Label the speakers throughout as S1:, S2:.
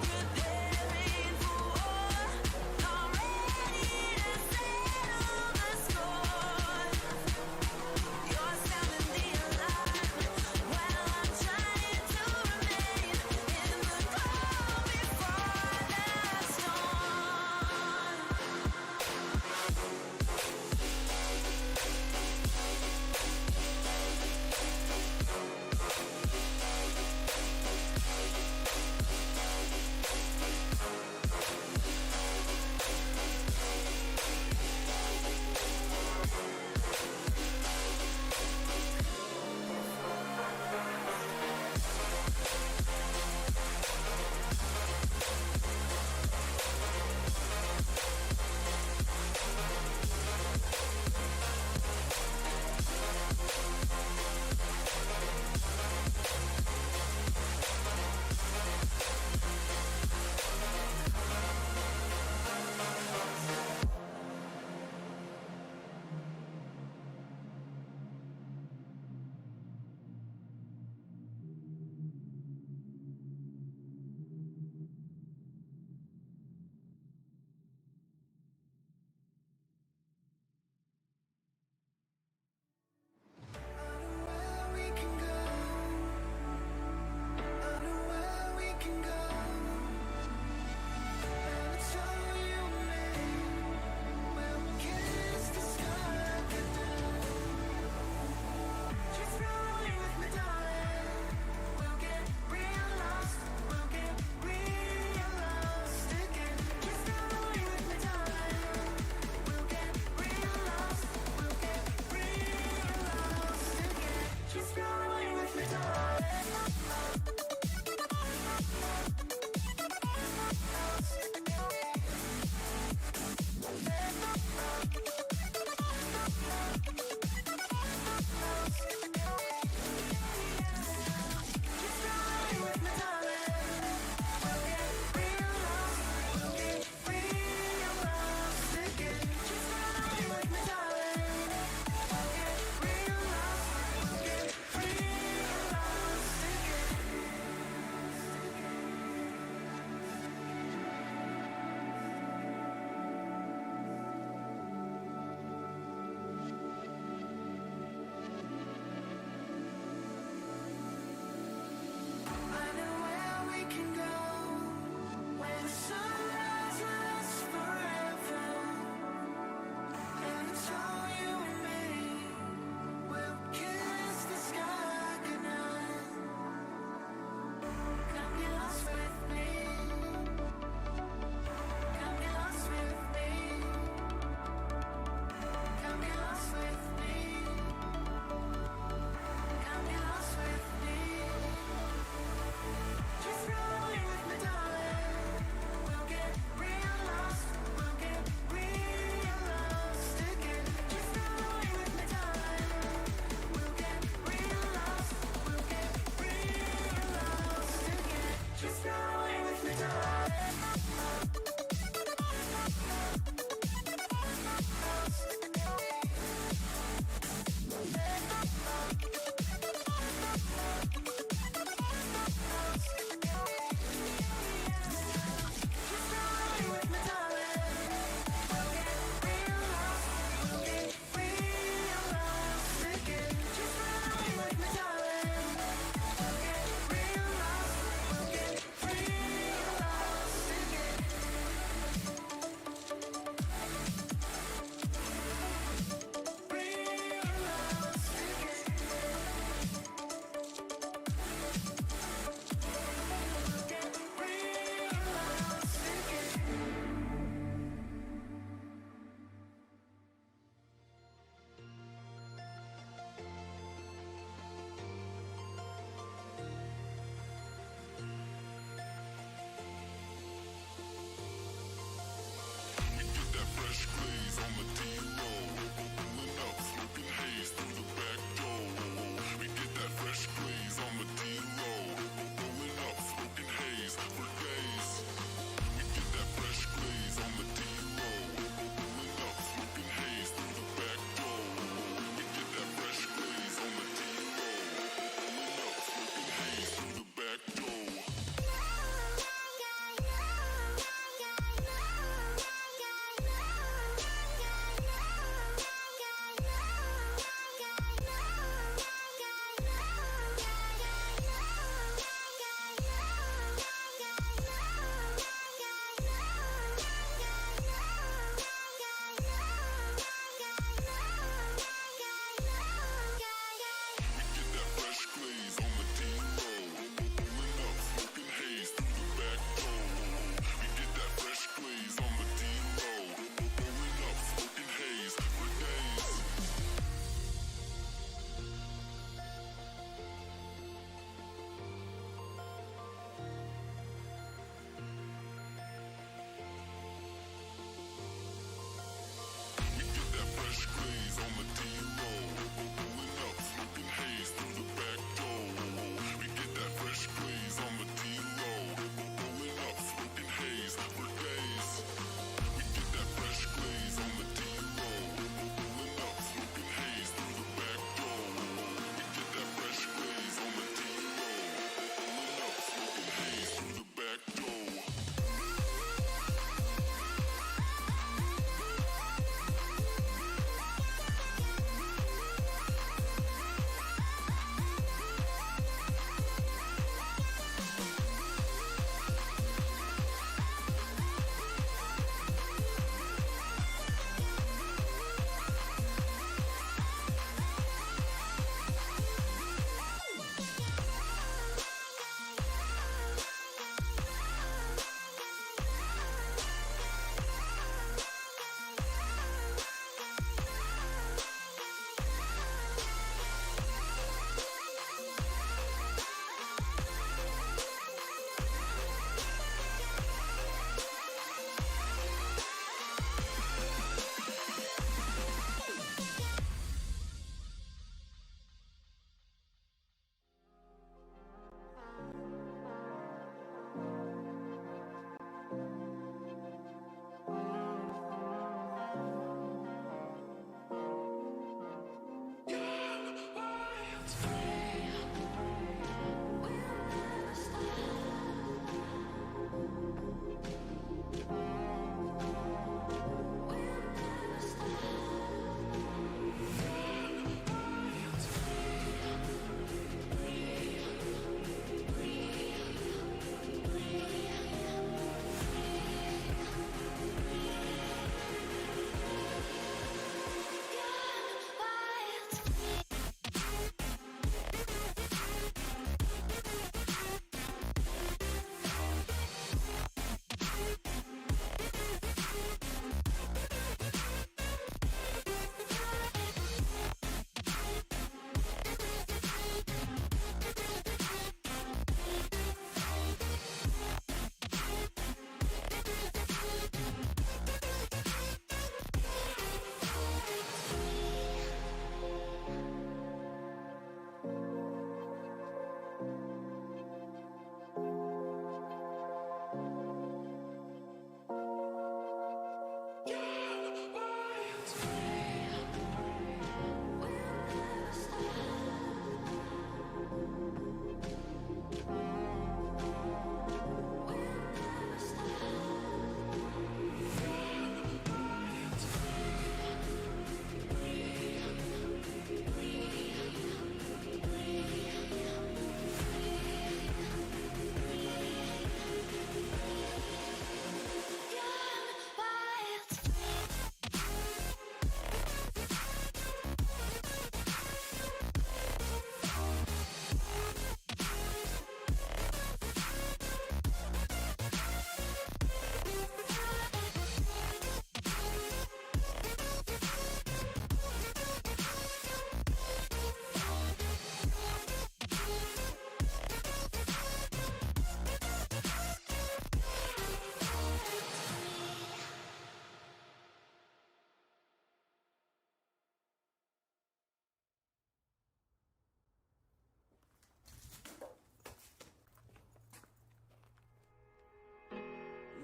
S1: Preparing for war, I'm ready to settle the score.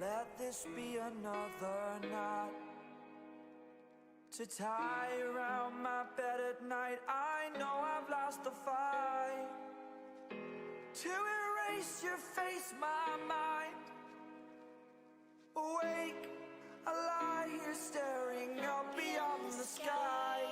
S1: let this be another knot to tie around my bed at night. I know I've lost the fight to erase your face, my mind. Awake, I lie here staring up beyond the sky.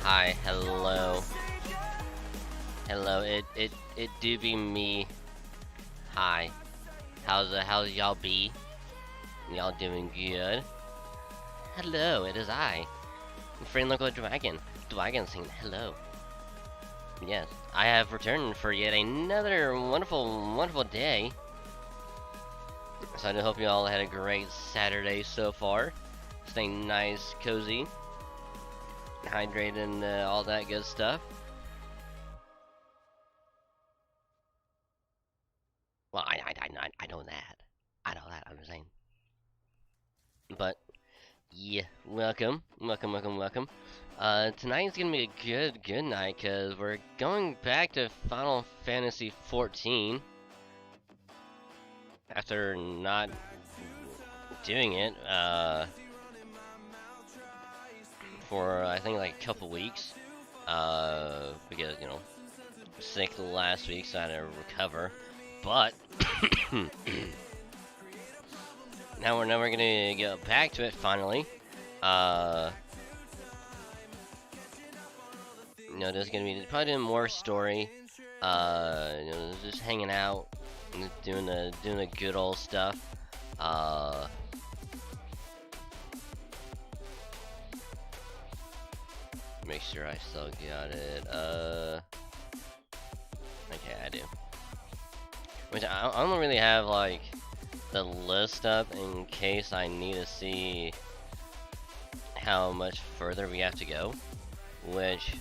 S2: Hi, hello, it do be me. Hi, how's y'all be? Y'all doing good? Hello, it is I, your friend local dragon saying hello. Yes, I have returned for yet another wonderful day. So I do hope you all had a great Saturday so far. Staying nice, cozy, hydrated, and all that good stuff. Well, I know that. I know that. I'm saying. But yeah, welcome. Tonight's gonna be a good night because we're going back to Final Fantasy 14 after not doing it for I think like a couple weeks because you know, sick last week, so I had to recover. But now we're gonna go back to it finally. You know, there's gonna be probably doing more story. You know, just hanging out, and doing the good old stuff. Make sure I still got it. Okay, I do. Which I don't really have like the list up in case I need to see how much further we have to go, which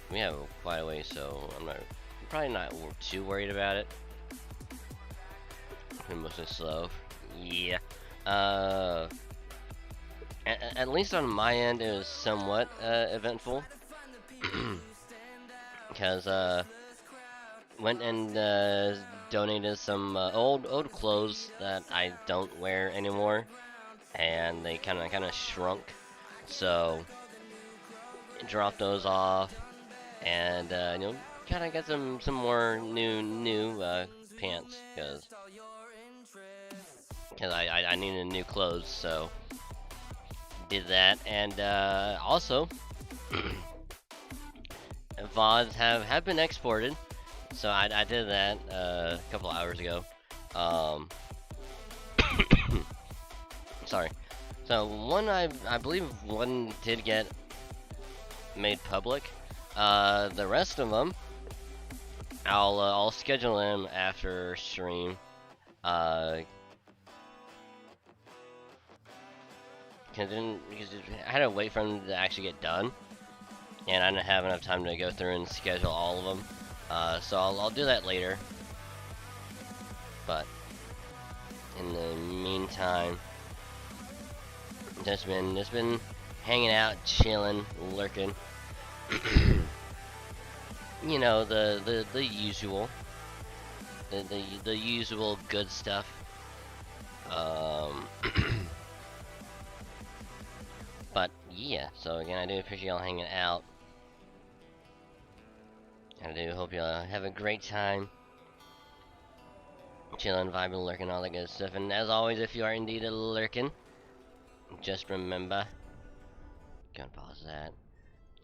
S2: we have quite a way, so I'm probably not too worried about it. We're mostly slow. Yeah. At least on my end, it was somewhat eventful because went and donated some old clothes that I don't wear anymore, and they kind of shrunk. So dropped those off, and you know, kind of got some more new pants because I needed new clothes, so did that. And also VODs have been exported, so I did that a couple hours ago. Sorry. So one I believe one did get made public. The rest of them I'll schedule them after stream. because I had to wait for them to actually get done, and I didn't have enough time to go through and schedule all of them. So I'll do that later. But in the meantime, just been hanging out, chilling, lurking. You know, the usual, the usual good stuff. But yeah, so again, I do appreciate y'all hanging out. I do hope y'all have a great time, chilling, vibing, lurking, all that good stuff. And as always, if you are indeed lurking, just remember, go and pause that.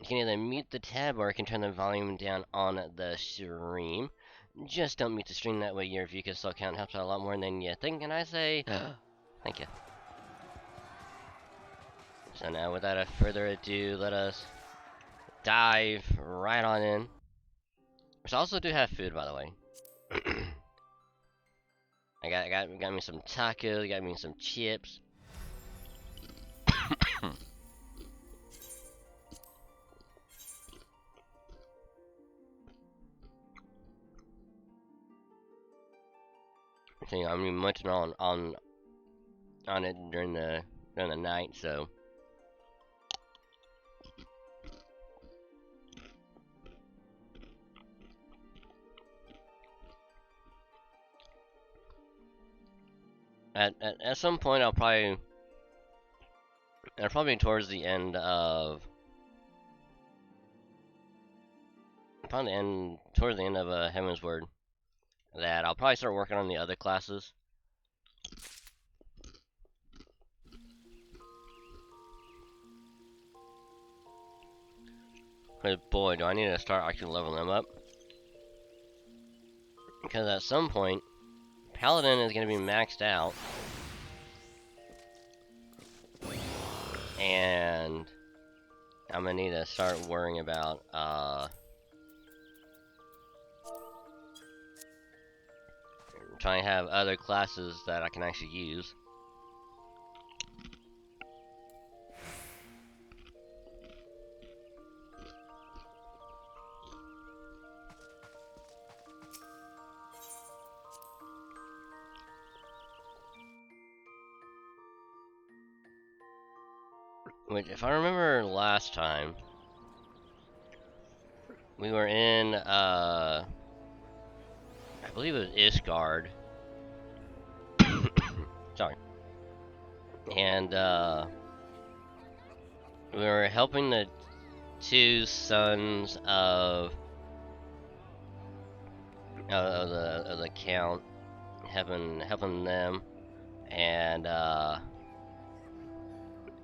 S2: You can either mute the tab or you can turn the volume down on the stream. Just don't mute the stream, that way your view can still count. Helps out a lot more than you think, and I say, thank you. So now, without further ado, let us dive right on in. Which I also do have food, by the way. I got me some tacos, got me some chips. So, I'm gonna be munching on it during the night, so. At some point, I'll probably towards the end of Heavensward, that I'll probably start working on the other classes. But boy, do I need to start actually leveling them up, because at some point, Paladin is going to be maxed out, and I'm going to need to start worrying about trying to have other classes that I can actually use. Which, if I remember last time, we were in, I believe it was Isgard. Sorry. And, we were helping the two sons of the Count, helping them, and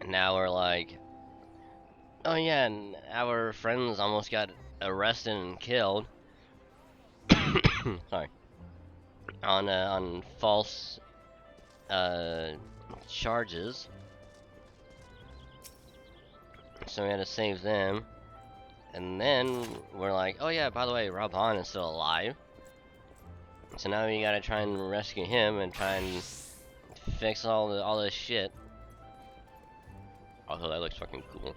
S2: now we're like, oh yeah, and our friends almost got arrested and killed. Sorry. On false charges. So we had to save them. And then we're like, oh yeah, by the way, Rob Hahn is still alive. So now we gotta try and rescue him and try and fix all this shit. Also, that looks fucking cool.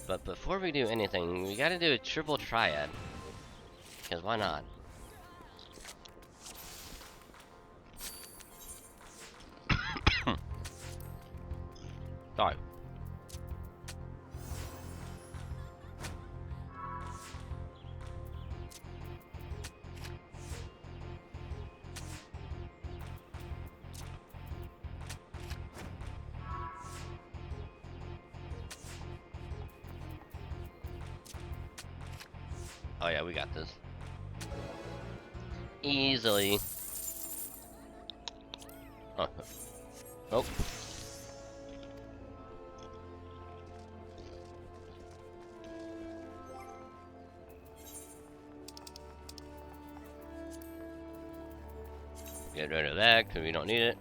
S2: But before we do anything, we gotta do a triple triad. Because why not? Sorry. Oh yeah, we got this. Easily. Oh. Oh. Get rid of that because we don't need it.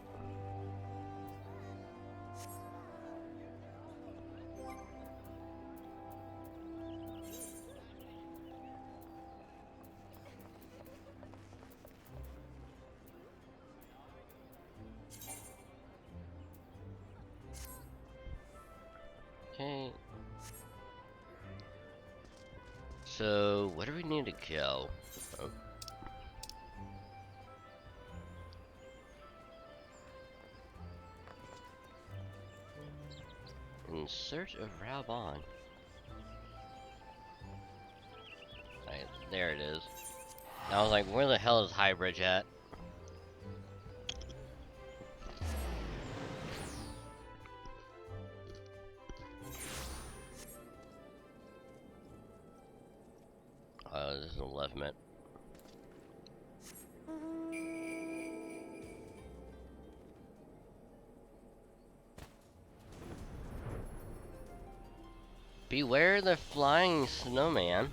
S2: So, where do we need to go? Oh. In search of Raubon. Right, there it is. I was like, where the hell is Highbridge at? Oh, this is a left mint. Beware the flying snowman.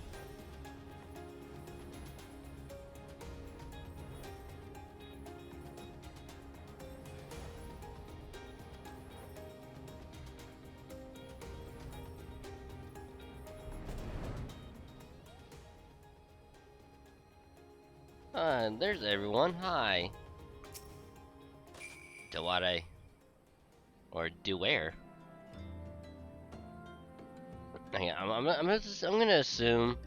S2: There's everyone. Hi. Deware. Or Deware. Okay, I'm gonna assume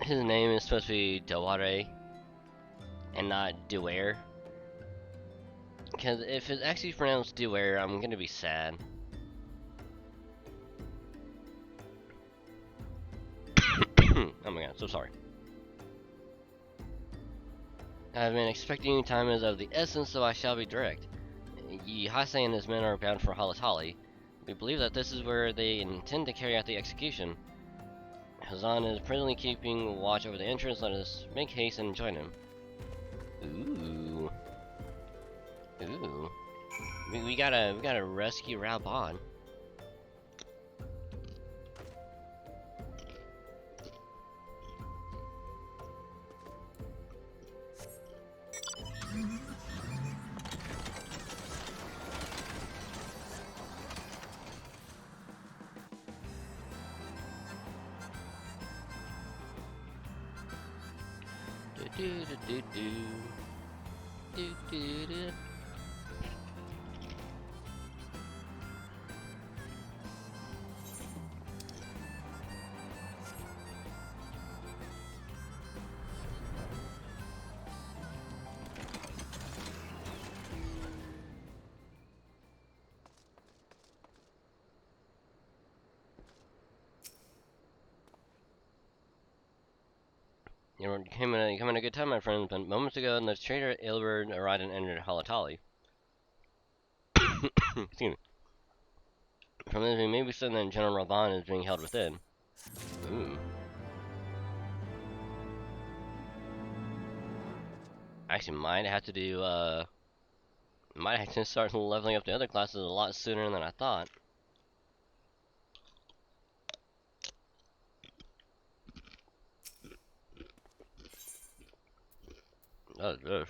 S2: his name is supposed to be Deware and not Deware. Because if it's actually pronounced Deware, I'm gonna be sad. Oh my god, so sorry. I've been expecting time is of the essence, so I shall be direct. Hase and his men are bound for Halatali. We believe that this is where they intend to carry out the execution. Hazan is presently keeping watch over the entrance. Let us make haste and join him. Ooh. Ooh. We gotta rescue Raubon. Do do do do do do do. You came in a good time, my friends, but moments ago, the traitor Ilbert arrived and entered Halatali. Excuse me. From this, we may be certain that General Raubon is being held within. Ooh. Actually, might have to do, might have to start leveling up the other classes a lot sooner than I thought. Oh, good.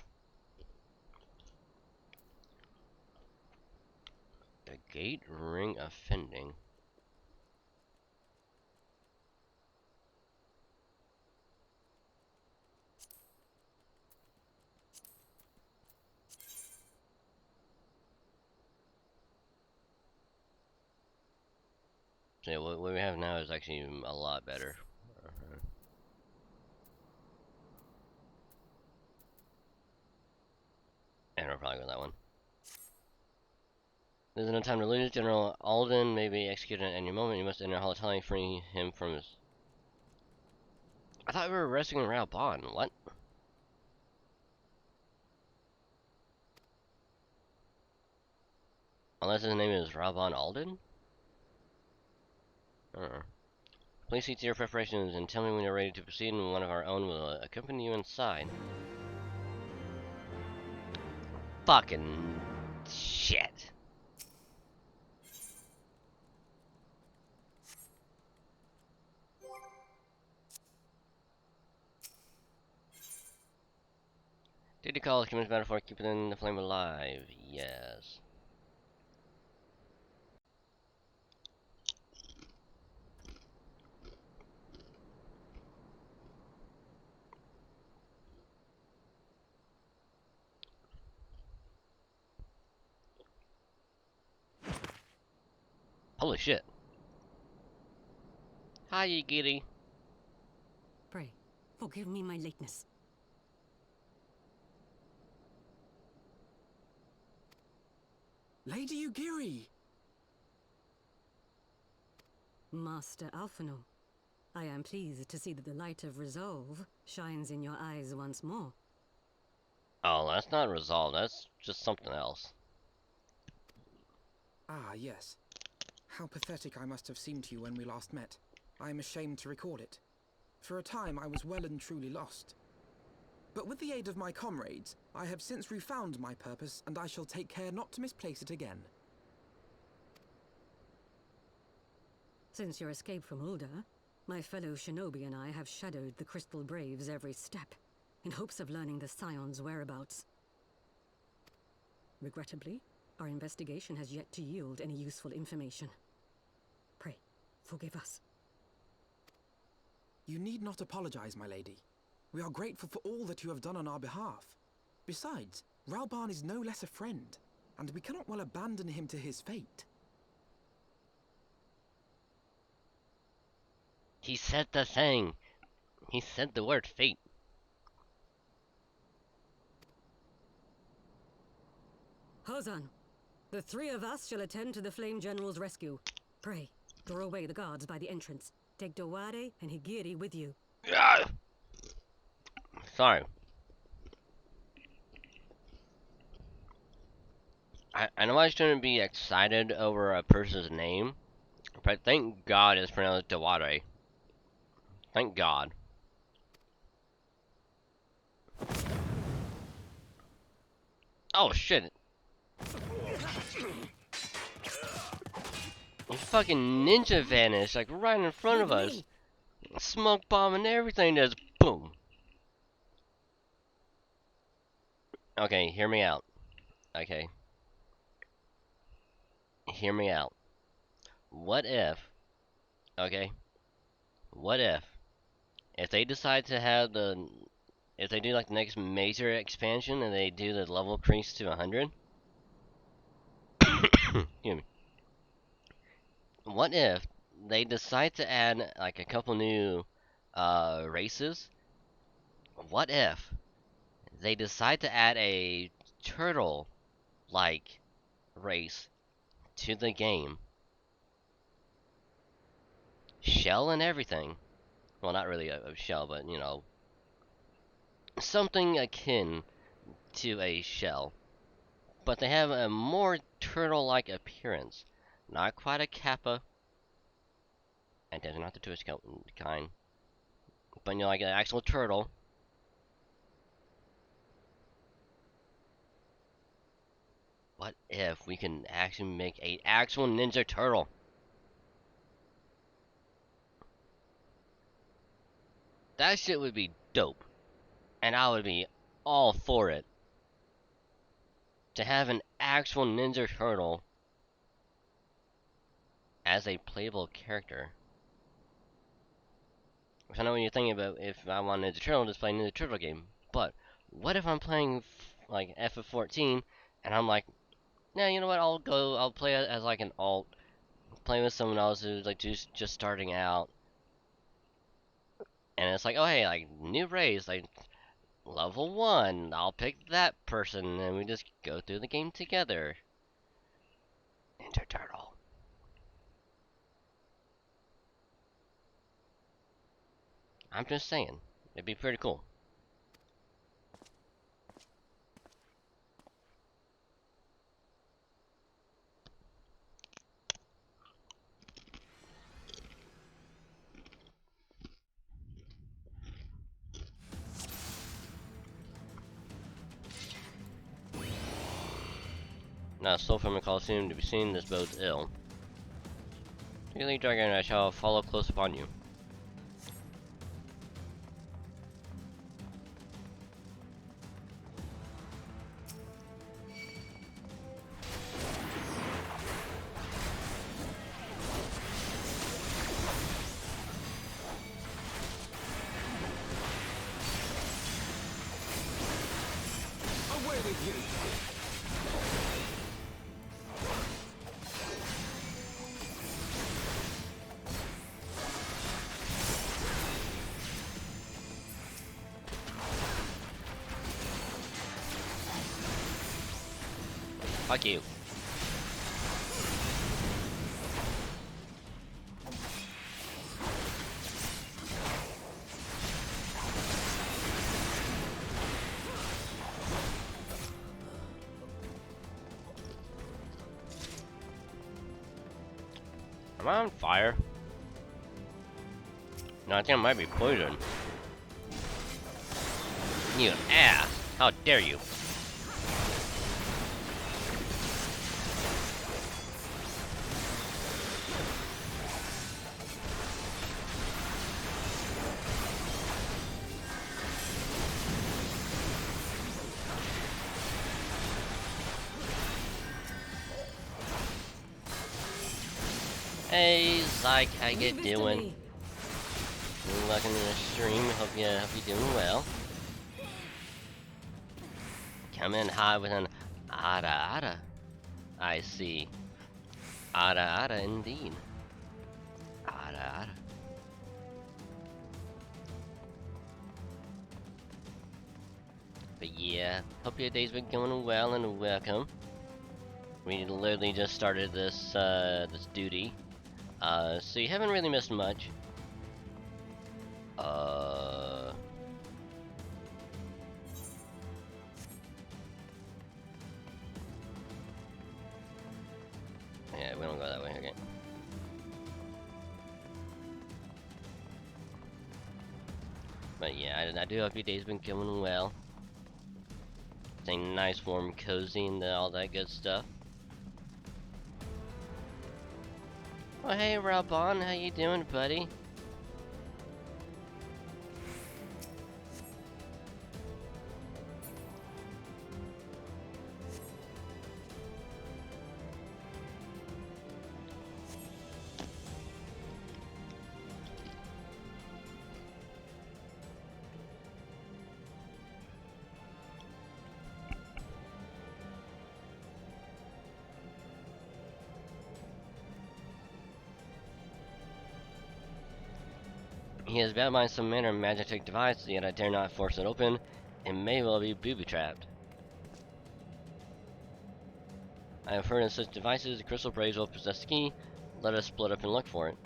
S2: The gate ring offending. So yeah, what we have now is actually a lot better. And we're probably with that one. There's no time to lose. General Alden may be executed at any moment. You must enter Halatali, freeing him from his... I thought we were rescuing Raubon. What? Unless his name is Raubon Alden? Please see to your preparations and tell me when you're ready to proceed, and one of our own will accompany you inside. Fucking shit. Duty calls commence battle for keeping the flame alive. Yes. Holy shit. Hi, you giddy.
S3: Forgive me my lateness.
S4: Lady Ugiri!
S3: Master Alphino, I am pleased to see that the light of resolve shines in your eyes once more.
S2: Oh, that's not resolved. That's just something else.
S4: Ah, yes. How pathetic I must have seemed to you when we last met. I am ashamed to record it. For a time I was well and truly lost. But with the aid of my comrades, I have since refound my purpose, and I shall take care not to misplace it again.
S3: Since your escape from Ulda, my fellow shinobi and I have shadowed the Crystal Braves every step, in hopes of learning the Scion's whereabouts. Regrettably, our investigation has yet to yield any useful information. Pray, forgive us.
S4: You need not apologize, my lady. We are grateful for all that you have done on our behalf. Besides, Ralban is no less a friend, and we cannot well abandon him to his fate.
S2: He said the thing. He said the word fate.
S3: Hozan, the three of us shall attend to the Flame General's rescue. Pray, draw away the guards by the entrance. Take Dowade and Higiri with you.
S2: Ah! Sorry. I know I shouldn't be excited over a person's name, but thank God it's pronounced Dewade. Thank God. Oh shit. He fucking ninja vanished like right in front of us. Smoke bomb and everything just boom. Okay, hear me out. Okay. Hear me out. What if, okay, what if they decide to have if they do like the next major expansion and they do the level increase to 100? Excuse me. What if they decide to add like a couple new races? What if they decide to add a turtle like race to the game? Shell and everything. Well, not really a shell, but you know, something akin to a shell. But they have a more turtle-like appearance. Not quite a kappa. And definitely not the twist kind. But you know, like an actual turtle. What if we can actually make an actual ninja turtle? That shit would be dope. And I would be all for it. To have an actual ninja turtle as a playable character. Which I know when you're thinking about if I want Ninja Turtle, just play Ninja Turtle game. But what if I'm playing like FF14 and I'm like, nah, you know what? I'll play it as like an alt, play with someone else who's like just starting out, and it's like, oh hey, like new race, like level 1. I'll pick that person, and we just go through the game together. Ninja Turtle. I'm just saying, it'd be pretty cool. Now, still from the Colosseum to be seen, this bodes ill. Daily Dragon, I shall follow close upon you.
S4: Away with you!
S2: Fuck you. Am I on fire? No, I think I might be poisoned. You ass! How dare you! Hey, Zyke, how you
S3: Leave this to
S2: doing?
S3: me.
S2: Welcome to the stream. Hope you're doing well. Come in high with an ada ada. I see. Ada ada indeed. Ada ada. But yeah, hope your day's been going well and welcome. We literally just started this this duty. So you haven't really missed much. Yeah, we don't go that way, okay. But yeah, I do hope your day's been going well. Staying nice, warm, cozy, and all that good stuff. Oh hey, Rabon, how you doing, buddy? He has bound by some manner of magic device, yet I dare not force it open. It may well be booby-trapped. I have heard of such devices, the crystal braves will possess the key. Let us split up and look for it.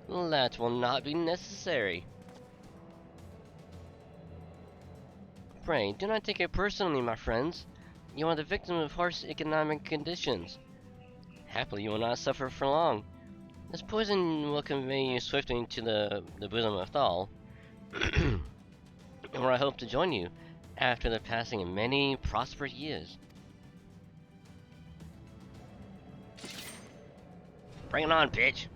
S2: That will not be necessary. Pray, do not take it personally, my friends. You are the victim of harsh economic conditions. Happily, you will not suffer for long. This poison will convey you swiftly to the bosom of Thal, where I hope to join you after the passing of many prosperous years. Bring it on, bitch!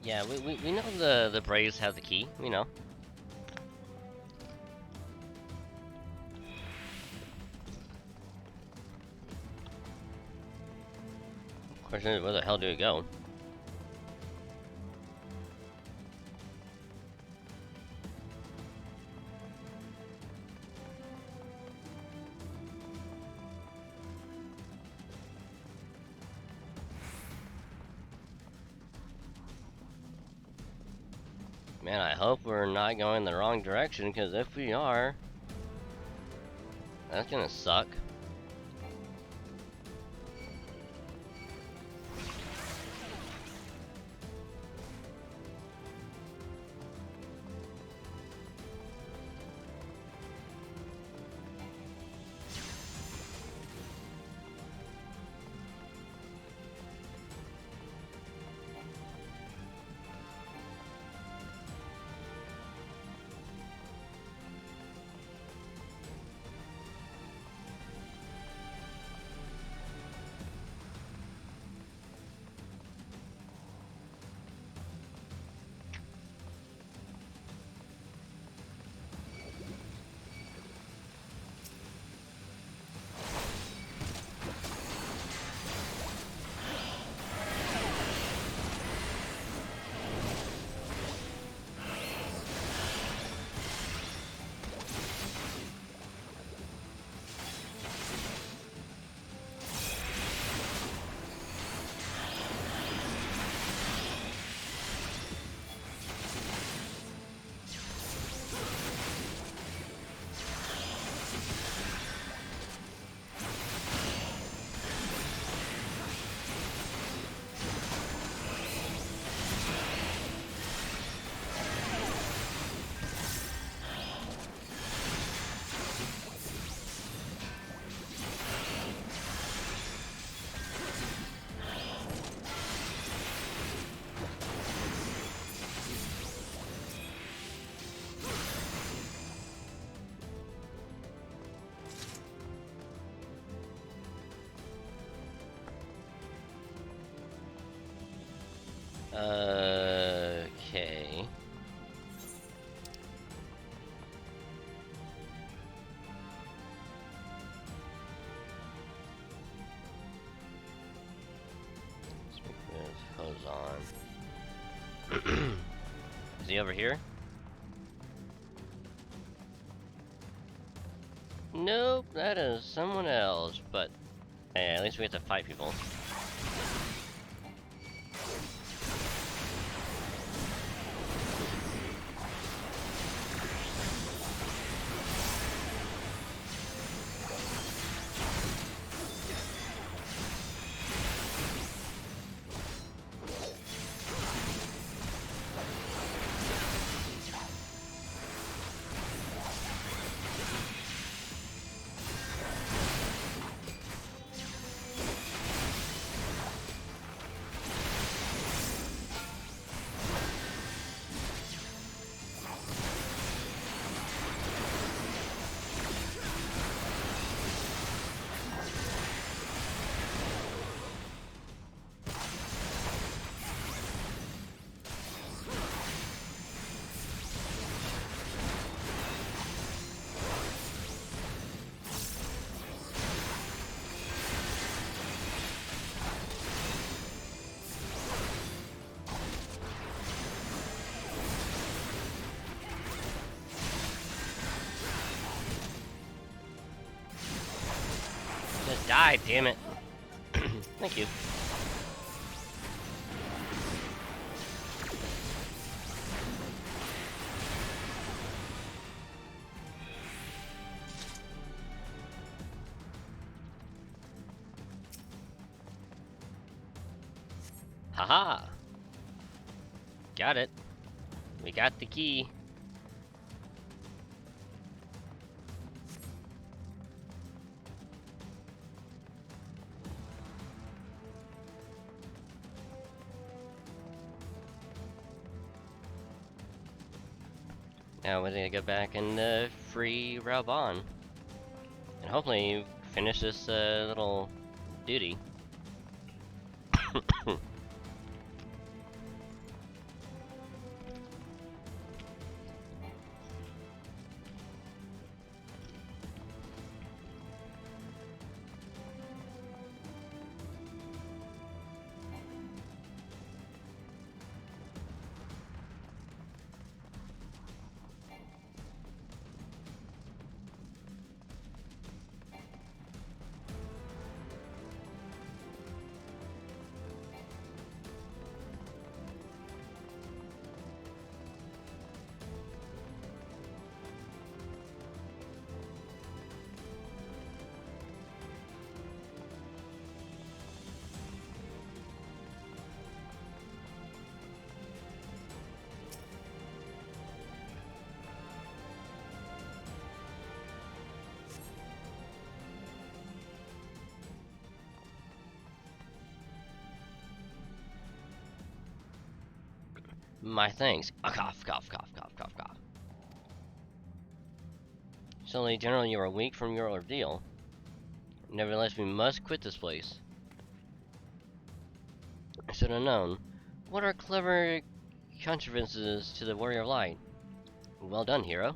S2: Yeah, we know the Braves have the key, we know. Question is, where the hell do we go? Man, I hope we're not going the wrong direction, because if we are... That's gonna suck. Okay. Let's make this hose on. Is he over here? Nope, that is someone else, but hey, at least we have to fight people. Just die, damn it. Thank you. Haha! Got it. We got the key. Now we're gonna go back and free Raubon. And hopefully finish this little duty. my things. Cough, cough, cough, cough, cough, cough. Suddenly, General, you are weak from your ordeal. Nevertheless, we must quit this place. I should have known. What are clever contrivances to the Warrior of Light? Well done, hero.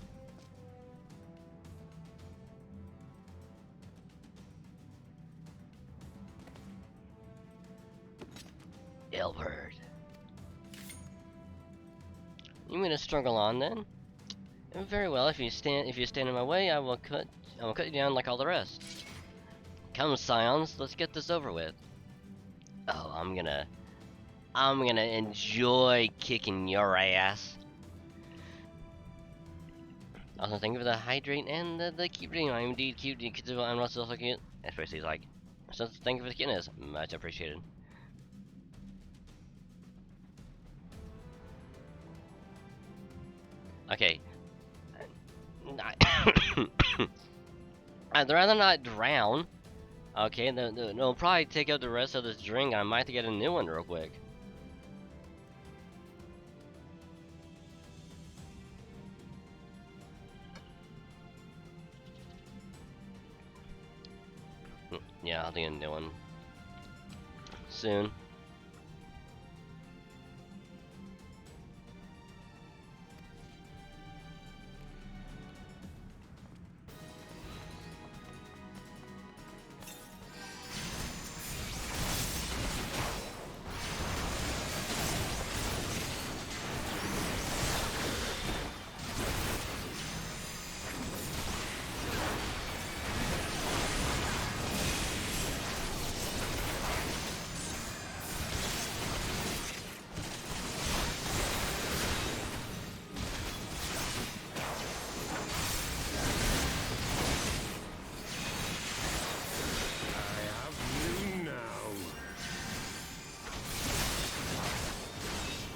S2: Elbert. You mean to struggle on then? Very well. If you stand in my way, I will cut you down like all the rest. Come, scions, let's get this over with. Oh, I'm gonna enjoy kicking your ass. Also, thank you for the hydrate and the cute video. I'm indeed cute. I'm also cute. Especially like, so thank you for the cuteness. Much appreciated. Okay. I'd rather not drown. Okay, no, probably take out the rest of this drink. I might have to get a new one real quick. Yeah, I'll get a new one soon.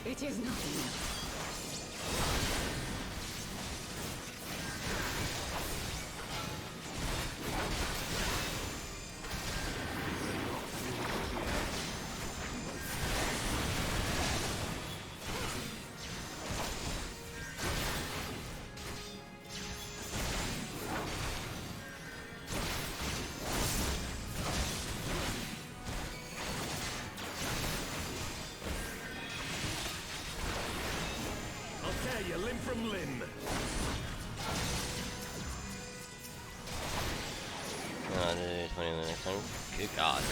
S3: It is nothing.
S5: You limb from limb.
S2: Oh, 20 minutes. Good God.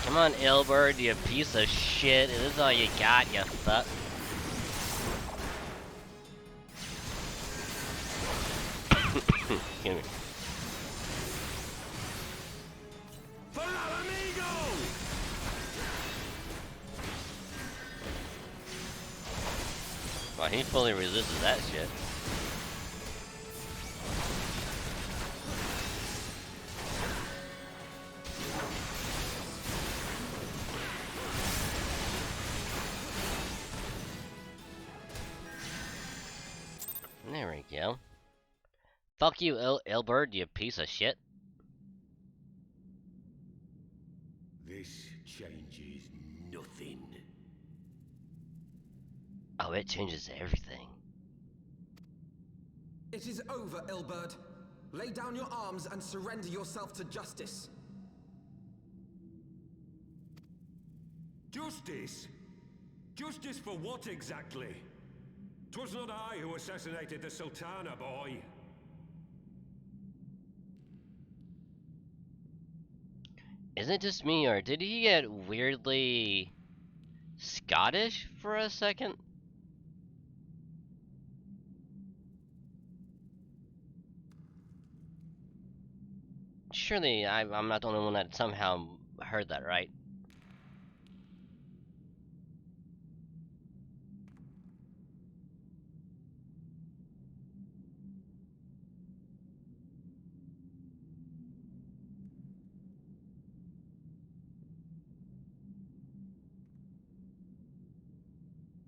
S2: Come on, Elbert, you piece of shit. This is all you got, you fuck. Excuse me. Wow, he fully resisted that shit. There we go. Fuck you, Elbert, you piece of shit.
S5: This changes nothing.
S2: Oh, it changes everything.
S4: It is over, Elbert. Lay down your arms and surrender yourself to justice.
S5: Justice? Justice for what exactly? 'Twas not I who assassinated the Sultana, boy.
S2: Is it just me, or did he get weirdly Scottish for a second? Surely I'm not the only one that somehow heard that, right?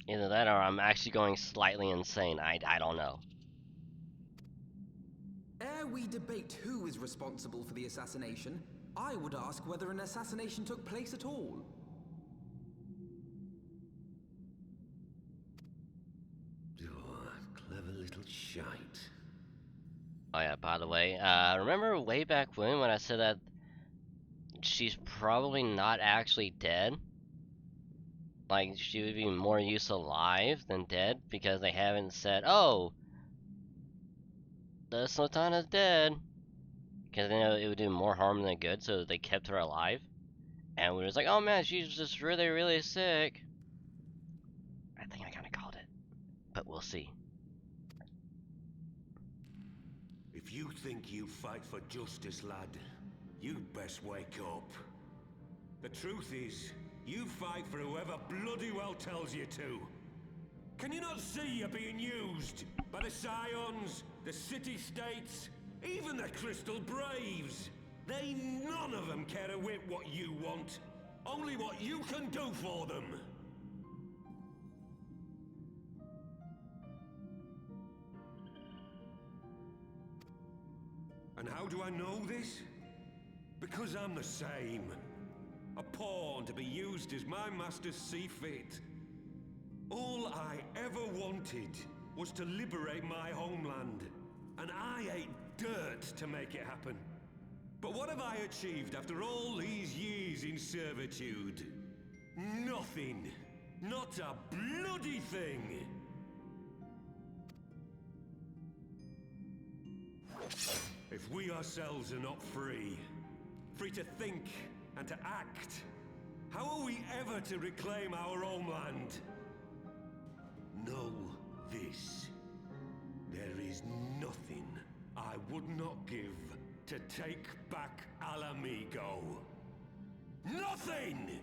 S2: Either that or I'm actually going slightly insane. I don't know.
S4: ere we debate who is responsible for the assassination, I would ask whether an assassination took place at all.
S5: Oh, clever little shite.
S2: Oh yeah, by the way, remember way back when I said that she's probably not actually dead? Like, she would be more use alive than dead, because they haven't said, oh, the Sultana's dead. Because they know it would do more harm than good, so they kept her alive. And we was like, oh man, she's just really, really sick. I think I kinda called it. But we'll see.
S5: If you think you fight for justice, lad, you'd best wake up. The truth is, you fight for whoever bloody well tells you to. Can you not see you're being used by the Scions, the city-states, even the Crystal Braves? They none of them care a whit what you want, only what you can do for them. And how do I know this? Because I'm the same. A pawn to be used as my masters see fit. All I ever wanted was to liberate my homeland, and I ate dirt to make it happen. But what have I achieved after all these years in servitude? Nothing. Not a bloody thing. If we ourselves are not free to think and to act, how are we ever to reclaim our homeland? Know this. There is nothing I would not give to take back Alamigo. Nothing!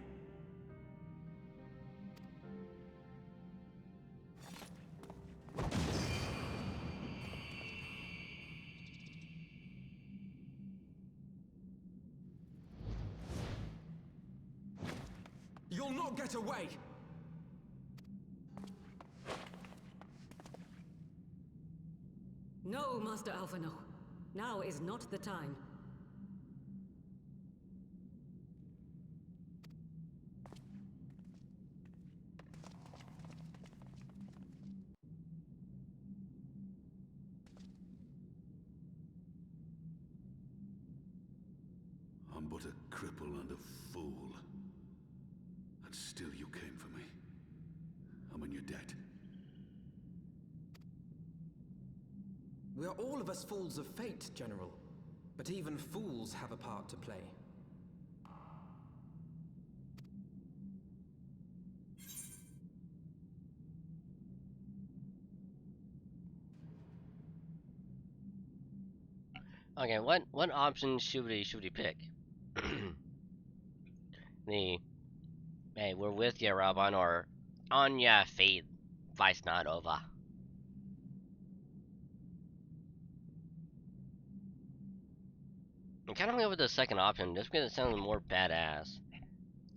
S4: You'll not get away!
S3: No, Master Alphino. Now is not the time.
S6: I'm but a cripple and a fool. And still you came for me. I'm in your debt.
S4: We are all of us fools of fate, General. But even fools have a part to play.
S2: Okay, what option should we pick? Hey, we're with you, Robin, or on your feet, fight's not over. I'm kind of going with the second option, just because it sounds more badass.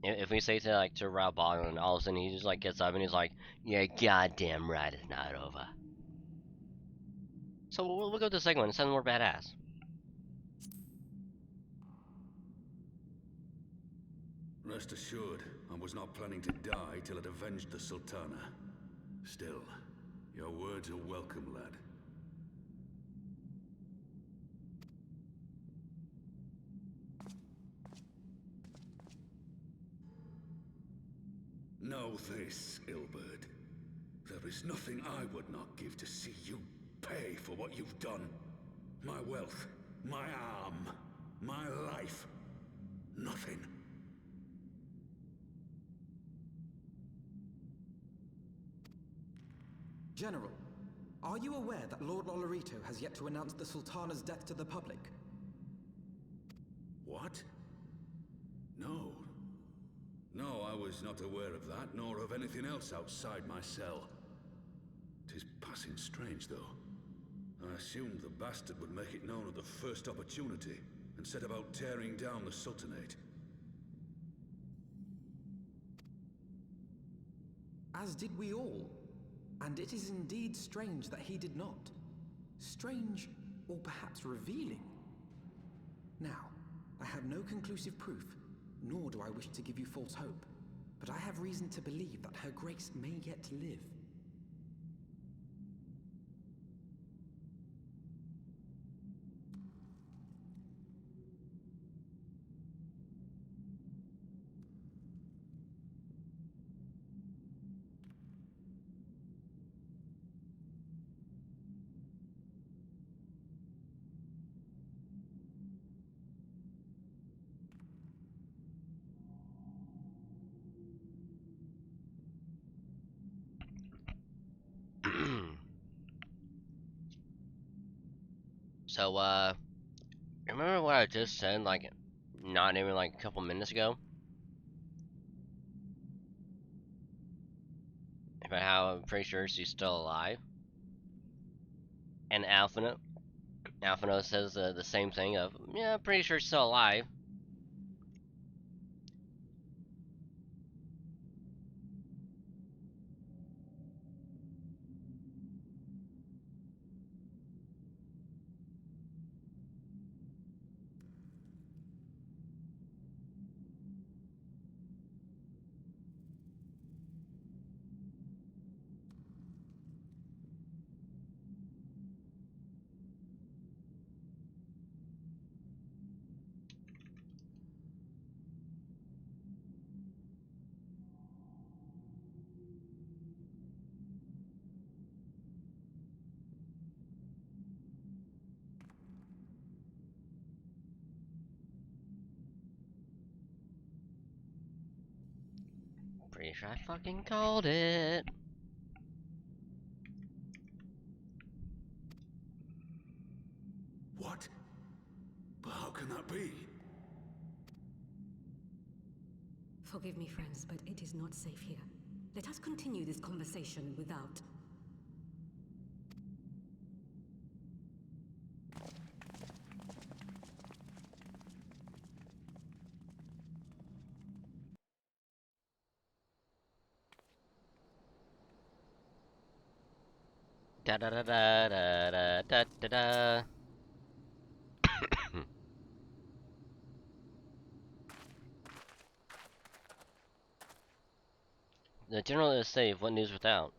S2: If we say to like to Rabon, and all of a sudden he just like gets up and he's like, "Yeah, goddamn right, it's not over." So we'll go with the second one. It sounds more badass.
S6: Rest assured, I was not planning to die till I'd avenged the Sultana. Still, your words are welcome, lad. Know this, Ilberd. There is nothing I would not give to see you pay for what you've done. My wealth, my arm, my life. Nothing.
S4: General, are you aware that Lord Olorito has yet to announce the Sultana's death to the public?
S6: What? No. No, I was not aware of that, nor of anything else outside my cell. 'Tis passing strange, though. I assumed the bastard would make it known at the first opportunity, and set about tearing down the Sultanate.
S4: As did we all. And it is indeed strange that he did not. Strange or perhaps revealing. Now, I have no conclusive proof, nor do I wish to give you false hope, but I have reason to believe that Her Grace may yet live.
S2: So, remember what I just said, like, not even like a couple minutes ago? About how I'm pretty sure she's still alive? And Alphino says the same thing of, yeah, I'm pretty sure she's still alive. Pretty sure I fucking called it.
S6: What? But how can that be?
S3: Forgive me, friends, but it is not safe here. Let us continue this conversation without...
S2: Da da da da da da da da da. The general is safe. What news without?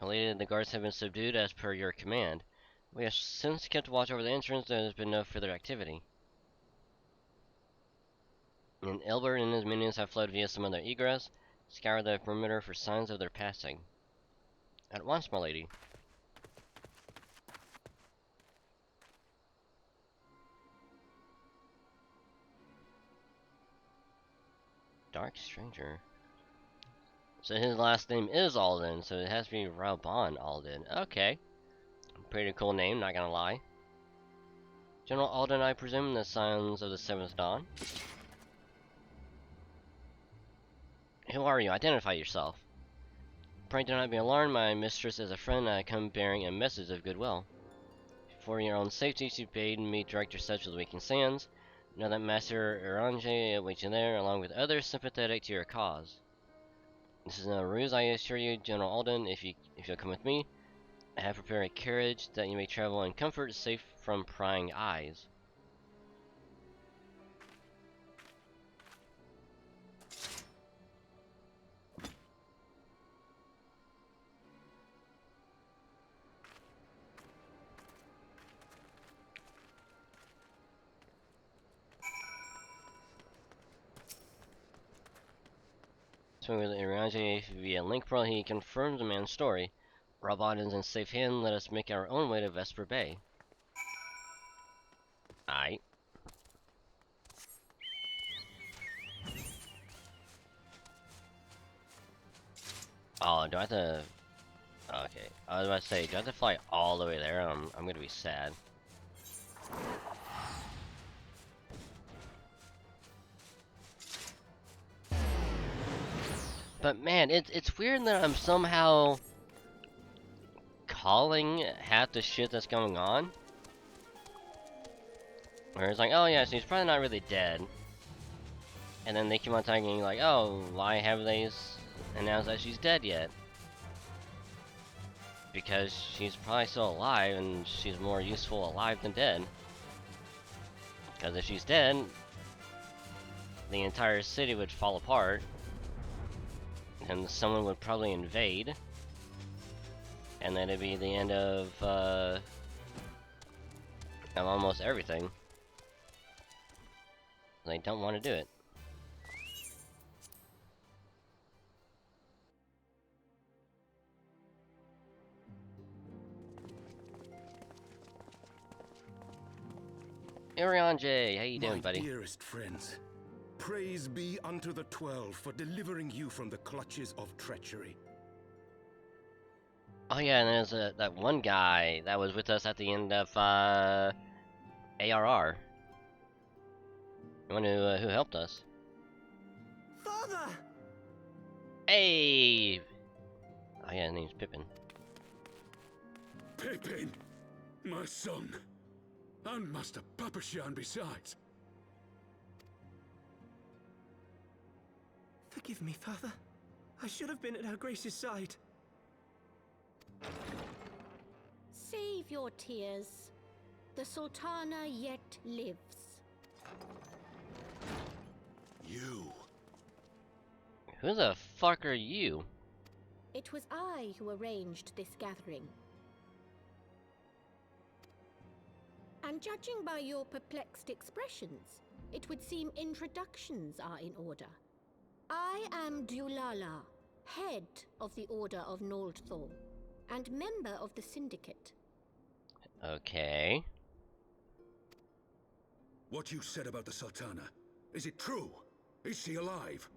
S2: Lady, the guards have been subdued as per your command. We have since kept watch over the entrance. There has been no further activity. And Elbert and his minions have fled via some other egress. Scour the perimeter for signs of their passing. At once, my lady. Dark Stranger. So his last name is Alden, so it has to be Raban Alden. Okay. Pretty cool name, not gonna lie. General Alden, I presume, the Scions of the Seventh Dawn. Who are you? Identify yourself. Pray do not be alarmed, my mistress is a friend, and I come bearing a message of goodwill. For your own safety, she bade me direct your steps to the Waking Sands. Know that Master Irange awaits you there, along with others sympathetic to your cause. This is no ruse, I assure you, General Alden. If you'll come with me, I have prepared a carriage that you may travel in comfort, safe from prying eyes. With Irange via link pearl, he confirms the man's story. Robot is in safe hand. Let us make our own way to Vesper Bay. Aight. Oh, do I have to... Okay, I was about to say, do I have to fly all the way there? I'm gonna be sad. But man, it's weird that I'm somehow calling half the shit that's going on. Where it's like, oh yeah, so he's probably not really dead. And then they keep on talking like, oh, why haven't they announced that she's dead yet? Because she's probably still alive, and she's more useful alive than dead. Because if she's dead, the entire city would fall apart, and someone would probably invade, and then it'd be the end of almost everything. They don't want to do it. Arion J, how you doing, buddy?
S7: My dearest friends, praise be unto the 12 for delivering you from the clutches of treachery.
S2: Oh yeah, and there's that one guy that was with us at the end of ARR. The one who helped us.
S4: Father!
S2: Hey! Oh yeah, his name's Pippin.
S6: Pippin, my son, and Master Papashan besides.
S4: Forgive me, Father. I should have been at Her Grace's side.
S8: Save your tears. The Sultana yet lives.
S6: You.
S2: Who the fuck are you?
S8: It was I who arranged this gathering. And judging by your perplexed expressions, it would seem introductions are in order. I am Dulala, head of the Order of Noldthor, and member of the Syndicate.
S2: Okay.
S6: What you said about the Sultana, is it true? Is she alive?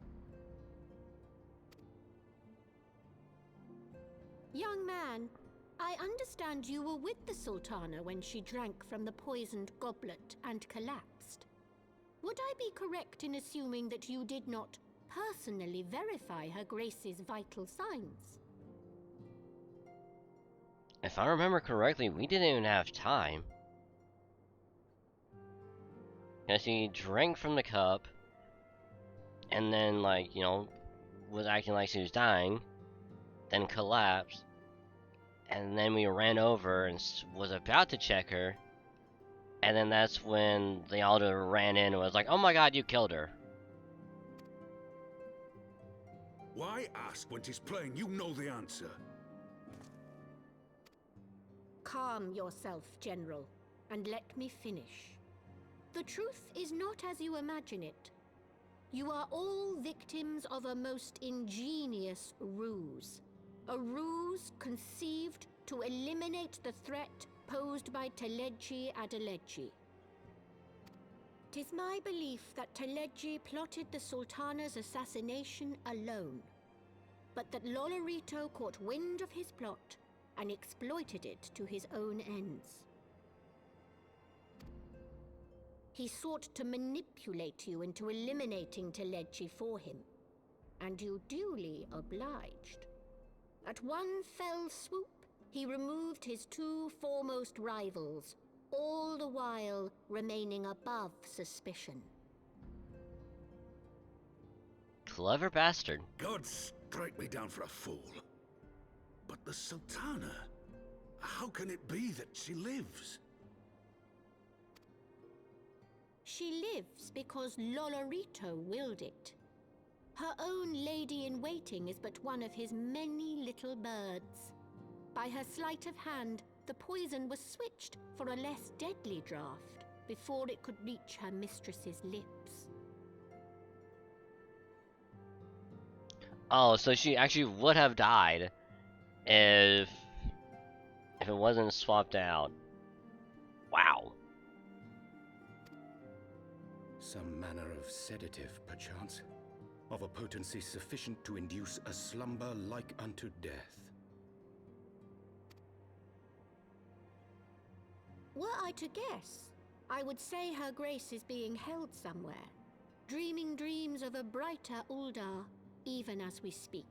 S8: Young man, I understand you were with the Sultana when she drank from the poisoned goblet and collapsed. Would I be correct in assuming that you did not personally verify Her Grace's vital signs?
S2: If I remember correctly, we didn't even have time. Yeah, she drank from the cup, and then, like, you know, was acting like she was dying, then collapsed, and then we ran over and was about to check her, and then that's when the Alder ran in and was like, "Oh my god, you killed her."
S6: Why ask when 'tis plain you know the answer?
S8: Calm yourself, General, and let me finish. The truth is not as you imagine it. You are all victims of a most ingenious ruse. A ruse conceived to eliminate the threat posed by Teleji Adeleji. 'Tis my belief that Teleji plotted the Sultana's assassination alone, but that Lolorito caught wind of his plot and exploited it to his own ends. He sought to manipulate you into eliminating Teleji for him, and you duly obliged. At one fell swoop, he removed his two foremost rivals, all the while remaining above suspicion.
S2: Clever bastard.
S6: God strike me down for a fool. But the Sultana, how can it be that she lives?
S8: She lives because Lolorito willed it. Her own lady-in-waiting is but one of his many little birds. By her sleight of hand, the poison was switched for a less deadly draught before it could reach her mistress's lips.
S2: Oh, so she actually would have died if it wasn't swapped out. Wow.
S7: Some manner of sedative, perchance, of a potency sufficient to induce a slumber like unto death.
S8: Were I to guess, I would say Her Grace is being held somewhere, dreaming dreams of a brighter Uldar, even as we speak.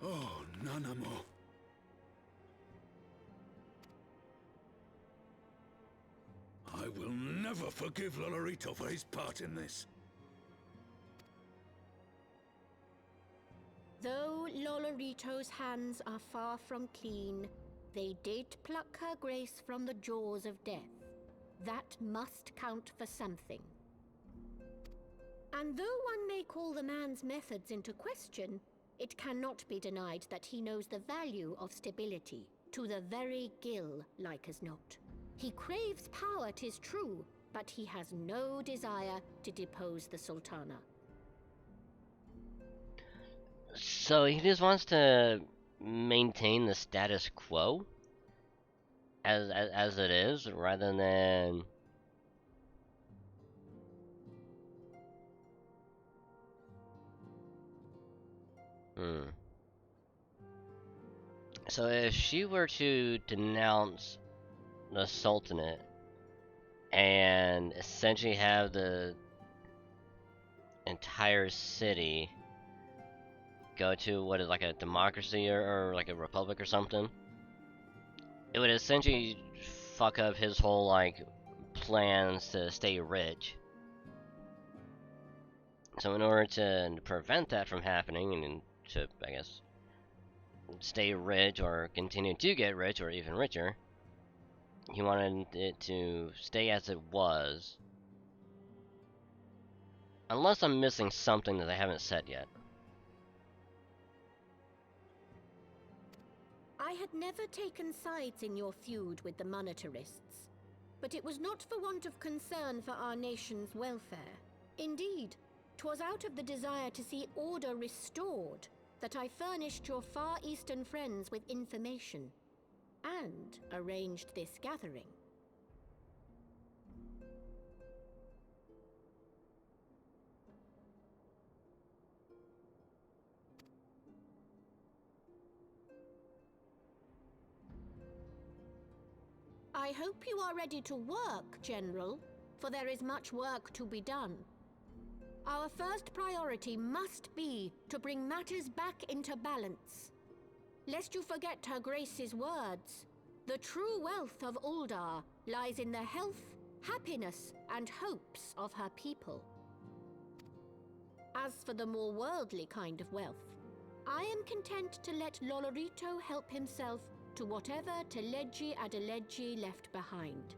S6: Oh, Nanamo. I will never forgive Lolorito for his part in this.
S8: Though Lolorito's hands are far from clean, they did pluck her grace from the jaws of death. That must count for something. And though one may call the man's methods into question, it cannot be denied that he knows the value of stability, to the very gill, like as not. He craves power, 'tis true, but he has no desire to depose the Sultana.
S2: So he just wants to maintain the status quo as it is, rather than So if she were to denounce the Sultanate and essentially have the entire city go to what is like a democracy or like a republic or something, it would essentially fuck up his whole like plans to stay rich. So in order to prevent that from happening and to, I guess, stay rich or continue to get rich or even richer, he wanted it to stay as it was. Unless I'm missing something that I haven't said yet.
S8: I had never taken sides in your feud with the monetarists, but it was not for want of concern for our nation's welfare. Indeed, 'twas out of the desire to see order restored that I furnished your Far Eastern friends with information and arranged this gathering. I hope you are ready to work, General, for there is much work to be done. Our first priority must be to bring matters back into balance. Lest you forget Her Grace's words, the true wealth of Uldar lies in the health, happiness, and hopes of her people. As for the more worldly kind of wealth, I am content to let Lolorito help himself to whatever Teleji Adeleji left behind.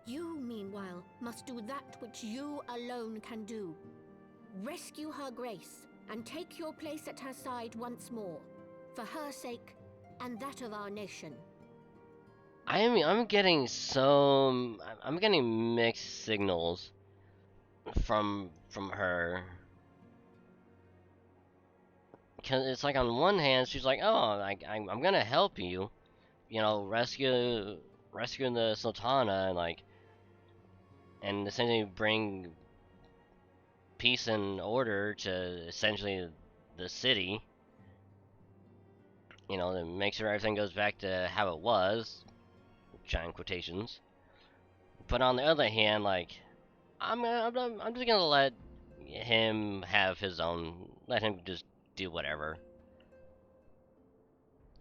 S8: You, meanwhile, must do that which you alone can do. Rescue Her Grace and take your place at her side once more, for her sake and that of our nation.
S2: I'm getting mixed signals from her. Because it's like on one hand she's like, oh, I'm gonna help you, you know, rescuing the Sultana and essentially bring peace and order to essentially the city, you know, to make sure everything goes back to how it was, giant quotations. But on the other hand, like, I'm just gonna let him have his own, let him just do whatever.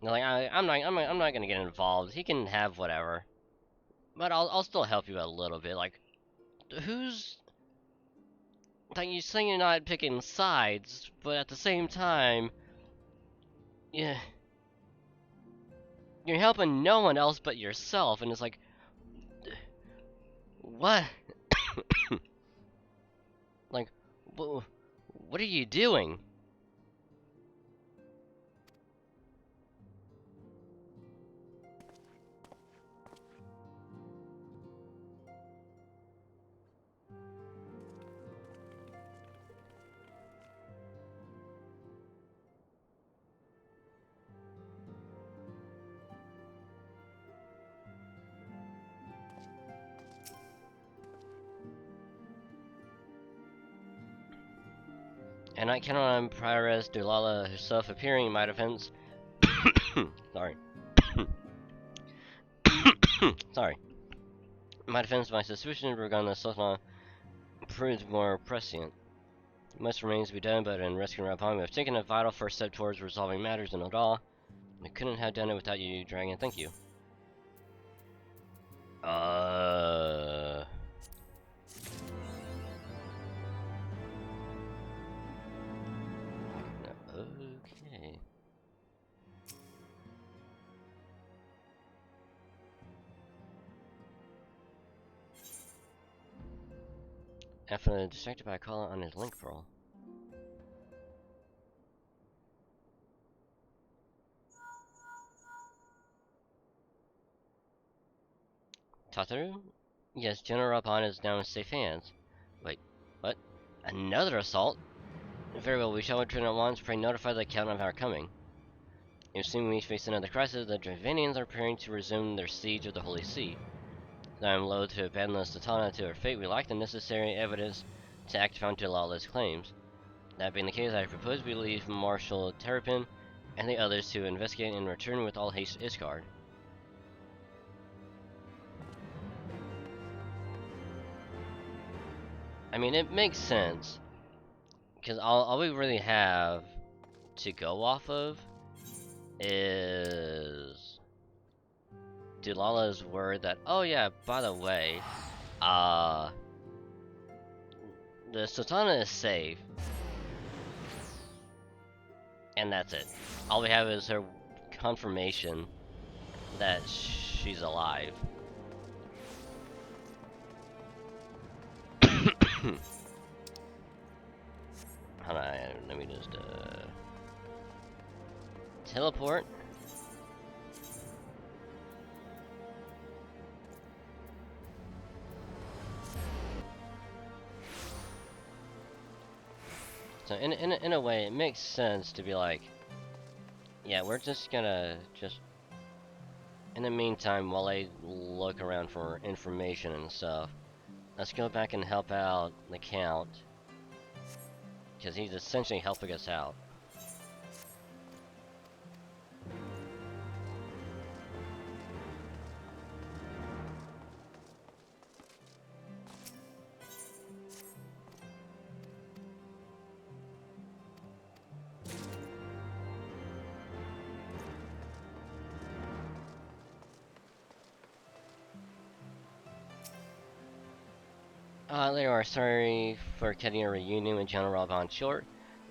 S2: Like, I'm not gonna get involved. He can have whatever, but I'll still help you a little bit. Like, who's like, you saying you're not picking sides, but at the same time, yeah, you're helping no one else but yourself, and it's like, what? Like, what are you doing? And I cannot on Prioress Dulala herself appearing in my defense. Sorry. Sorry. In my defense, my suspicion regarding the Sultan proved more prescient. Much remains to be done, but in rescuing Rapalm, we have taken a vital first step towards resolving matters in Odal. We couldn't have done it without you, Dragon. Thank you. After distracted by a call on his link pearl. Tataru? Yes, General Raban is now in safe hands. Wait, what? Another assault? Very well, we shall return at once. Pray notify the Count of our coming. Assuming we face another crisis, the Dravanians are preparing to resume their siege of the Holy See. Though I am loath to abandon the Sultana to her fate, we lack the necessary evidence to act counter to lawless claims. That being the case, I propose we leave Marshal Terrapin and the others to investigate and return with all haste to Isgard. I mean, it makes sense, because all we really have to go off of is Dulala's word that, oh yeah, by the way, the Sultana is safe, and that's it. All we have is her confirmation that she's alive. Hold on, let me just teleport. So in a way, it makes sense to be like, yeah, we're just gonna in the meantime, while I look around for information and stuff, let's go back and help out the Count, because he's essentially helping us out. They are sorry for cutting a reunion with General Raban short.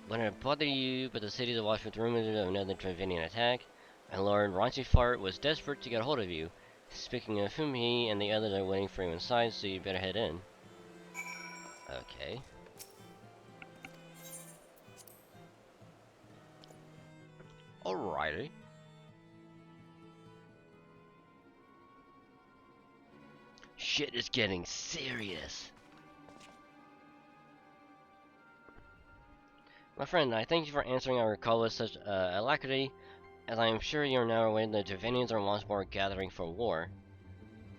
S2: Wouldn't it bother you, but the city is awash with rumors of another Dravanian attack, and Lord Raunchyfart was desperate to get a hold of you. Speaking of whom, he and the others are waiting for you inside, so you better head in. Okay. Alrighty. Shit is getting serious. My friend, I thank you for answering our call with such alacrity, as I am sure you are now aware the Dravanians are once more gathering for war.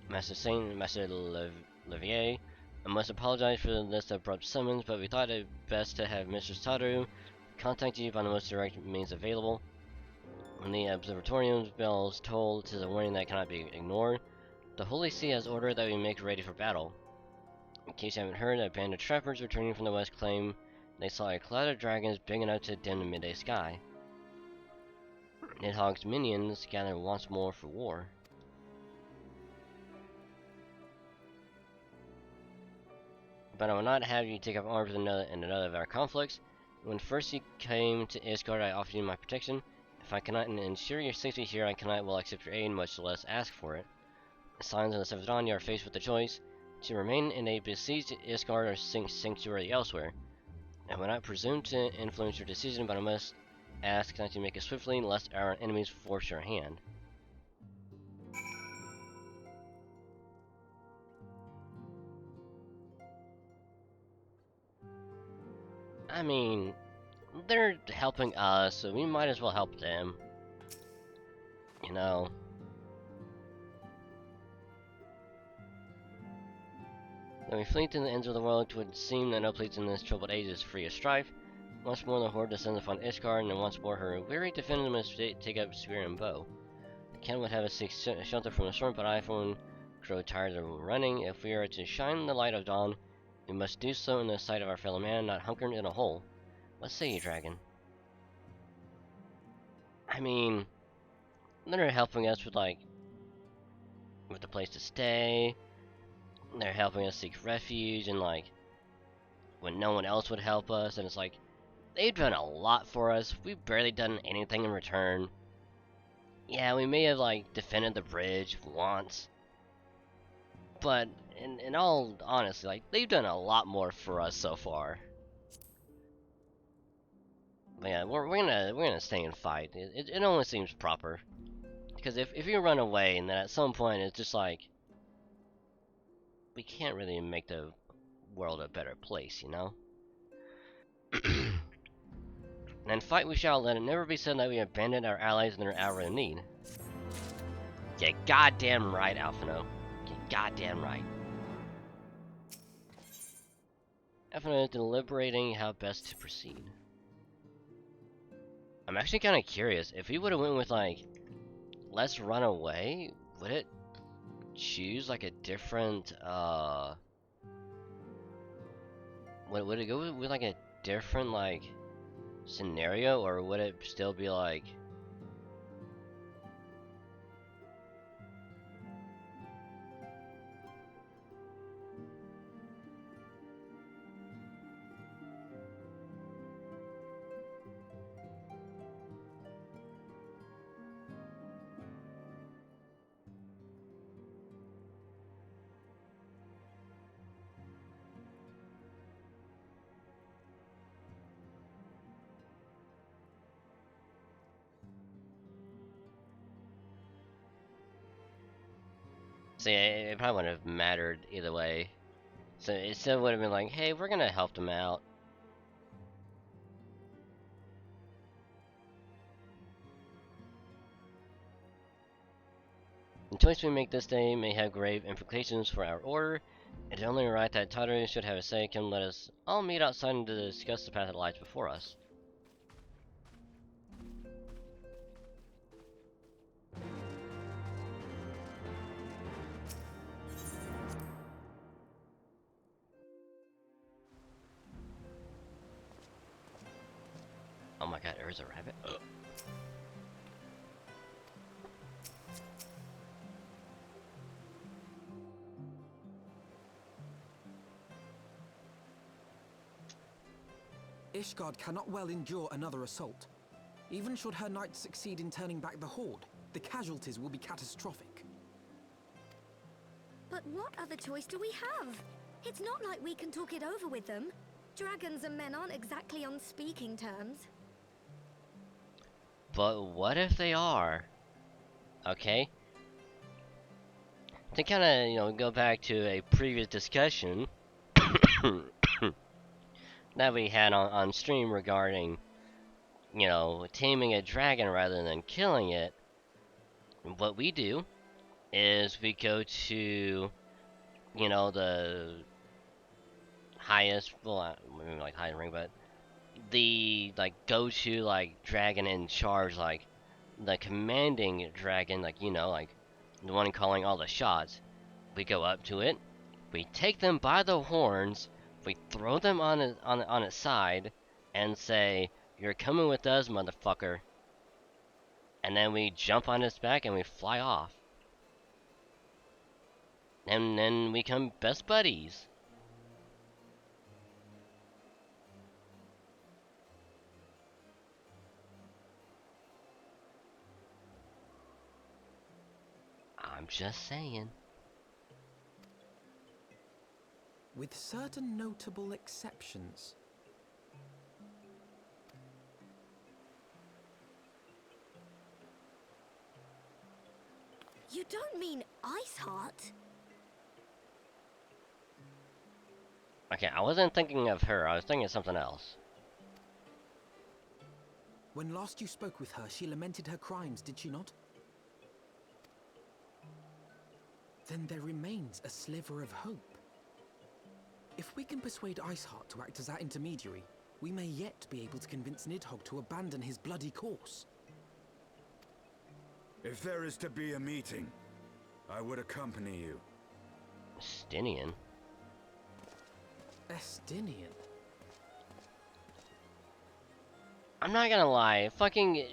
S2: Master Saint, Master Levier, I must apologize for this abrupt summons, but we thought it best to have Mistress Tataru contact you by the most direct means available. When the observatorium's bells toll, 'tis a warning that cannot be ignored. The Holy See has ordered that we make ready for battle. In case you haven't heard, a band of trappers returning from the west claim they saw a cloud of dragons big enough to dim the midday sky. Nidhogg's minions gather once more for war. But I will not have you take up arms in another of our conflicts. When first you came to Isgard, I offered you my protection. If I cannot ensure your safety here, I cannot well accept your aid, much less ask for it. The Signs of the Seventh Dawn, you are faced with the choice to remain in a besieged Isgard or seek sanctuary elsewhere. I will not presume to influence your decision, but I must ask that you make it swiftly, lest our enemies force your hand. I mean, they're helping us, so we might as well help them. You know. Though we flee to the ends of the world, 'twould seem that no place in this troubled age is free of strife. Once more the horde descends upon Isgard, and once more her weary defenders must take up spear and bow. The Count would have us seek shelter from the storm, but I, for one, grow tired of running. If we are to shine the light of dawn, we must do so in the sight of our fellow man, not hunkered in a hole. What say you, dragon? I mean, they're helping us with the place to stay. They're helping us seek refuge, and when no one else would help us, and it's like, they've done a lot for us. We've barely done anything in return. Yeah, we may have defended the bridge once, but in all honesty, like, they've done a lot more for us so far. But yeah, we're gonna stay and fight. It only seems proper. Because if you run away and then at some point it's just like, we can't really make the world a better place, you know? And fight we shall, let it never be said that we abandoned our allies in their hour of need. Yeah, goddamn right, Alphino. Yeah, goddamn right. Alphino is deliberating how best to proceed. I'm actually kind of curious, if we would have went with like, let's run away, would it choose like a different, would it go with like a different like scenario, or would it still be like, see, it probably wouldn't have mattered either way. So it still would have been like, hey, we're gonna help them out. The choice we make this day may have grave implications for our order. It is only right that Tartarus should have a say. Come, let us all meet outside to discuss the path that lies before us. Oh my god, there's a rabbit. Ugh.
S4: Ishgard cannot well endure another assault. Even should her knights succeed in turning back the Horde, the casualties will be catastrophic.
S9: But what other choice do we have? It's not like we can talk it over with them. Dragons and men aren't exactly on speaking terms.
S2: But what if they are? Okay. To kind of, you know, go back to a previous discussion that we had on stream regarding, you know, taming a dragon rather than killing it. What we do is we go to, you know, the highest, well, maybe like high ring, but the like go-to like dragon in charge, like the commanding dragon, like, you know, like the one calling all the shots. We go up to it, we take them by the horns, we throw them on its side, and say, "You're coming with us, motherfucker." And then we jump on its back and we fly off. And then we become best buddies. I'm just saying.
S4: With certain notable exceptions.
S9: You don't mean Iceheart?
S2: Okay, I wasn't thinking of her, I was thinking of something else.
S4: When last you spoke with her, she lamented her crimes, did she not? Then there remains a sliver of hope. If we can persuade Iceheart to act as our intermediary, we may yet be able to convince Nidhogg to abandon his bloody course.
S10: If there is to be a meeting, I would accompany you.
S2: Estinian?
S4: Estinian?
S2: I'm not gonna lie, fucking...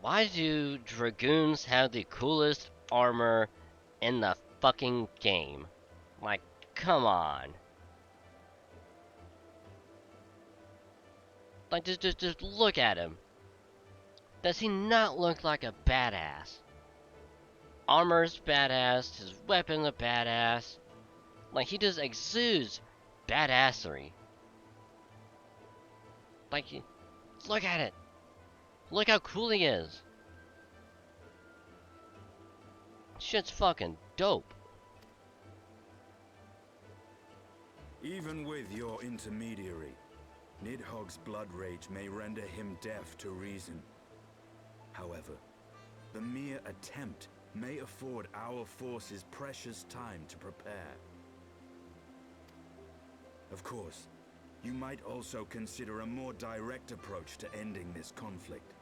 S2: Why do Dragoons have the coolest armor in the fucking game? Like, come on. Like, just look at him. Does he not look like a badass? Armor's badass, his weapon's a badass. Like, he just exudes badassery. Like, look at it. Look how cool he is. Shit's fucking dope.
S10: Even with your intermediary, Nidhogg's blood rage may render him deaf to reason. However, the mere attempt may afford our forces precious time to prepare. Of course, you might also consider a more direct approach to ending this conflict.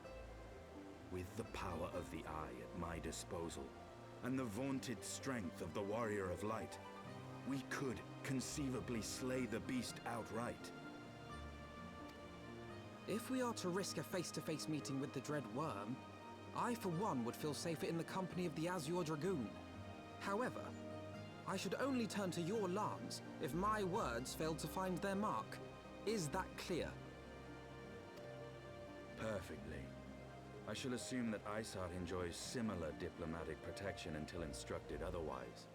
S10: With the power of the Eye at my disposal, and the vaunted strength of the Warrior of Light, we could conceivably slay the beast outright.
S4: If we are to risk a face-to-face meeting with the Dread Worm, I for one would feel safer in the company of the Azure Dragoon. However, I should only turn to your lance if my words failed to find their mark. Is that clear?
S10: Perfectly. I shall assume that Isart enjoys similar diplomatic protection until instructed otherwise.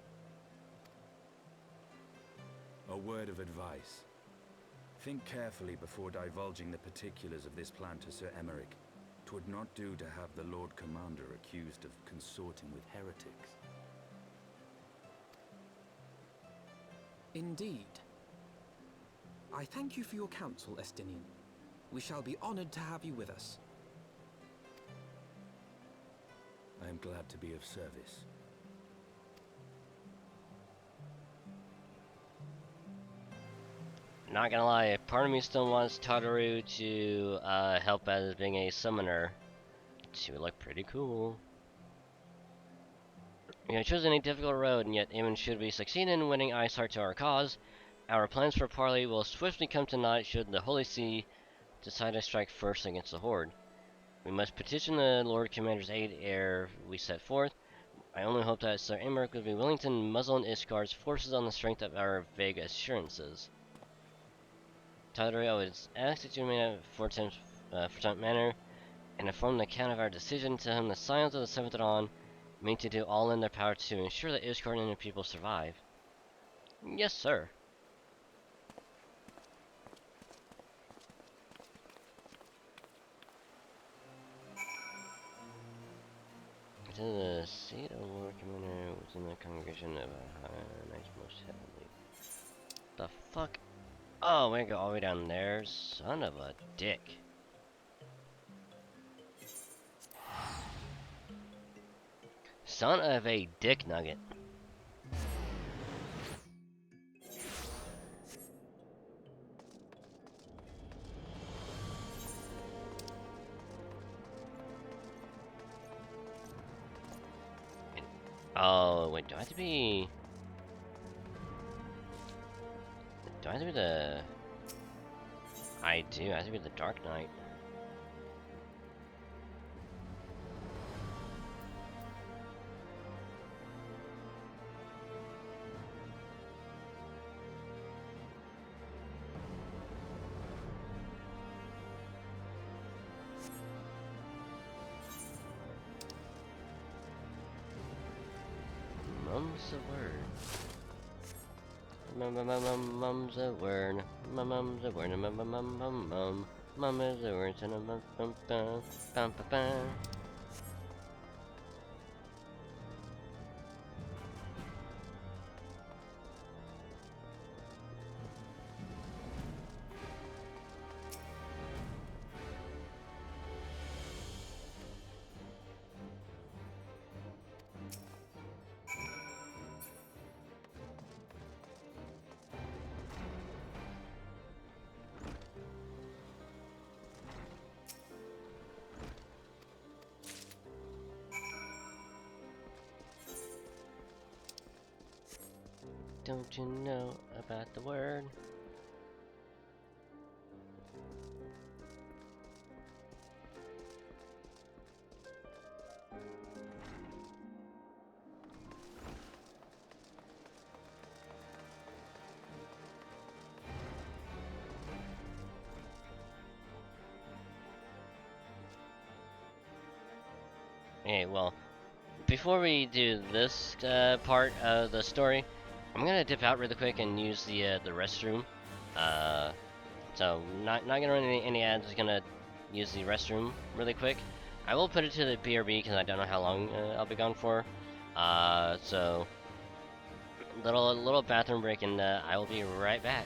S10: A word of advice. Think carefully before divulging the particulars of this plan to Sir Emmerich. 'Twould not do to have the Lord Commander accused of consorting with heretics.
S4: Indeed. I thank you for your counsel, Estinian. We shall be honored to have you with us.
S10: I am glad to be of service.
S2: Not gonna lie, part of me still wants Tataru to help as being a summoner. She would look pretty cool. We have chosen a difficult road, and yet even should we succeed in winning Iceheart to our cause, our plans for parley will swiftly come to naught should the Holy See decide to strike first against the Horde. We must petition the Lord Commander's aid ere we set forth. I only hope that Sir Emmerich would be willing to muzzle Ishgar's forces on the strength of our vague assurances. Tataru, I would ask that you remain at Fortemps Manor and inform the Count of our decision. Tell him the Scions of the Seventh Dawn mean to do all in their power to ensure that Ishgard and her people survive. Yes, sir. To the seat of Lord Commander within the congregation of Knights most heavily. The fuck? Oh, we go all the way down there. Son of a dick. Son of a dick nugget. Oh, wait, do I have to be... Do I have to be the... I do, I have to be the Dark Knight. Mum's a word. Mum's a word. Mum's a word. Mum is a word. Don't you know about the word? Okay, well, before we do this part of the story, I'm gonna dip out really quick and use the restroom. So not gonna run any ads. Just gonna use the restroom really quick. I will put it to the BRB because I don't know how long I'll be gone for. So little bathroom break, and I will be right back.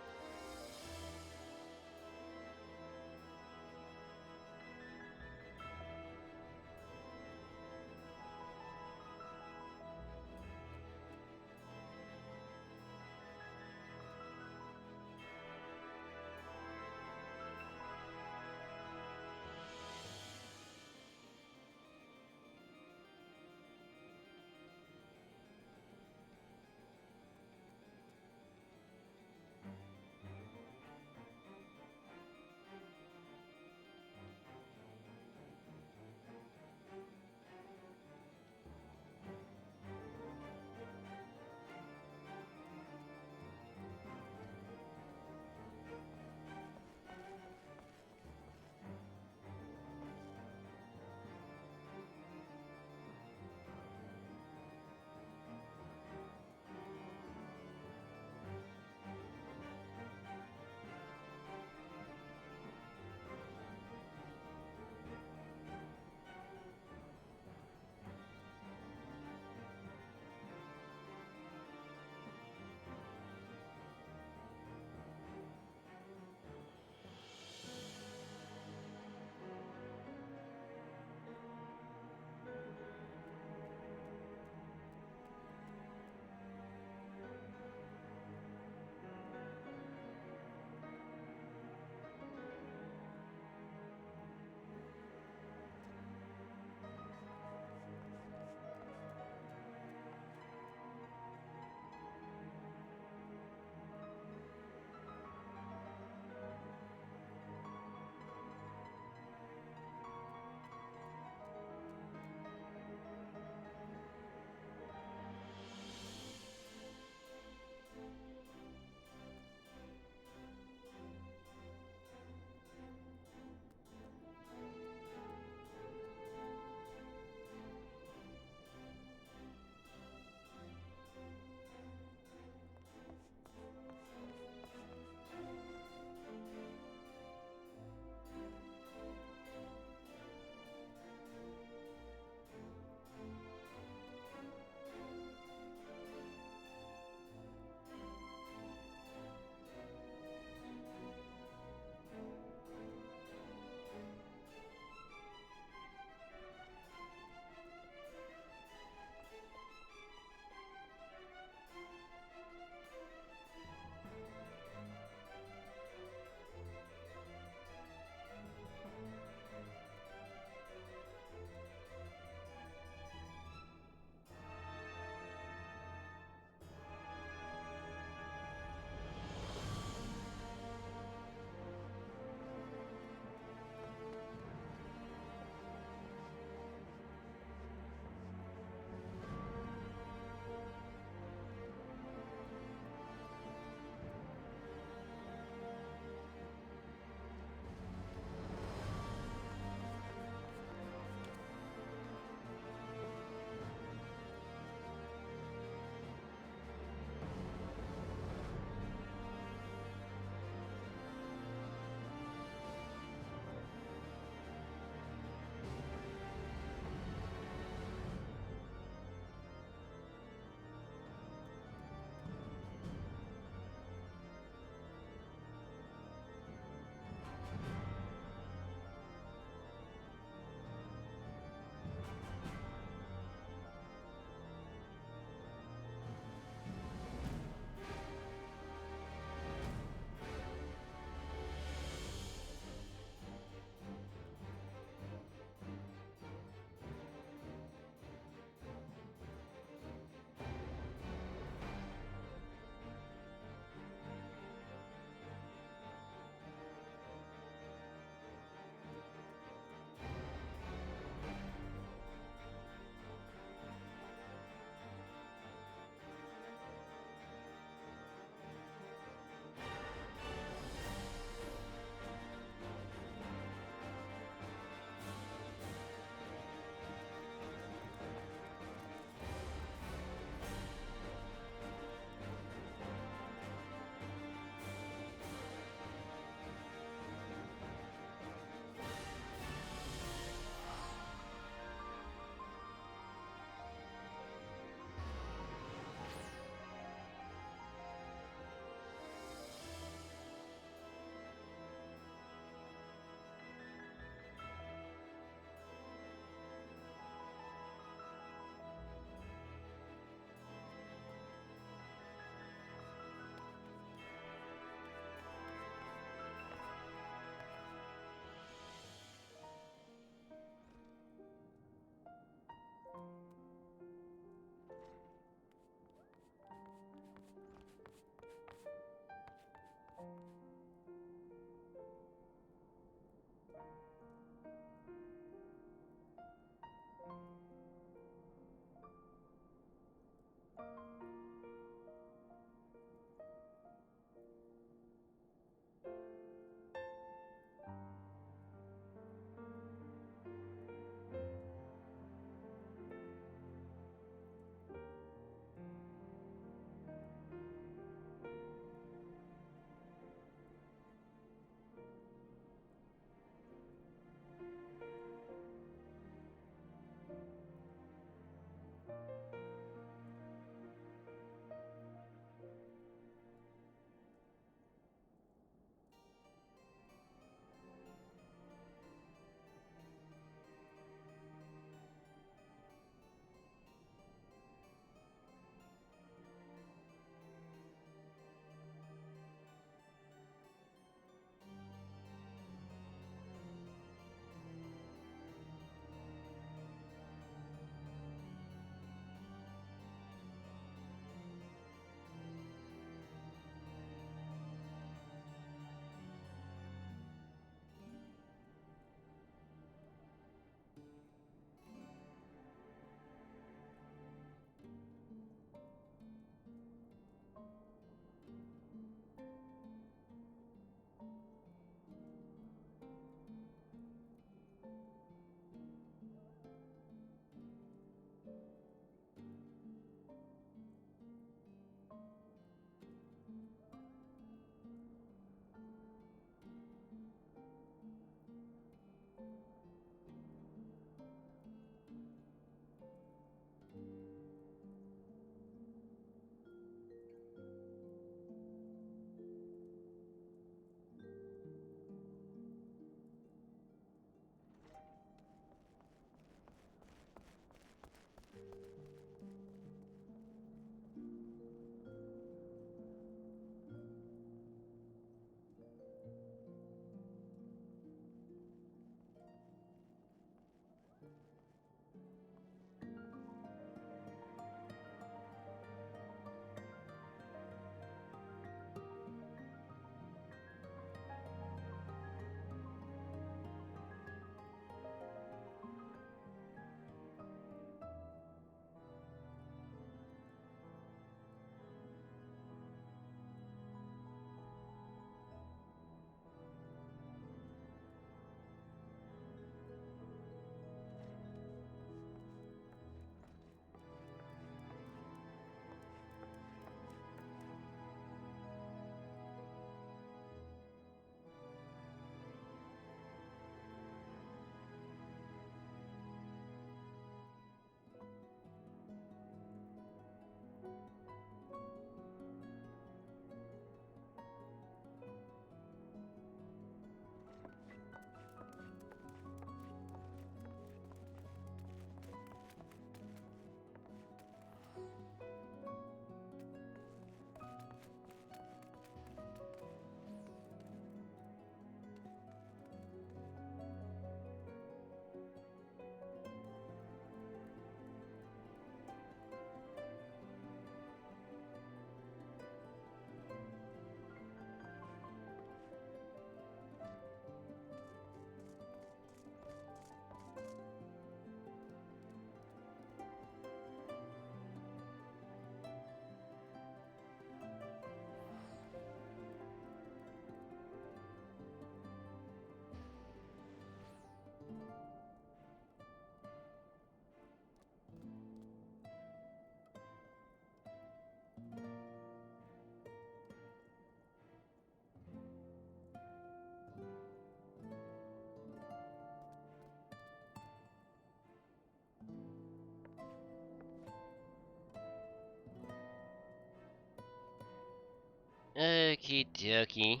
S2: Okie dokie.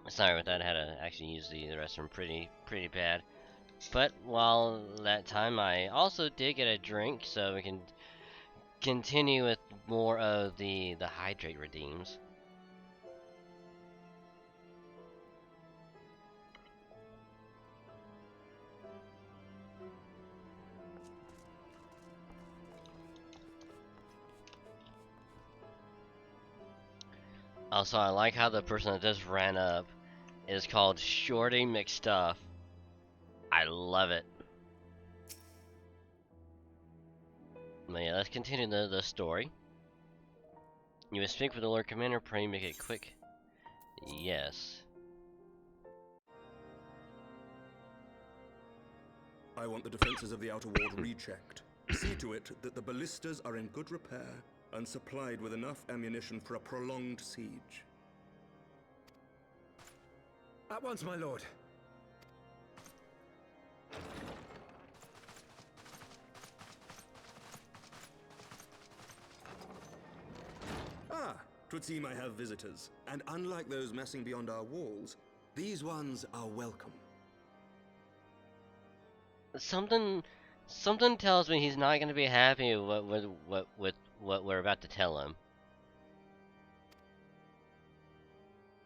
S2: Sorry about that, I had to actually use the restroom pretty bad. But while that time, I also did get a drink, so we can continue with more of the hydrate redeems. Also, I like how the person that just ran up is called Shorty McStuff. I love it. But yeah, let's continue the story. You must speak with the Lord Commander, pray make it quick. Yes.
S6: I want the defenses of the outer ward rechecked. See to it that the ballistas are in good repair and supplied with enough ammunition for a prolonged siege.
S4: At once, my lord.
S6: Ah, 'twould seem I have visitors. And unlike those messing beyond our walls, these ones are welcome.
S2: Something tells me he's not going to be happy with what we're about to tell him.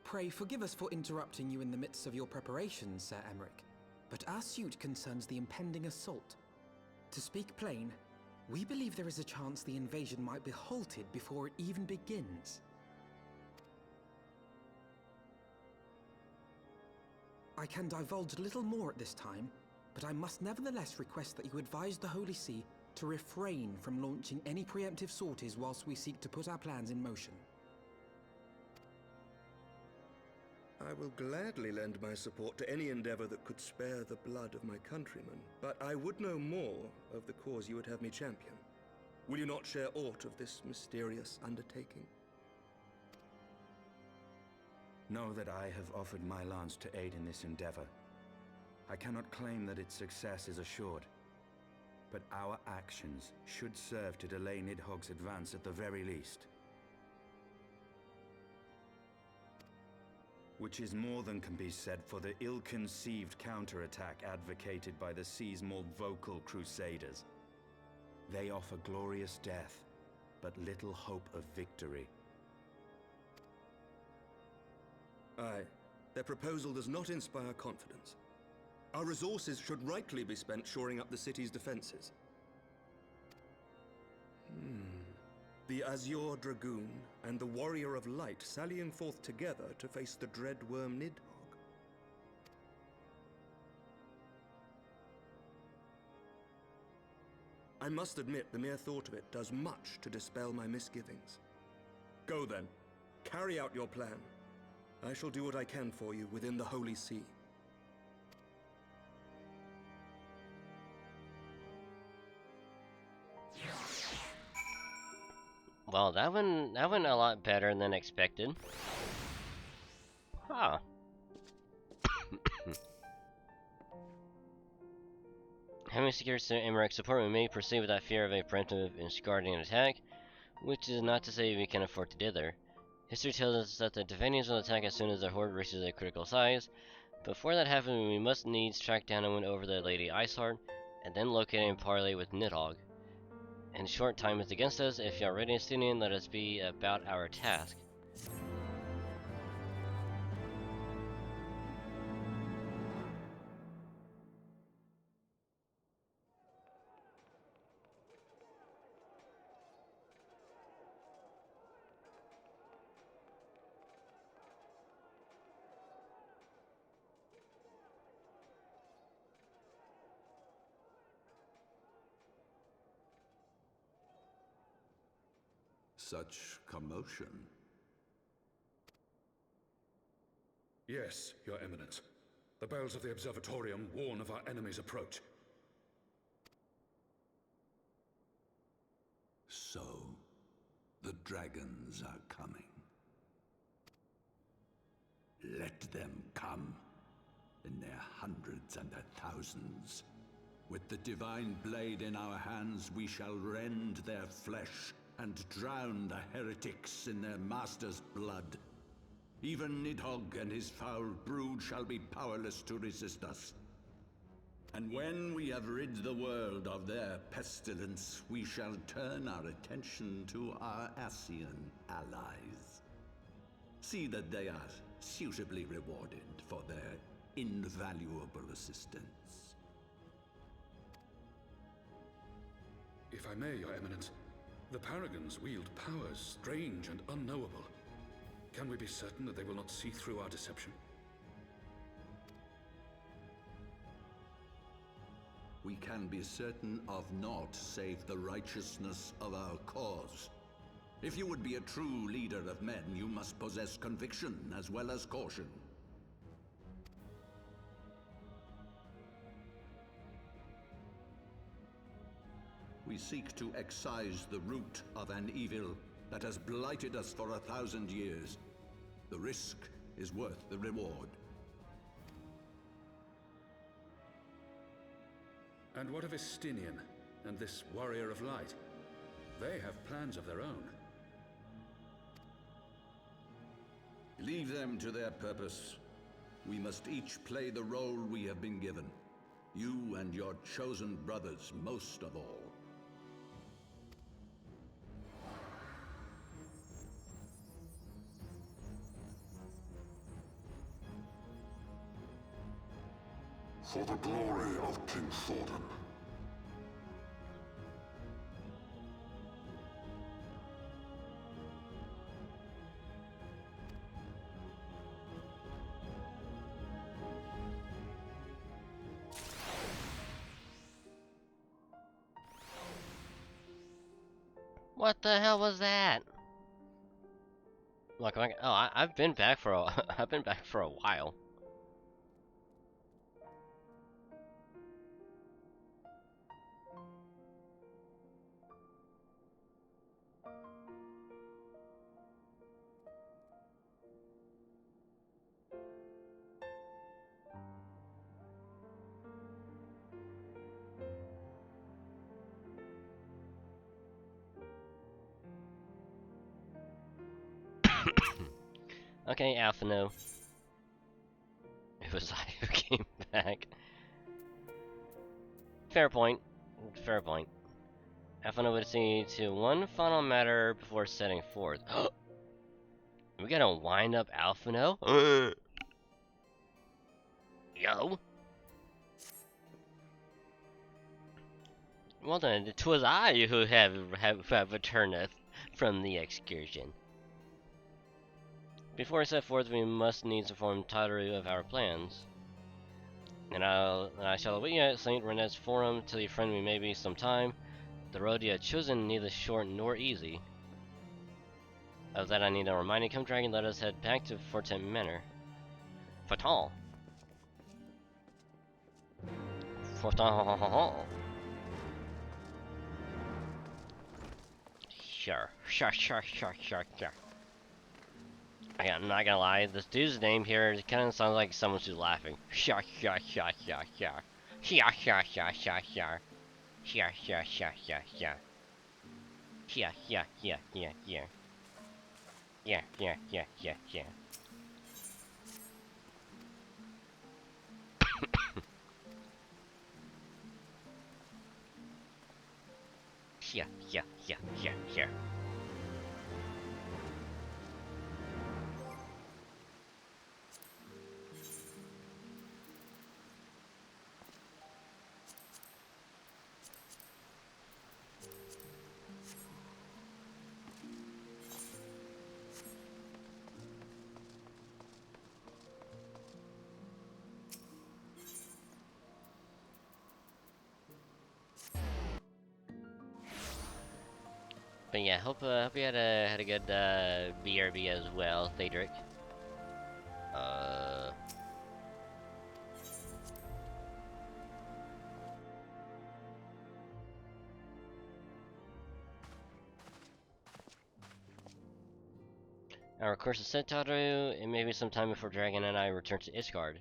S4: Pray forgive us for interrupting you in the midst of your preparations, Sir Emmerich, but our suit concerns the impending assault. To speak plain, we believe there is a chance the invasion might be halted before it even begins. I can divulge little more at this time, but I must nevertheless request that you advise the Holy See to refrain from launching any preemptive sorties whilst we seek to put our plans in motion.
S6: I will gladly lend my support to any endeavor that could spare the blood of my countrymen, but I would know more of the cause you would have me champion. Will you not share aught of this mysterious undertaking?
S10: Know that I have offered my lance to aid in this endeavor. I cannot claim that its success is assured, but our actions should serve to delay Nidhogg's advance at the very least. Which is more than can be said for the ill-conceived counterattack advocated by the sea's more vocal crusaders. They offer glorious death, but little hope of victory.
S6: Aye, their proposal does not inspire confidence. Our resources should rightly be spent shoring up the city's defenses. The Azure Dragoon and the Warrior of Light sallying forth together to face the dread worm Nidhogg. I must admit the mere thought of it does much to dispel my misgivings. Go then, carry out your plan. I shall do what I can for you within the Holy See.
S2: Well, that went a lot better than expected. Huh. Having secured Sir Emmerich support, we may proceed without fear of a preemptive and Scardian attack, which is not to say we can afford to dither. History tells us that the Defennians will attack as soon as the horde reaches a critical size. Before that happens, we must needs track down and win over the Lady Iceheart, and then locate and parley with Nidhogg. And short time is against us. If you are ready, Estinian, let us be about our task.
S6: Such commotion. Yes, Your Eminence. The bells of the Observatorium warn of our enemy's approach. So, the dragons are coming. Let them come, in their hundreds and their thousands. With the divine blade in our hands, we shall rend their flesh and drown the heretics in their master's blood. Even Nidhogg and his foul brood shall be powerless to resist us. And when we have rid the world of their pestilence, we shall turn our attention to our Ascian allies. See that they are suitably rewarded for their invaluable assistance. If I may, Your Eminence, the Paragons wield powers strange and unknowable. Can we be certain that they will not see through our deception?
S5: We can be certain of naught save the righteousness of our cause. If you would be a true leader of men, you must possess conviction as well as caution. We seek to excise the root of an evil that has blighted us for 1,000 years. The risk is worth the reward.
S6: And what of Estinian and this Warrior of Light? They have plans of their own.
S5: Leave them to their purpose. We must each play the role we have been given. You and your chosen brothers most of all.
S11: For the glory of King Thordan.
S2: What the hell was that? Look, I've been back for a I've been back for a while. Okay, Alphino. It was I who came back. Fair point. Fair point. Alphino would see to one final matter before setting forth. We gotta wind up Alphino? Yo. Well then, 'twas I who have returneth from the excursion. Before I set forth, we must needs inform Tataru of our plans. And I shall await you at St. Renet's Forum till you friend me maybe some time. The road you have chosen neither short nor easy. Of that I need a reminder. Come dragon, let us head back to Fortent Manor. Fatal. Fatal. Sure. I'm not gonna lie, this dude's name here kind of sounds like someone who's laughing. Yeah. But yeah, hope you had a good BRB as well, Thadric. Our course is set, Tataru, and maybe some time before Dragon and I return to Ishgard.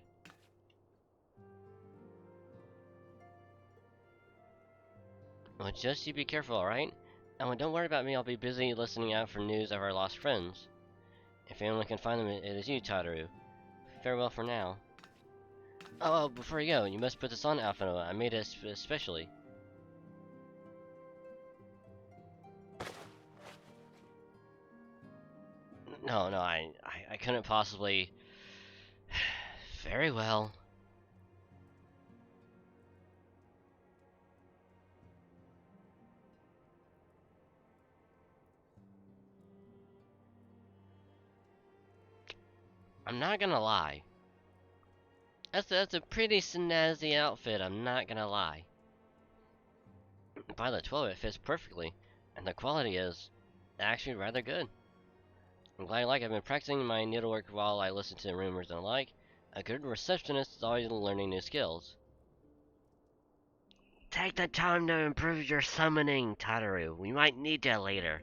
S2: Well, just you be careful, alright? And don't worry about me, I'll be busy listening out for news of our lost friends. If anyone can find them, it is you, Tataru. Farewell for now. Oh, before you go, you must put this on, Alphino. I made it especially. No, I couldn't possibly. Very well. I'm not gonna lie. That's a pretty snazzy outfit, I'm not gonna lie. By the 12, it fits perfectly, and the quality is actually rather good. I'm glad you like it. I've been practicing my needlework while I listen to rumors and the like. A good receptionist is always learning new skills. Take the time to improve your summoning, Tataru. We might need that later.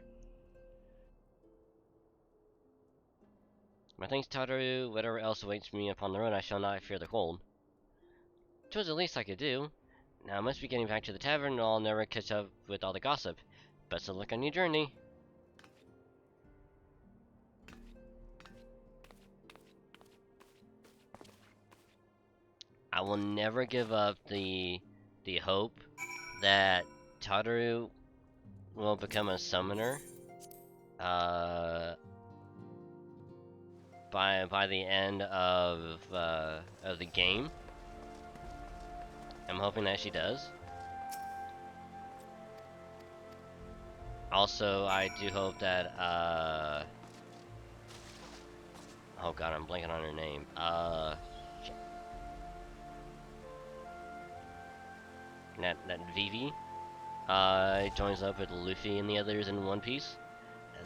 S2: My thanks, Tataru. Whatever else awaits me upon the road, I shall not fear the cold. 'Twas the least I could do. Now I must be getting back to the tavern, or I'll never catch up with all the gossip. Best of luck on your journey. I will never give up the hope that Tataru will become a summoner. By the end of the game. I'm hoping that she does. Also, I do hope that oh god, I'm blanking on her name. Shit. That Vivi joins up with Luffy and the others in One Piece.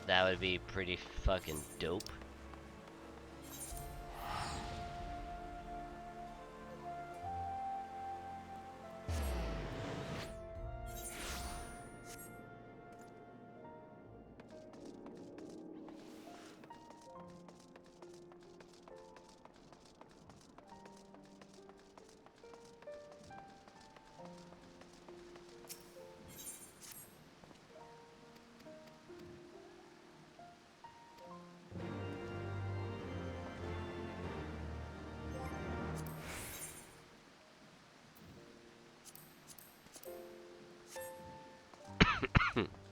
S2: That would be pretty fucking dope.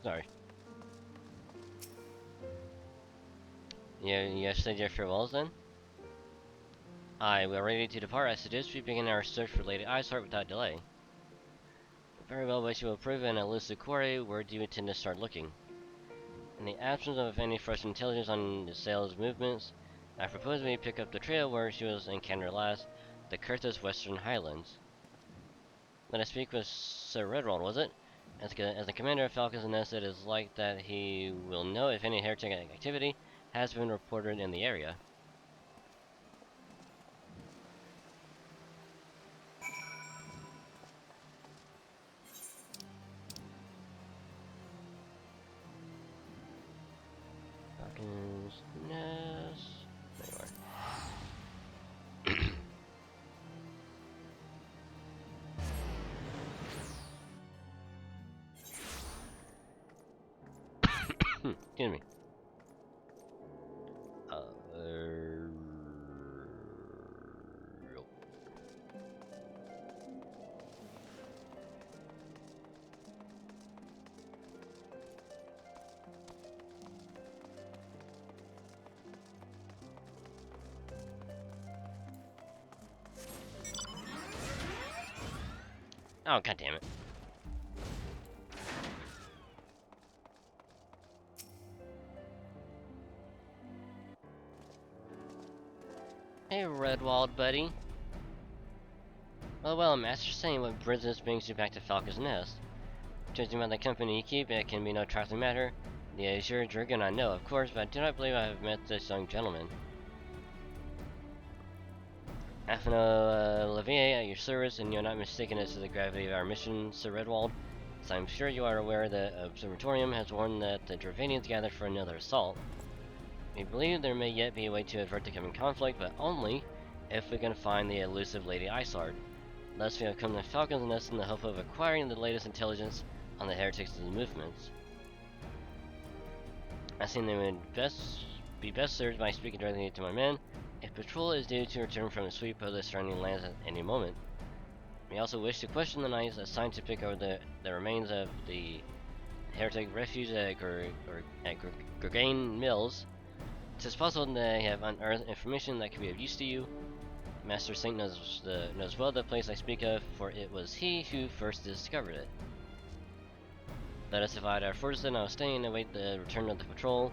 S2: Sorry. You said your farewells then? Aye, we are ready to depart. I suggest we begin our search for Lady Iceheart without delay. Very well, but you will prove an elusive quarry. Where do you intend to start looking? In the absence of any fresh intelligence on the sail's movements, I propose we pick up the trail where she was encountered last, the Kurth's Western Highlands. When I speak with Sir Redwald, was it? As the commander of Falcon's Nest, it is like that he will know if any heretic activity has been reported in the area. Falcon's Nest. There you are. Excuse me. Oh, god damn it. Hey, Redwald, buddy. Well, Master saying what business brings you back to Falcon's Nest. Judging by the company you keep, it can be no trifling matter. The Azure Dragon I know, of course, but I do not believe I have met this young gentleman. Alphino Levier at your service, and you're not mistaken as to the gravity of our mission, Sir Redwald. As I'm sure you are aware, the Observatorium has warned that the Dravanians gathered for another assault. We believe there may yet be a way to avert the coming conflict, but only if we can find the elusive Lady Iceheart. Thus, we have come to Falcon's Nest in the hope of acquiring the latest intelligence on the heretics' movements. I think they would best be best served by speaking directly to my men. A patrol is due to return from a sweep of the surrounding lands at any moment. We also wish to question the knights assigned to pick over the remains of the heretic refuge at Gorgain Mills. It is possible they have unearthed information that could be of use to you. Master Saint knows well the place I speak of, for it was he who first discovered it. Let us divide our forces, and I will stay and await the return of the patrol,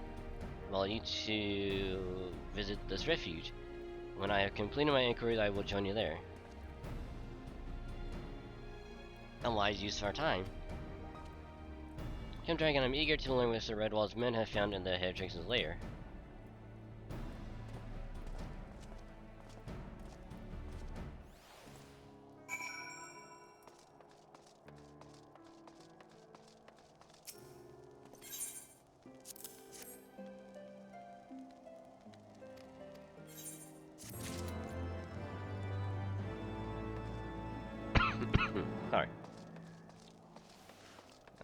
S2: while you two visit this refuge. When I have completed my inquiries, I will join you there. A wise use of our time. Young Dragon, I'm eager to learn what Sir Redwall's men have found in the Heretic's lair. Alright.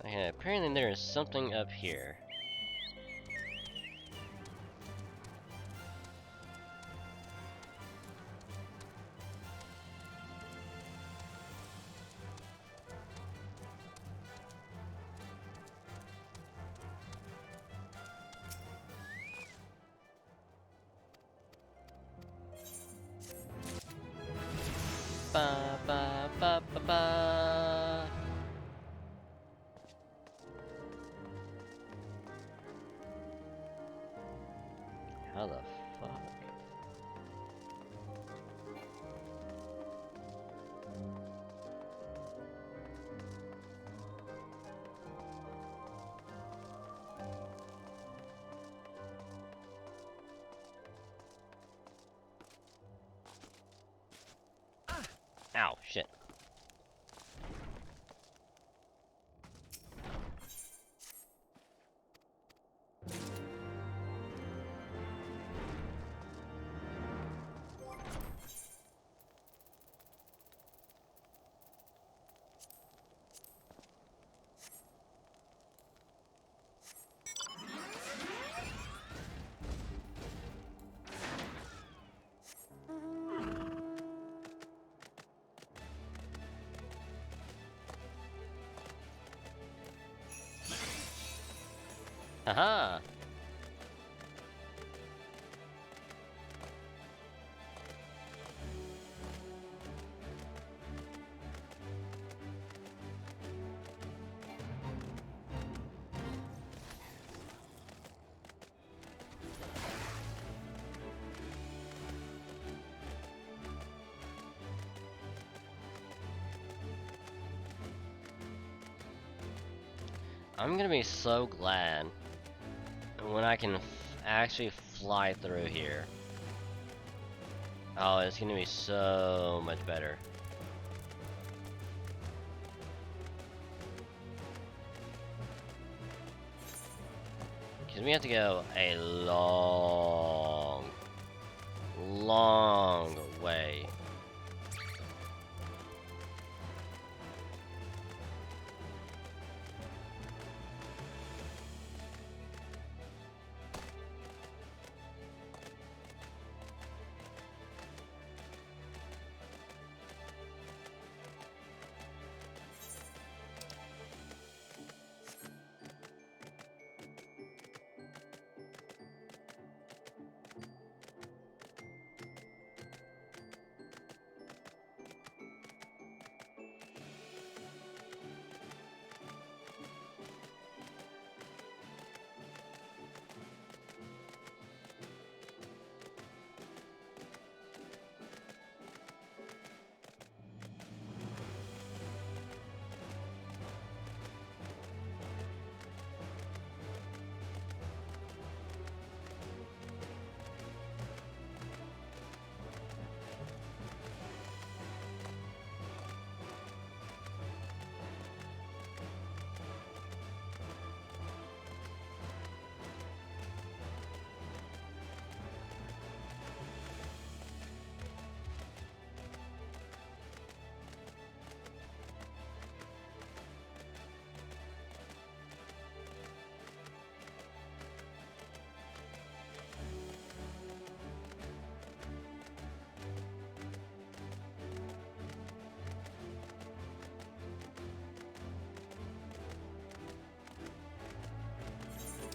S2: Okay, apparently there is something up here. Ba ba ba ba ba. How the fuck? Ow, shit. Haha! I'm gonna be so glad when I can actually fly through here. Oh, it's gonna be so much better. Because we have to go a long way.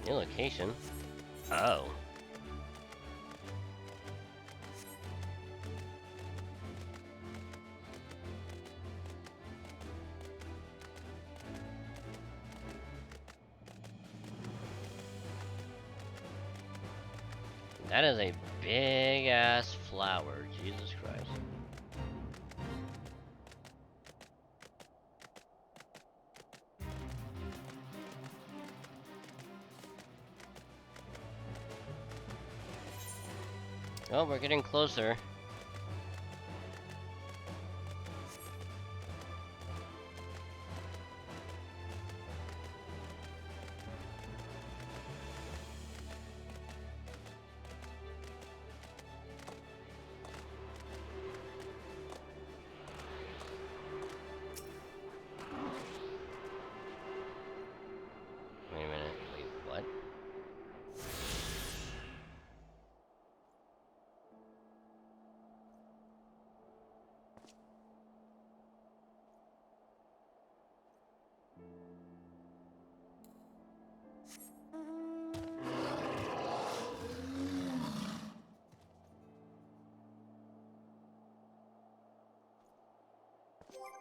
S2: New location? Oh. That is a big ass flower, Jesus Christ. Oh, we're getting closer. Wait a minute, wait, what?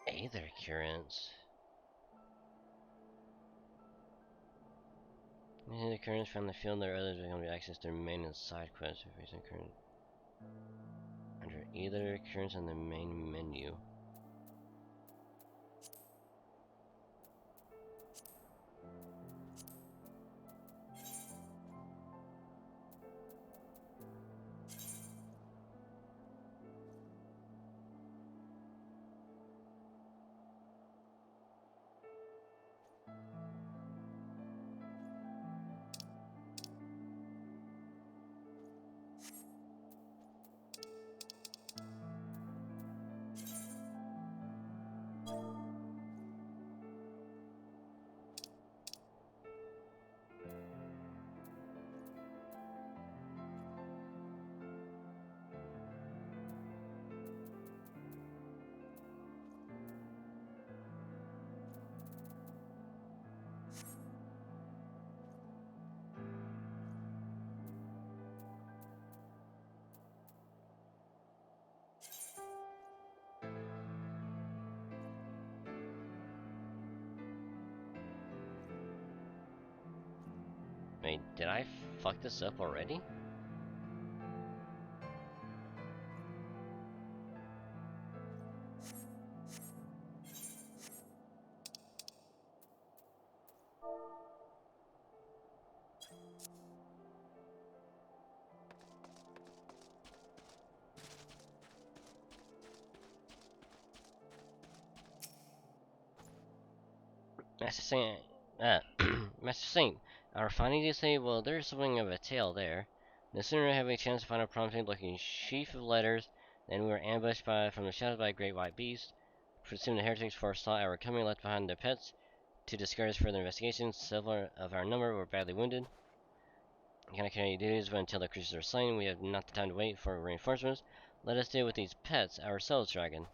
S2: Aether currents. Using the currents from the field, there are others become to access their main and side quests. Facing current under either currents on the main menu. Wait, did I fuck this up already? Master Saint, Master Saint, our finding you say, well, there's something of a tale there. No sooner have we a chance to find a promising-looking sheaf of letters than we were ambushed from the shadows by a great white beast. Presume the heretics foresaw our coming, left behind their pets to discourage further investigations. Several of our number were badly wounded. We cannot carry duties until the creatures are slain. We have not the time to wait for reinforcements. Let us deal with these pets ourselves, dragon.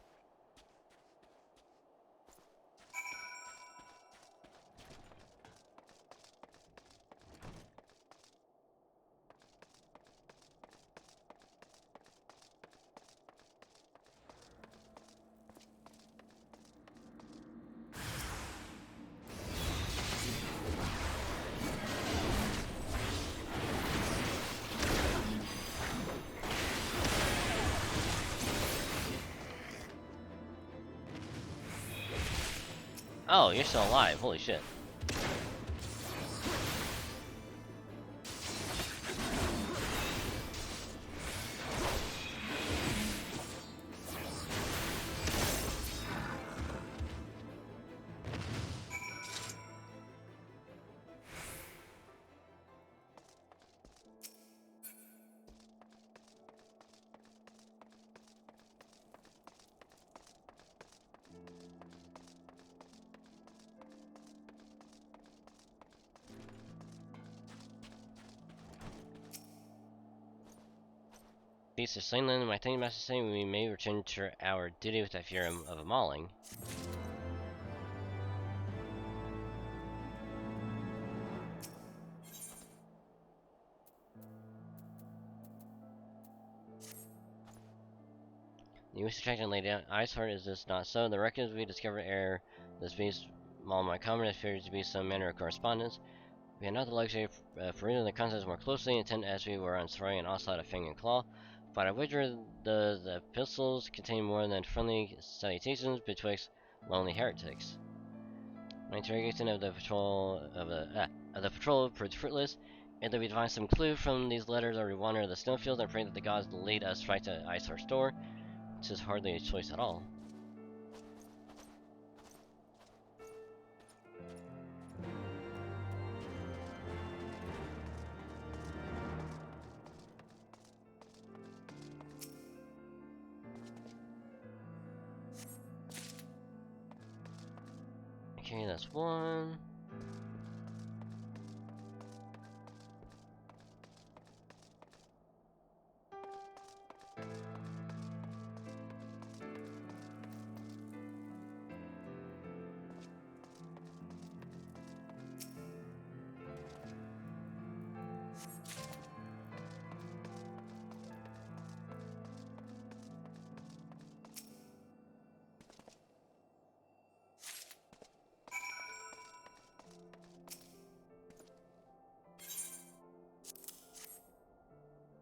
S2: Oh, you're still alive. Holy shit. These are slain land, my thank you, Master Saint, we may return to our duty with the fear of a mauling. You wish to check and lay down Ice Heart, is this not so? The records we discovered error this beast while my comment appears to be some manner of correspondence. We had not the luxury of reading the contents more closely, intent as we were on Sorry and onslaught of Fang and Claw. But I wager the epistles contain more than friendly salutations betwixt lonely heretics. My interrogation of the patrol proved fruitless. Either we find some clue from these letters or we wander the snowfields and pray that the gods lead us right to Iceheart's door. This is hardly a choice at all. Okay, that's one.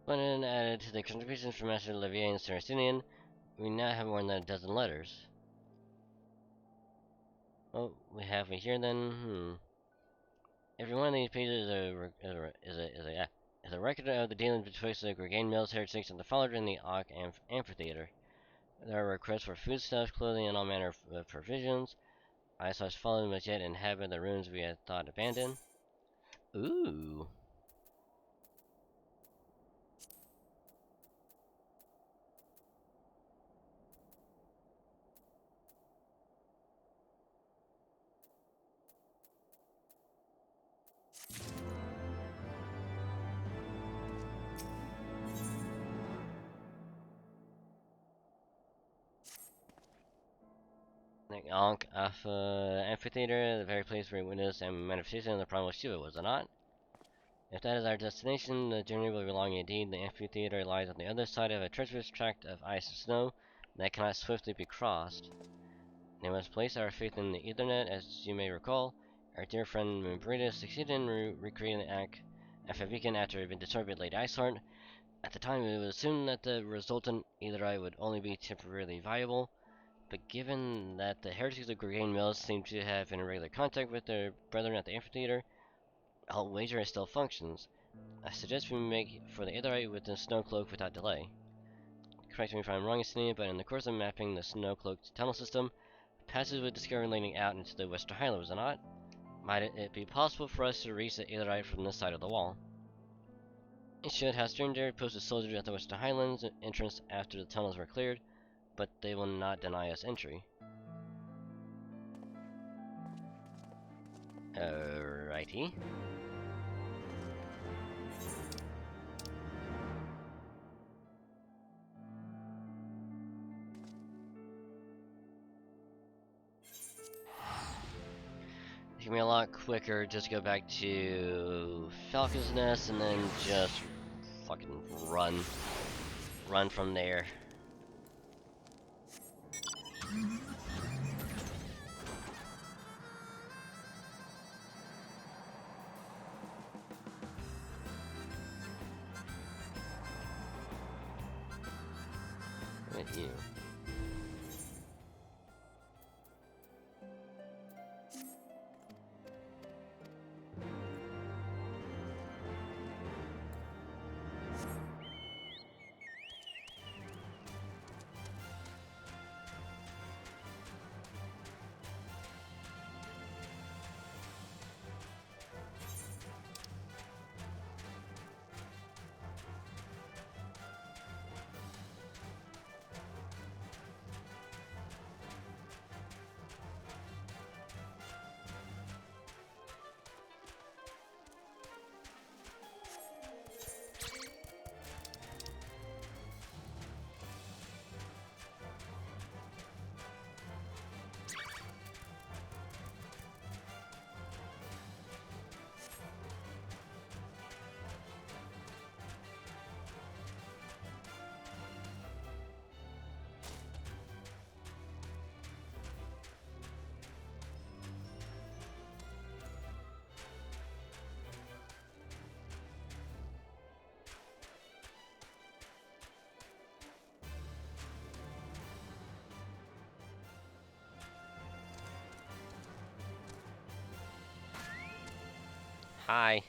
S2: When added to the contributions from Master Olivier and Saracenian, we now have more than a dozen letters. Oh, we have it here then. Every one of these pages is a record of the dealings betwixt the Gregain Mills heretics and the followers in the Auk Amphitheater. There are requests for foodstuffs, clothing, and all manner of provisions. Iceheart's fallen must yet inhabit the ruins we had thought abandoned. Ooh. The Ankh Amphitheater, the very place where we witnessed a manifestation of the primal Shiva, was it not? If that is our destination, the journey will be long indeed. The amphitheater lies on the other side of a treacherous tract of ice and snow that cannot swiftly be crossed. We must place our faith in the Ethernet. As you may recall, our dear friend Membrita succeeded in recreating the Ankh FFXIV after it had been destroyed by Lady Iceheart. At the time, it was assumed that the resultant Aetherite would only be temporarily viable. But given that the heretics of Gregain Mills seem to have been in regular contact with their brethren at the amphitheater, I'll wager it still functions. I suggest we make for the Aetherite with the snow cloak without delay. Correct me if I'm wrong, Estine, but in the course of mapping the snow cloaked tunnel system, passages were discovered leading out into the Western Highlands, was it not? Might it be possible for us to reach the Aetherite from this side of the wall? It should have Sterndare posted soldiers at the Western Highlands entrance after the tunnels were cleared, but they will not deny us entry. Alrighty. It's gonna be a lot quicker just go back to Falcon's Nest and then just fucking run from there. With you. Hi.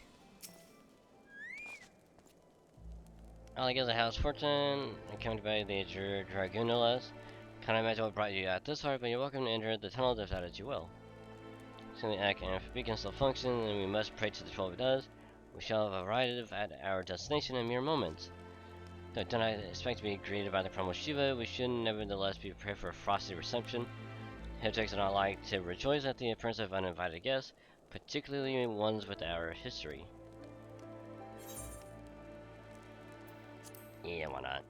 S2: All is a house fortune, accompanied by the Dragunolas. Can't imagine what brought you out this far, but you're welcome to enter the tunnel if that is you will. Soon the FFXIV can still function, and we must pray to the 12 it does. We shall have arrived at our destination in mere moments. Though I do not expect to be greeted by the promised Shiva, we should nevertheless be prepared for a frosty reception. Heretics do not like to rejoice at the appearance of uninvited guests, particularly ones with our history. Yeah, why not?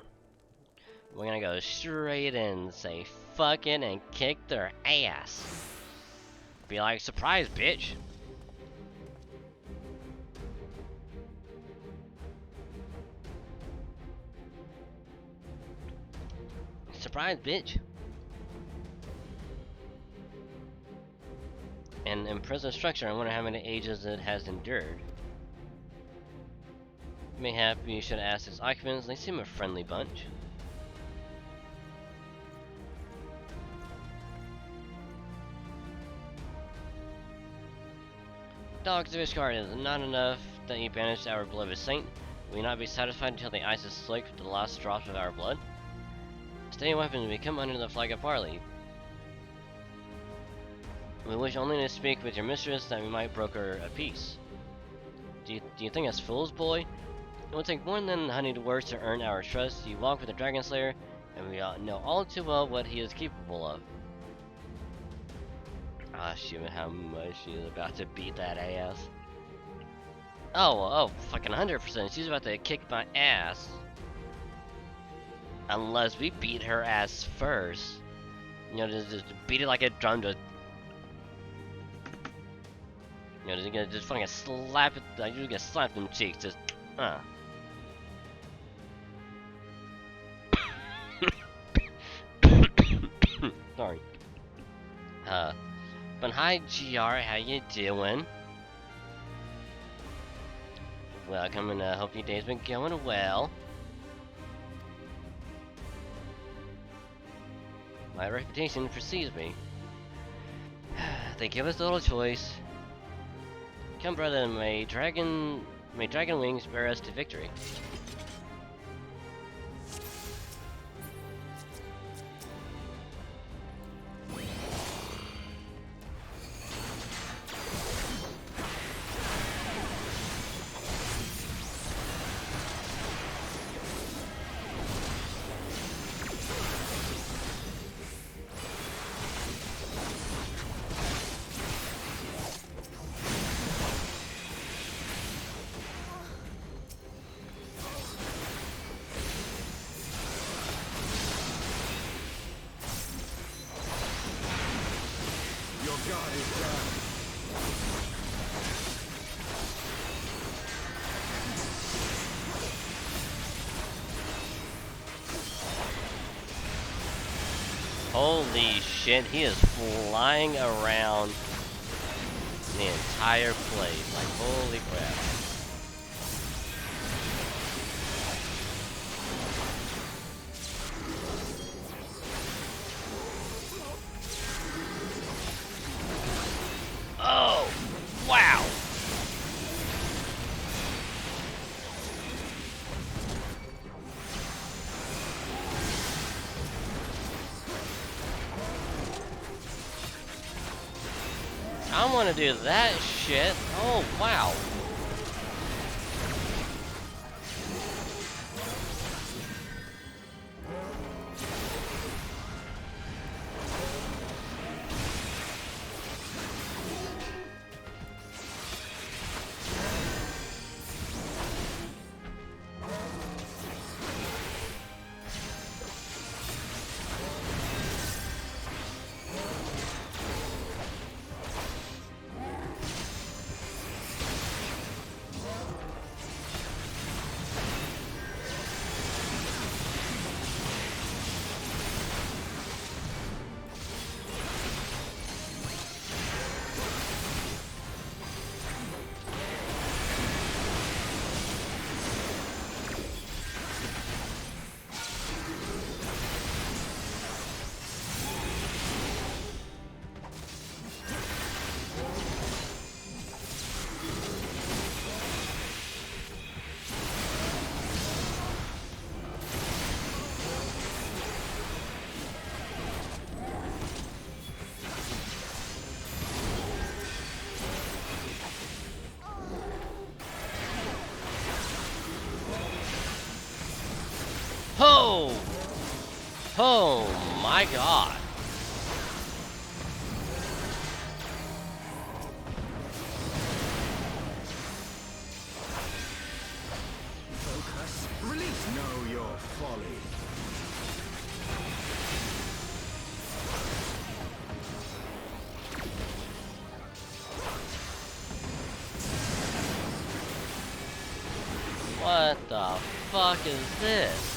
S2: We're gonna go straight in, say fucking and kick their ass. Be like, surprise, bitch. Surprise, bitch. An impressive structure. I wonder how many ages it has endured. Mayhap you should ask its occupants. They seem a friendly bunch. Dogs of Ishgard is not enough that you banished our beloved saint. Will you not be satisfied until the ice is slaked with the last drops of our blood? Stay weapons, we come under the flag of barley. We wish only to speak with your mistress that we might broker a peace. Do you think us fools, boy? It will take more than honeyed words to earn our trust. You walk with the Dragon Slayer, and we know all too well what he is capable of. Ah, shoot, how much she's about to beat that ass. Oh, fucking 100%. She's about to kick my ass. Unless we beat her ass first. You know, just beat it like a drum, just... You know, just fucking slap it, like, you're gonna slap them cheeks, just, Sorry. But hi, GR, how you doing? Welcome, and hope your day's been going well. My reputation precedes me. They give us a little choice. Come, brother, may dragon wings bear us to victory. Holy shit, he is flying around the entire place, like holy crap. Oh, wow. I want to do that shit. Oh, wow. Oh! Oh my god.
S4: Focus. Release.
S10: Know your folly.
S2: What the fuck is this?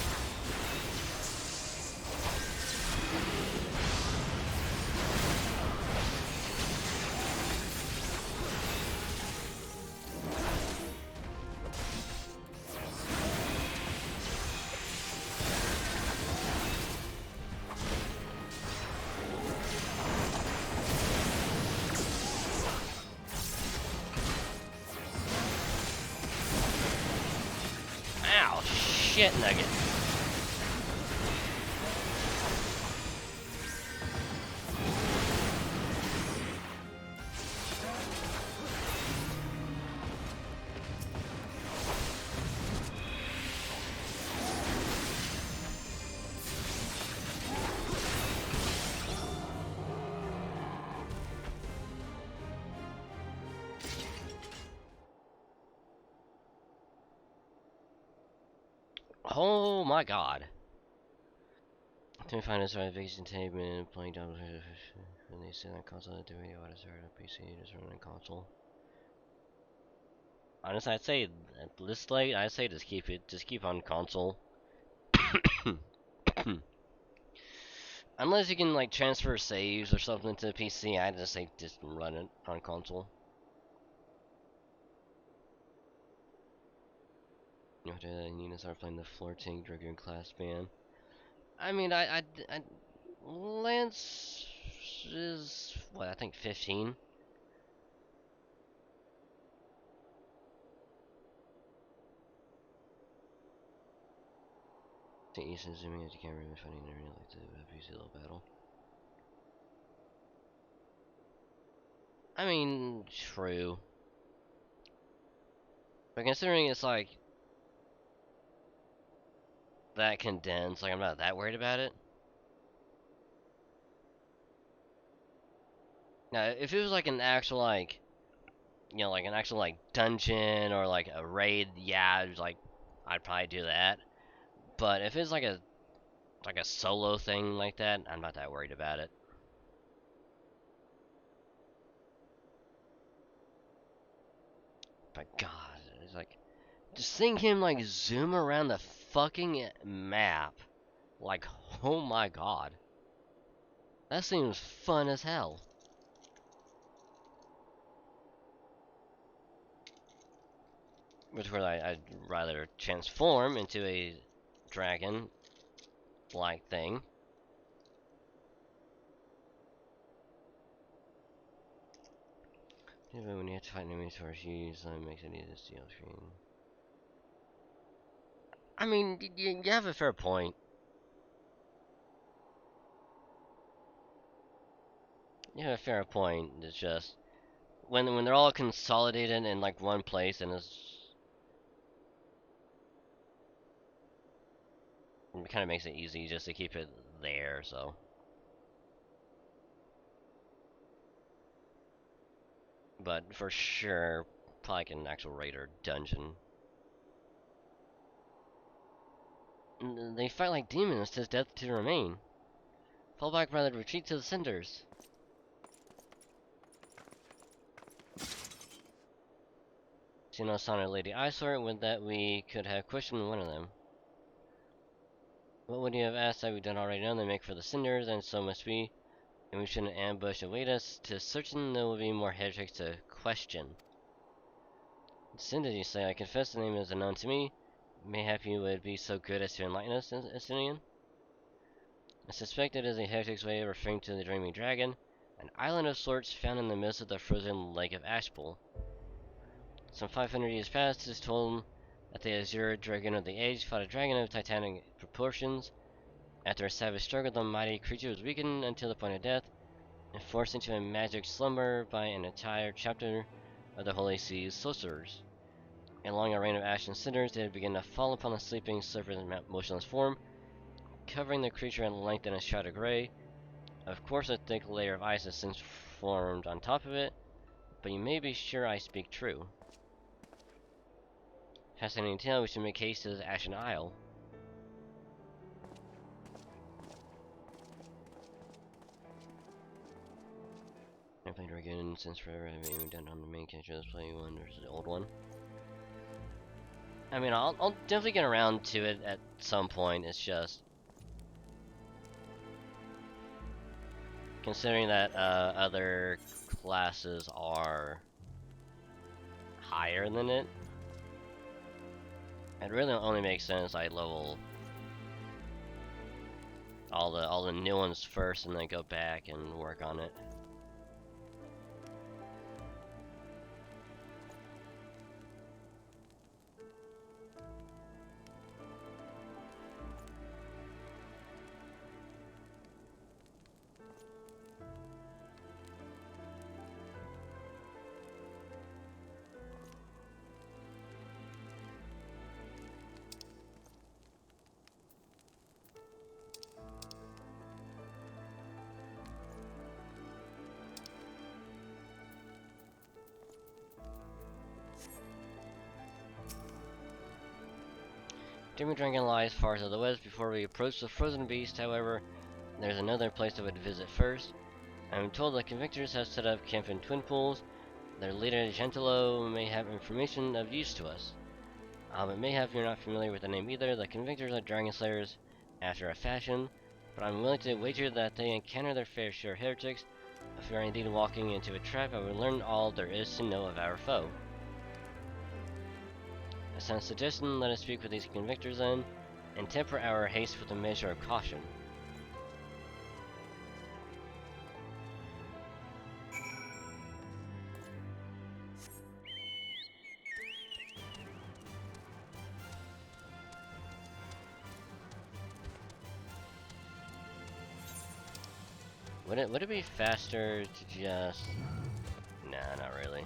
S2: Ow, shit nugget. Oh my god. To find this right vacation tape and playing down when they sit on console the video what is heard on PC just running console. Honestly I'd say at this late I'd say just keep on console. Unless you can like transfer saves or something to the PC, I'd just say just run it on console. You need to start playing the Flirting Dragoon class band. I mean, Lance is what I think 15. To Easton zooming as you can't really find an area like the VC little battle. I mean, true. But considering it's like that condensed, like I'm not that worried about it. Now, if it was like an actual like, you know, like an actual like dungeon or like a raid, yeah, like I'd probably do that. But if it's like a solo thing like that, I'm not that worried about it. But God, it's like just seeing him like zoom around the fucking map, like oh my god, that seems fun as hell. Which where I'd rather transform into a dragon-like thing. Yeah, but when you have to fight enemies for use, that makes it easy to see on screen. I mean, you have a fair point. You have a fair point. It's just when they're all consolidated in like one place, and it kind of makes it easy just to keep it there. So. But for sure, probably like an actual raid or dungeon. They fight like demons, 'tis death to remain. Fall back, brother, retreat to the cinders. See no sign of Lady Eyesore, would that we could have questioned one of them. What would you have asked had we done already known? They make for the cinders, and so must we. And we shouldn't ambush await us. 'Tis certain there will be more heretics to question. Sin did you say? I confess the name is unknown to me. Mayhap you would be so good as to enlighten us, Estinian? I suspect it is a heretic's way of referring to the Dreaming Dragon, an island of sorts found in the midst of the frozen lake of Ashpool. Some 500 years past, it is told that the Azure Dragon of the Age fought a dragon of titanic proportions. After a savage struggle, the mighty creature was weakened until the point of death, and forced into a magic slumber by an entire chapter of the Holy Sea's sorcerers. Along a rain of ash and cinders, they had begun to fall upon the sleeping serpent's motionless form, covering the creature in length in a shroud of gray. Of course, a thick layer of ice has since formed on top of it, but you may be sure I speak true. Fascinating tale, we should make haste to this Ashen Isle. I played again since forever. I haven't even done on the main character. Let's play one versus the old one. I mean, I'll definitely get around to it at some point. It's just considering that other classes are higher than it. It really only makes sense I level all the new ones first and then go back and work on it. Demon Dragon lies far to the west. Before we approach the frozen beast, however, there's another place I would visit first. I'm told the Convictors have set up camp in Twin Pools. Their leader, Gentilo, may have information of use to us. But mayhap you're not familiar with the name either. The Convictors are Dragon Slayers after a fashion, but I'm willing to wager that they encounter their fair share of heretics. If we are indeed walking into a trap, I will learn all there is to know of our foe. As a suggestion, let us speak with these Convictors then, and temper our haste with a measure of caution. Would it be faster to just... Nah, not really.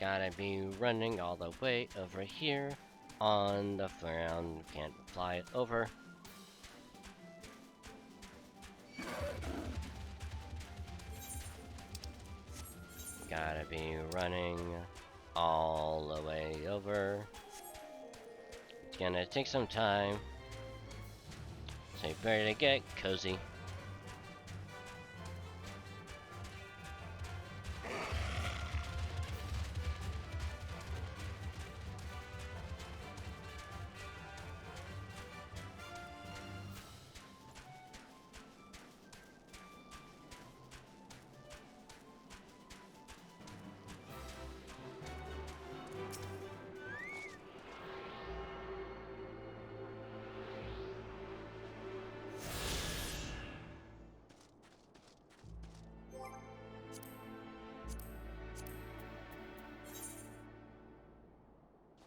S2: Gotta be running all the way over here on the ground. Can't fly it over. Gotta be running all the way over. It's gonna take some time. So you better get cozy.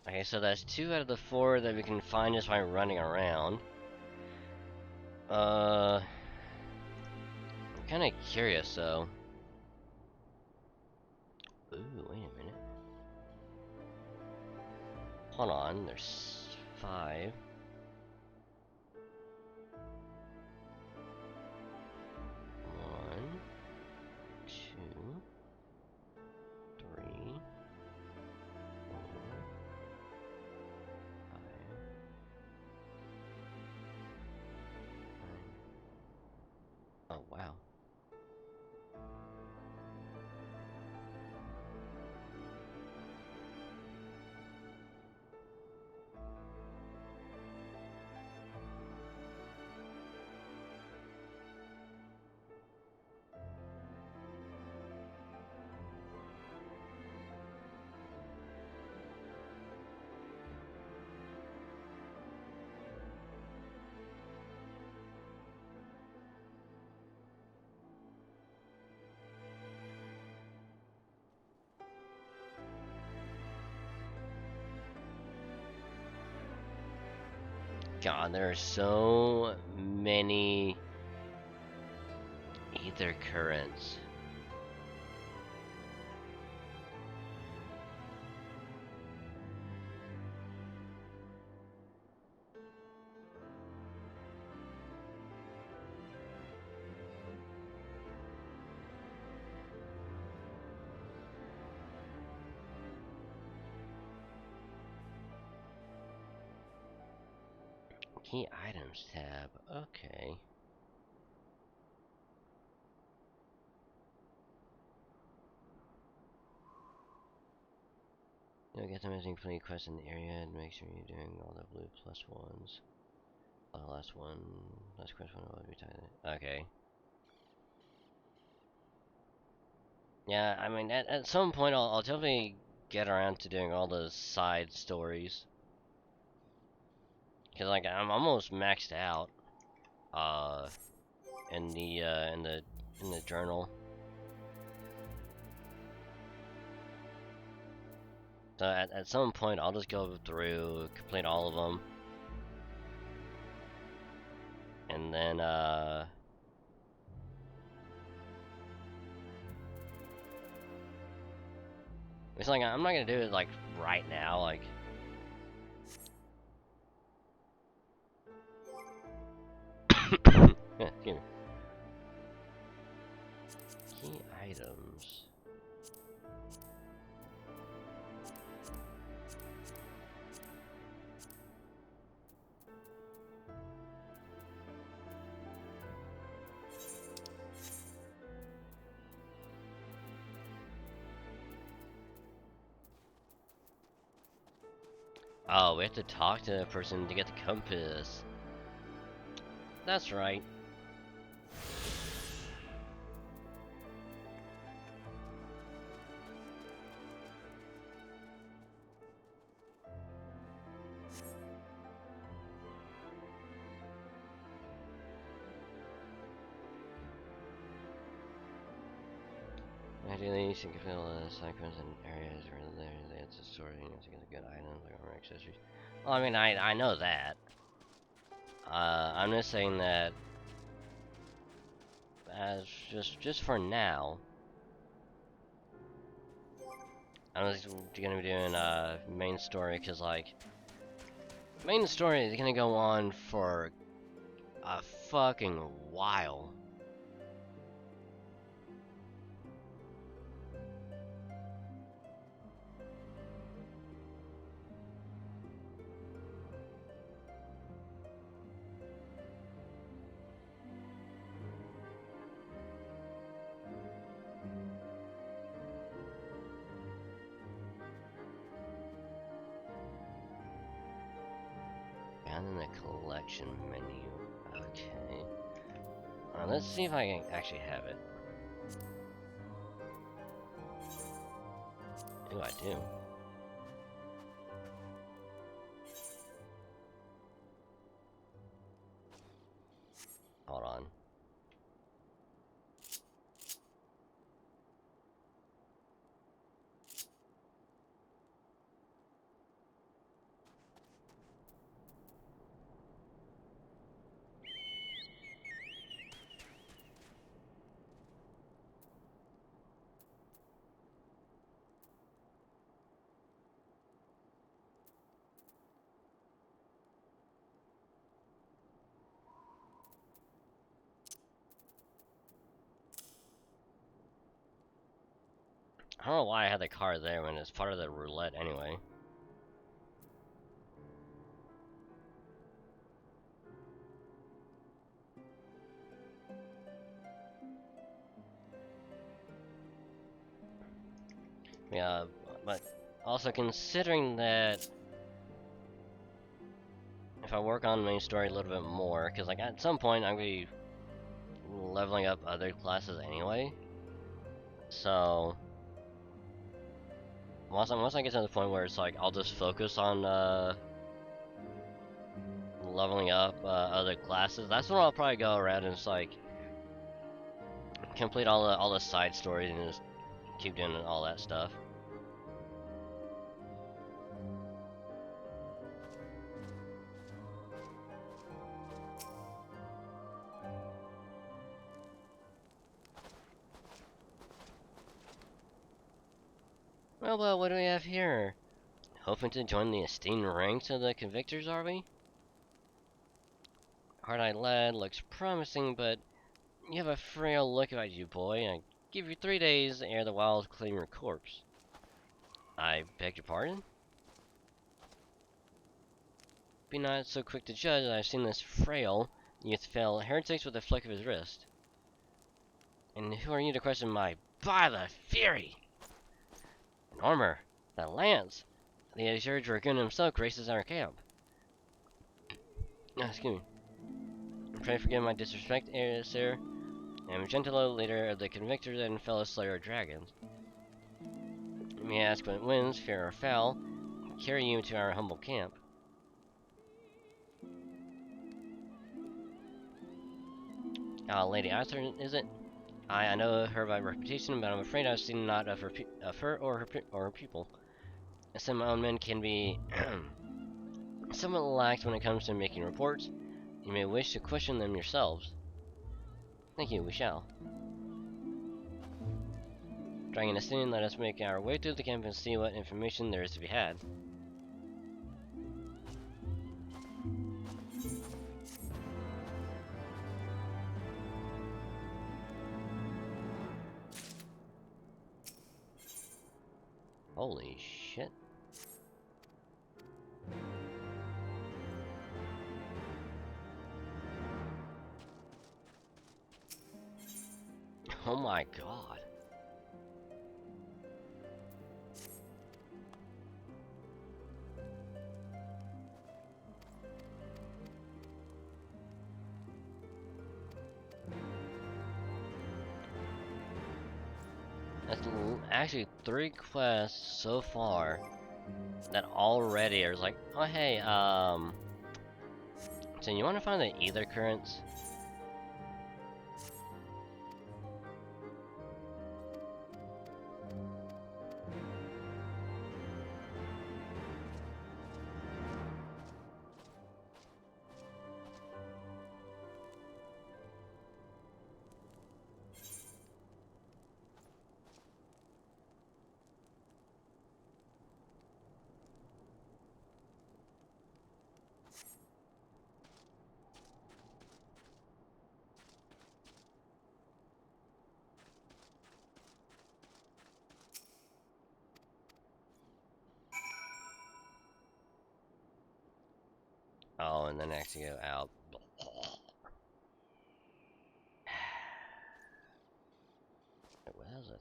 S2: Okay, so that's 2 out of the 4 that we can find just by running around. I'm kinda curious though. Ooh, wait a minute. Hold on, there's 5. One, 2, 3. Oh, wow. God, there are so many ether currents. Key items tab, okay. You'll get some amazing play quests in the area and make sure you're doing all the blue plus ones. Last quest one will be tied. Okay. Yeah, I mean, at some point I'll definitely get around to doing all those side stories. Cause like I'm almost maxed out, in the journal. So at some point I'll just go through, complete all of them, and then it's like I'm not gonna do it like right now, like. Yeah, excuse me. Key items. Oh, we have to talk to the person to get the compass. That's right. Ideally, you can fill cyclones in areas where there's a story and you have to get the good items like armor accessories. Well, I mean, I know that. I'm just saying that as just for now, I'm just gonna be doing main story, because like main story is gonna go on for a fucking while. And in the collection menu. Okay. Let's see if I can actually have it. Ooh, I do. Hold on. I don't know why I had the car there when it's part of the roulette anyway. Yeah, but also considering that if I work on the main story a little bit more, because like at some point I'm gonna be leveling up other classes anyway. So once I get to the point where it's like I'll just focus on leveling up other classes, that's when I'll probably go around and just like complete all the side stories and just keep doing all that stuff. Well, what do we have here? Hoping to join the esteemed ranks of the convictors, are we? Hard-eyed lad looks promising, but you have a frail look about you, boy. I give you 3 days to air the wilds, claim your corpse. I beg your pardon? Be not so quick to judge. I've seen this frail youth fell heretics with a flick of his wrist. And who are you to question my... By the Fury! An armor, that lance, the Azure Dragoon himself graces our camp. Excuse me. Pray forgive my disrespect, sir. I am Gentilo, leader of the Convictors and fellow slayer of dragons. You may ask what winds, fair or foul, carry you to our humble camp. Lady Arthur, is it? I know her by reputation, but I'm afraid I've seen naught of her or her people. Some of my own men can be somewhat lax when it comes to making reports. You may wish to question them yourselves. Thank you, we shall. Dragging us in, let us make our way through the camp and see what information there is to be had. Holy shit. Oh my god. That's actually 3 quests so far that already are like, oh hey, so you want to find the ether currents? Oh, and then actually go out. What is it?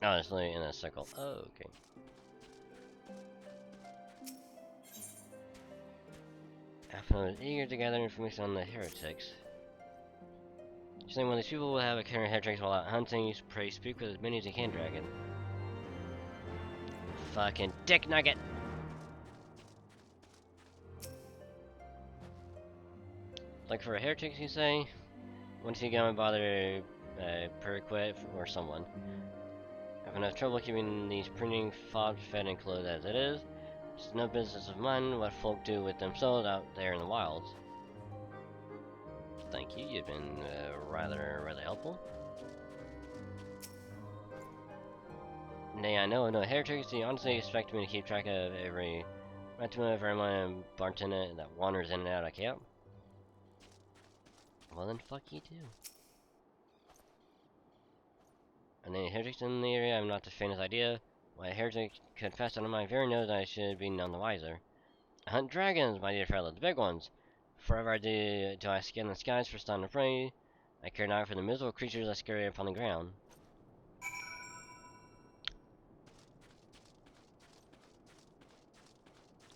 S2: Oh, it's literally in a circle. Oh, okay. After was eager to gather information on the heretics. Saying when these people will have a current heretics while out hunting, you pray speak with as many as you can, dragon. Fucking dick nugget! Like for a heretics, you say? Once you go and bother Perquit or someone. I have enough trouble keeping these printing fobs fed and clothed as it is. It's no business of mine what folk do with themselves out there in the wilds. Thank you, you've been rather helpful. Nay, I know no heretics. Do you honestly expect me to keep track of every regiment of everyone bartender that wanders in and out of camp? Well then, fuck you too. And any heretics in the area, I'm not the faintest idea. Why a heretic confessed under my very nose, I should be none the wiser. I hunt dragons, my dear fellow, the big ones. Forever do I scan the skies for stun and prey. I care not for the miserable creatures that scurry upon the ground.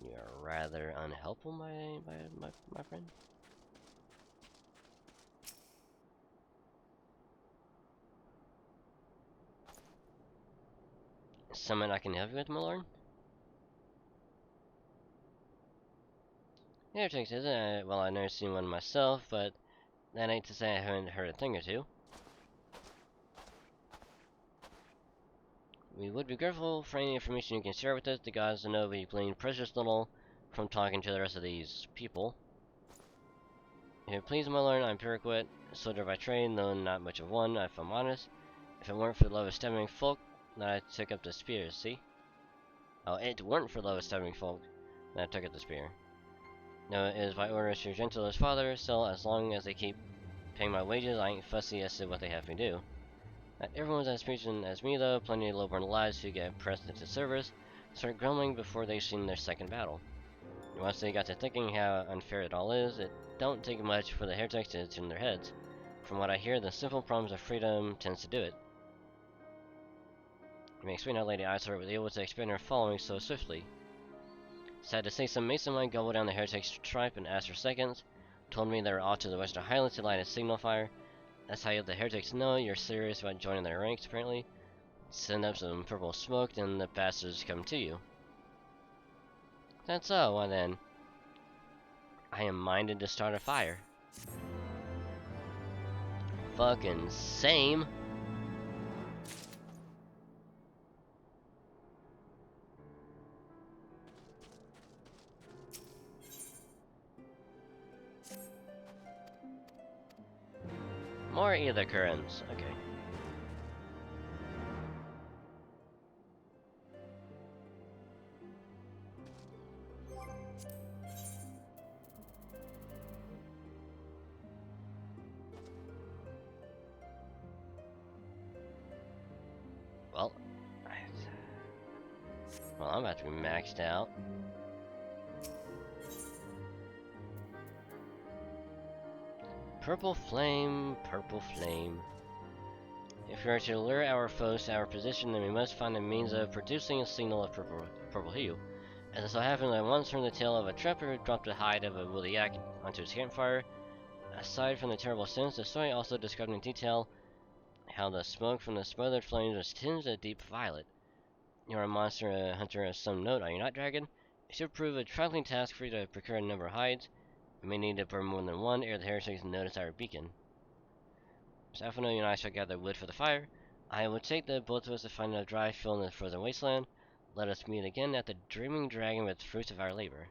S2: You are rather unhelpful, my friend. Someone I can help you with, my lord? Heretics, is it? Well, I've never seen one myself, but that ain't to say I haven't heard a thing or two. We would be grateful for any information you can share with us. The gods know we glean precious little from talking to the rest of these people. If it please my lord, I'm Pyriquet, a soldier by trade, though not much of one, if I'm honest. If it weren't for the love of stemming folk, then I took up the spear, see? Oh, it weren't for love of stemming folk, then I took up the spear. No, it is by orders to your gentlest father, still, as long as they keep paying my wages, I ain't fussy as to what they have me do. Not everyone's as preaching as me, though. Plenty of lowborn lads who get pressed into service start grumbling before they've seen their second battle. And once they got to thinking how unfair it all is, it don't take much for the heretics to turn their heads. From what I hear, the simple promise of freedom tends to do it. It makes me how Lady Isor was able to expand her following so swiftly. Sad to say, some mates of mine gobbled down the heretics' tribe and asked for seconds, told me they were off to the Western Highlands to light a signal fire. That's how you let the heretics know you're serious about joining their ranks, apparently. Send up some purple smoke, and the bastards come to you. That's so, why then, I am minded to start a fire. Fucking same. More ether currents, okay. Well, I'm about to be maxed out. Purple flame, purple flame. If we are to lure our foes to our position, then we must find a means of producing a signal of purple hue. As it so happened, I once heard the tale of a trapper who dropped the hide of a woolly yak onto his campfire. Aside from the terrible sins, the story also described in detail how the smoke from the smothered flames was tinged a deep violet. You're a monster hunter of some note, are you not, dragon? It should prove a trifling task for you to procure a number of hides. We may need to burn more than one ere the heretics notice our beacon. Safano, you and I shall gather wood for the fire. I will take the both of us to find a dry field in the frozen wasteland. Let us meet again at the Dreaming Dragon with fruits of our labor.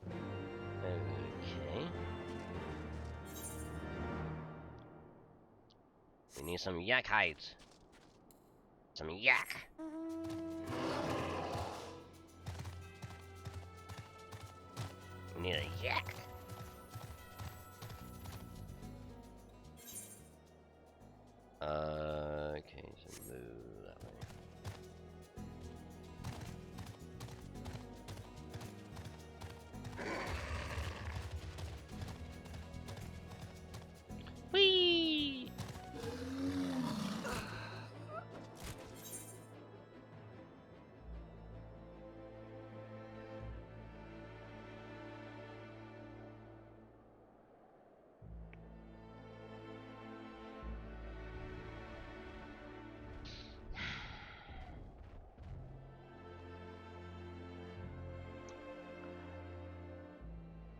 S2: Okay. We need some yak hides. Some yak. We need a yak. Okay, so move that way. Whee!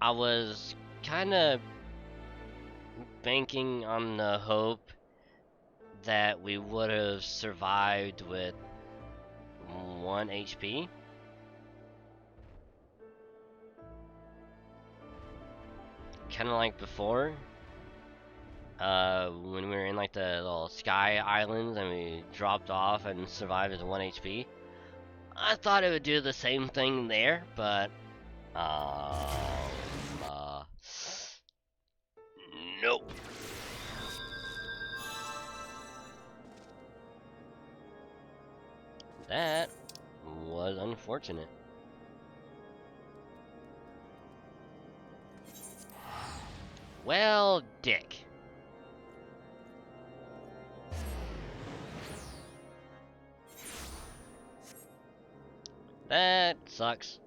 S2: I was kind of banking on the hope that we would have survived with 1 HP. Kind of like before. When we were in like the little sky islands and we dropped off and survived with 1 HP. I thought it would do the same thing there, but nope. That was unfortunate. Well, dick. That sucks.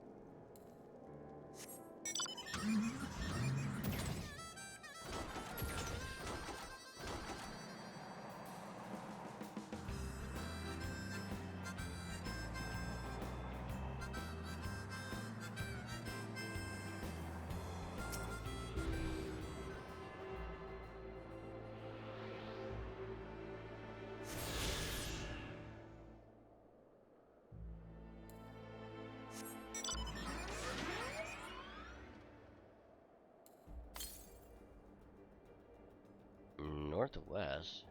S2: Northwest.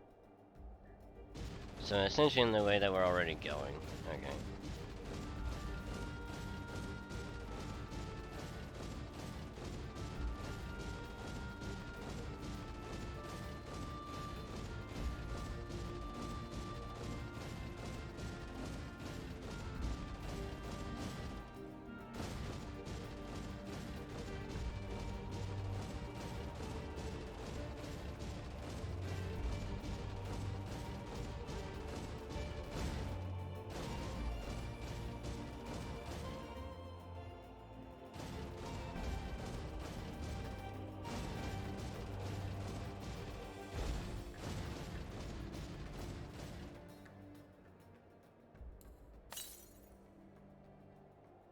S2: So essentially in the way that we're already going. Okay.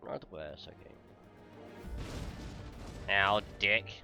S2: Northwest, okay. Ow, dick.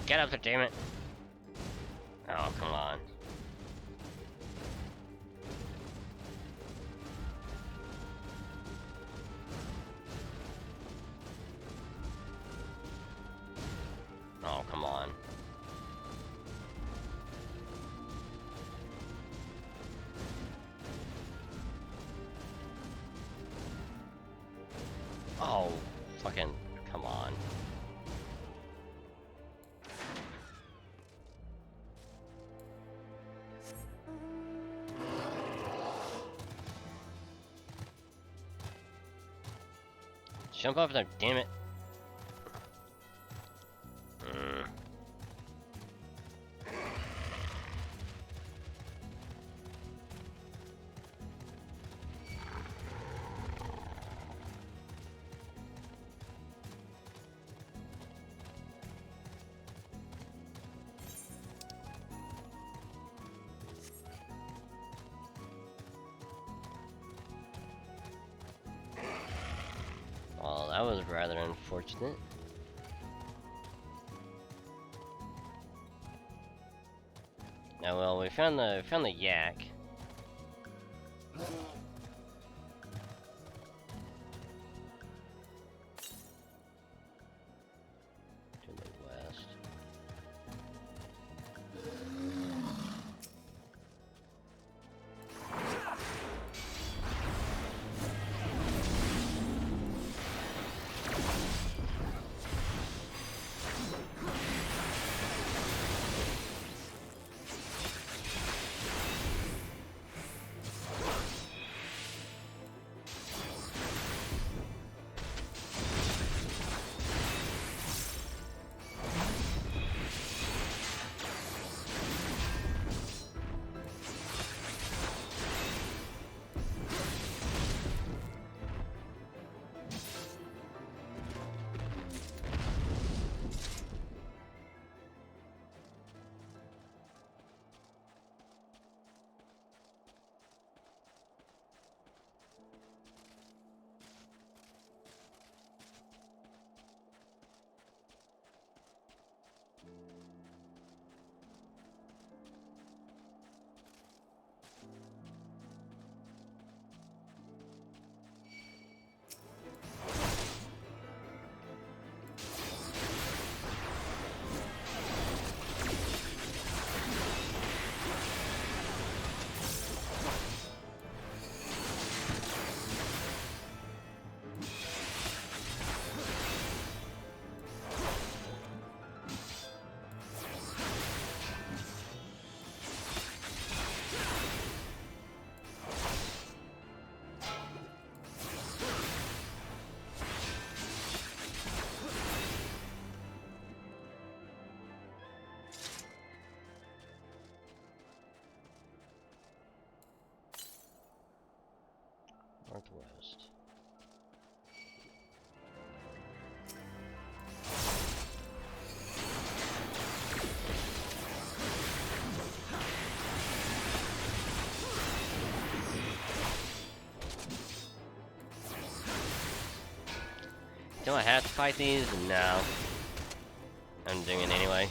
S2: Get up there, damn it. Oh, come on. Oh, come on. Oh, fucking, come on. Jump up there, damn it. Well, that was rather unfortunate. Now, well, we found the yak. To the west. Northwest. Do I have to fight these? No. I'm doing it anyway.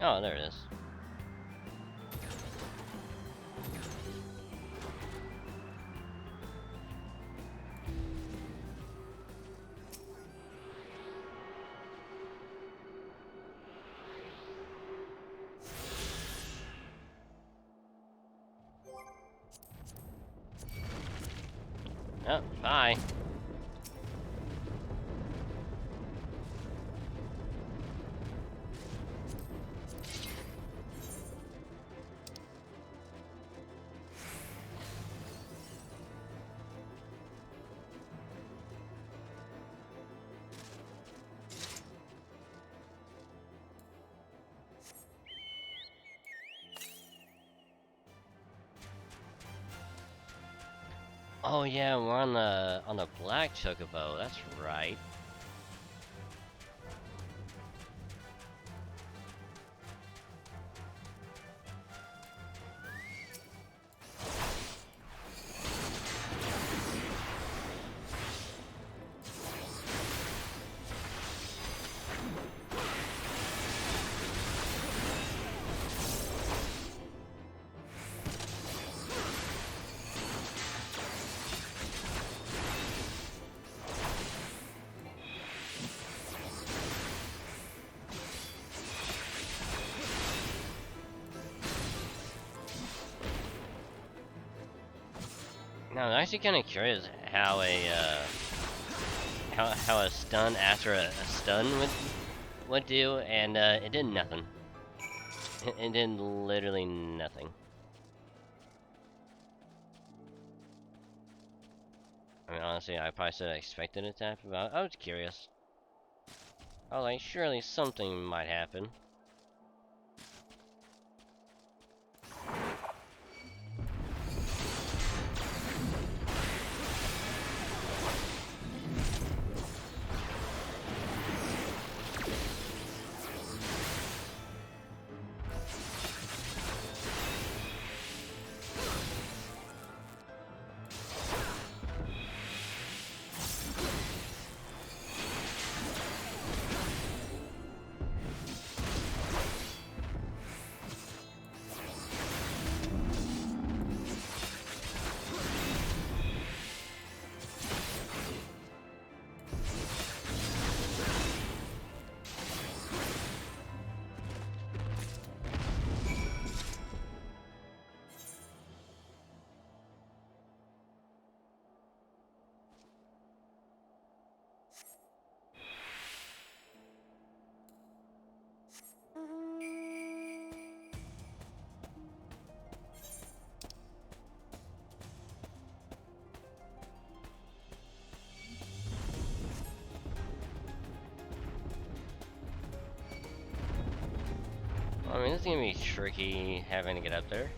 S2: Oh, there it is. Oh, bye. Oh yeah, we're on the black chocobo. That's right. Now, I'm actually kind of curious how a stun after a stun would do, and it did nothing. It did literally nothing. I mean, honestly, I probably should have expected it to happen, but I was curious. I was like, surely something might happen. I mean, it's gonna be tricky having to get up there.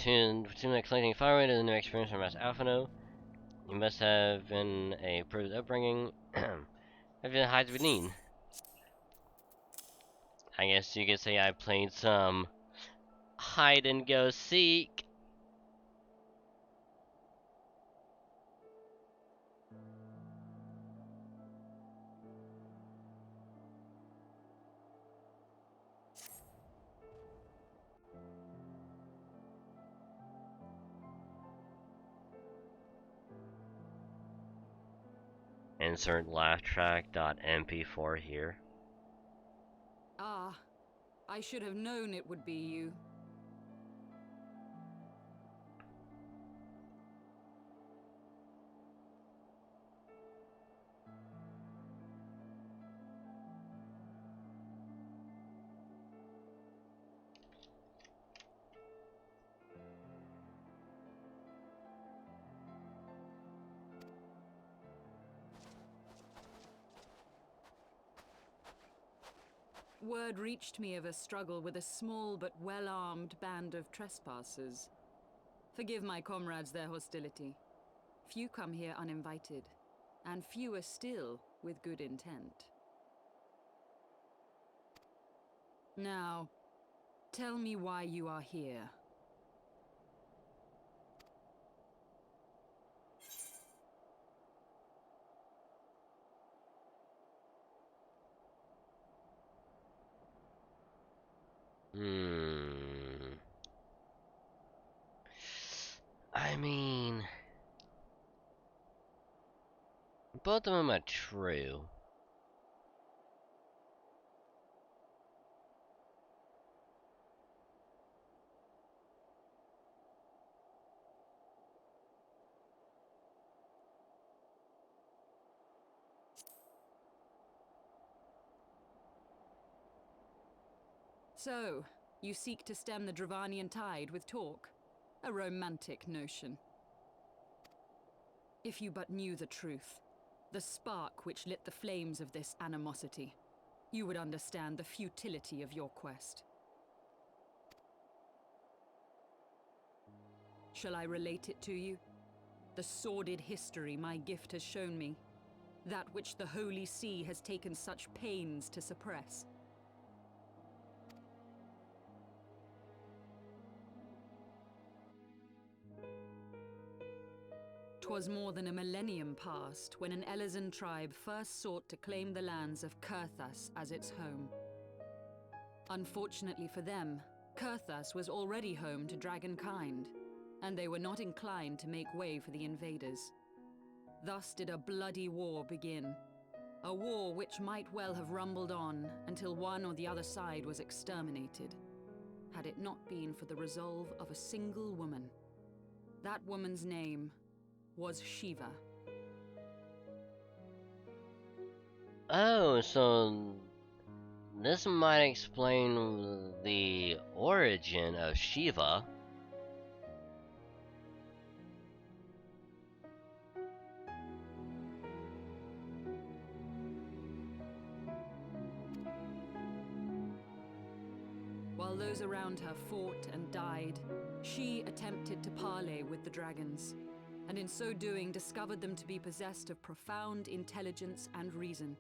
S2: to collecting firewood is a new experience from Mass Alphino. You must have been a privileged upbringing. Have you hide beneath? I guess you could say I played some hide and go seek. Insert laugh track.mp4 here.
S12: Ah, I should have known it would be you. Word reached me of a struggle with a small but well-armed band of trespassers. Forgive my comrades their hostility. Few come here uninvited, and fewer still with good intent. Now, tell me why you are here.
S2: I mean, both of them are true.
S12: So, you seek to stem the Dravanian tide with talk? A romantic notion. If you but knew the truth, the spark which lit the flames of this animosity, you would understand the futility of your quest. Shall I relate it to you? The sordid history my gift has shown me, that which the Holy See has taken such pains to suppress. 'Twas more than a millennium past when an Elezen tribe first sought to claim the lands of Kurthas as its home. Unfortunately for them, Kurthas was already home to dragonkind, and they were not inclined to make way for the invaders. Thus did a bloody war begin, a war which might well have rumbled on until one or the other side was exterminated, had it not been for the resolve of a single woman. That woman's name was Shiva.
S2: Oh, so this might explain the origin of Shiva.
S12: While those around her fought and died, she attempted to parley with the dragons, and in so doing discovered them to be possessed of profound intelligence and reason.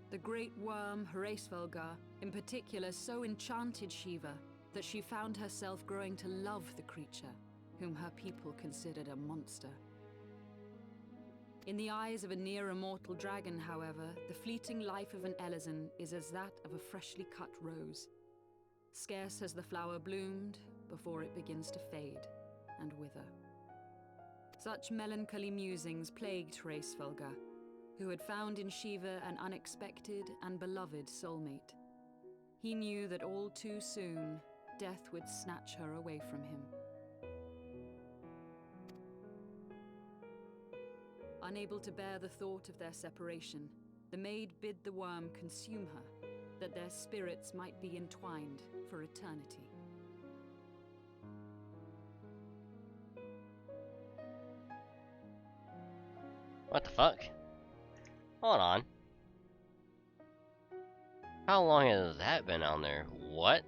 S12: The great worm Heavensward in particular so enchanted Shiva that she found herself growing to love the creature, whom her people considered a monster. In the eyes of a near-immortal dragon, however, the fleeting life of an Elezen is as that of a freshly cut rose. Scarce has the flower bloomed before it begins to fade and wither. Such melancholy musings plagued Heavensward, who had found in Shiva an unexpected and beloved soulmate. He knew that all too soon, death would snatch her away from him. Unable to bear the thought of their separation, the maid bid the worm consume her, that their spirits might be entwined for eternity.
S2: What the fuck? Hold on. How long has that been on there? What?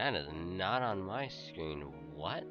S2: That is not on my screen. What?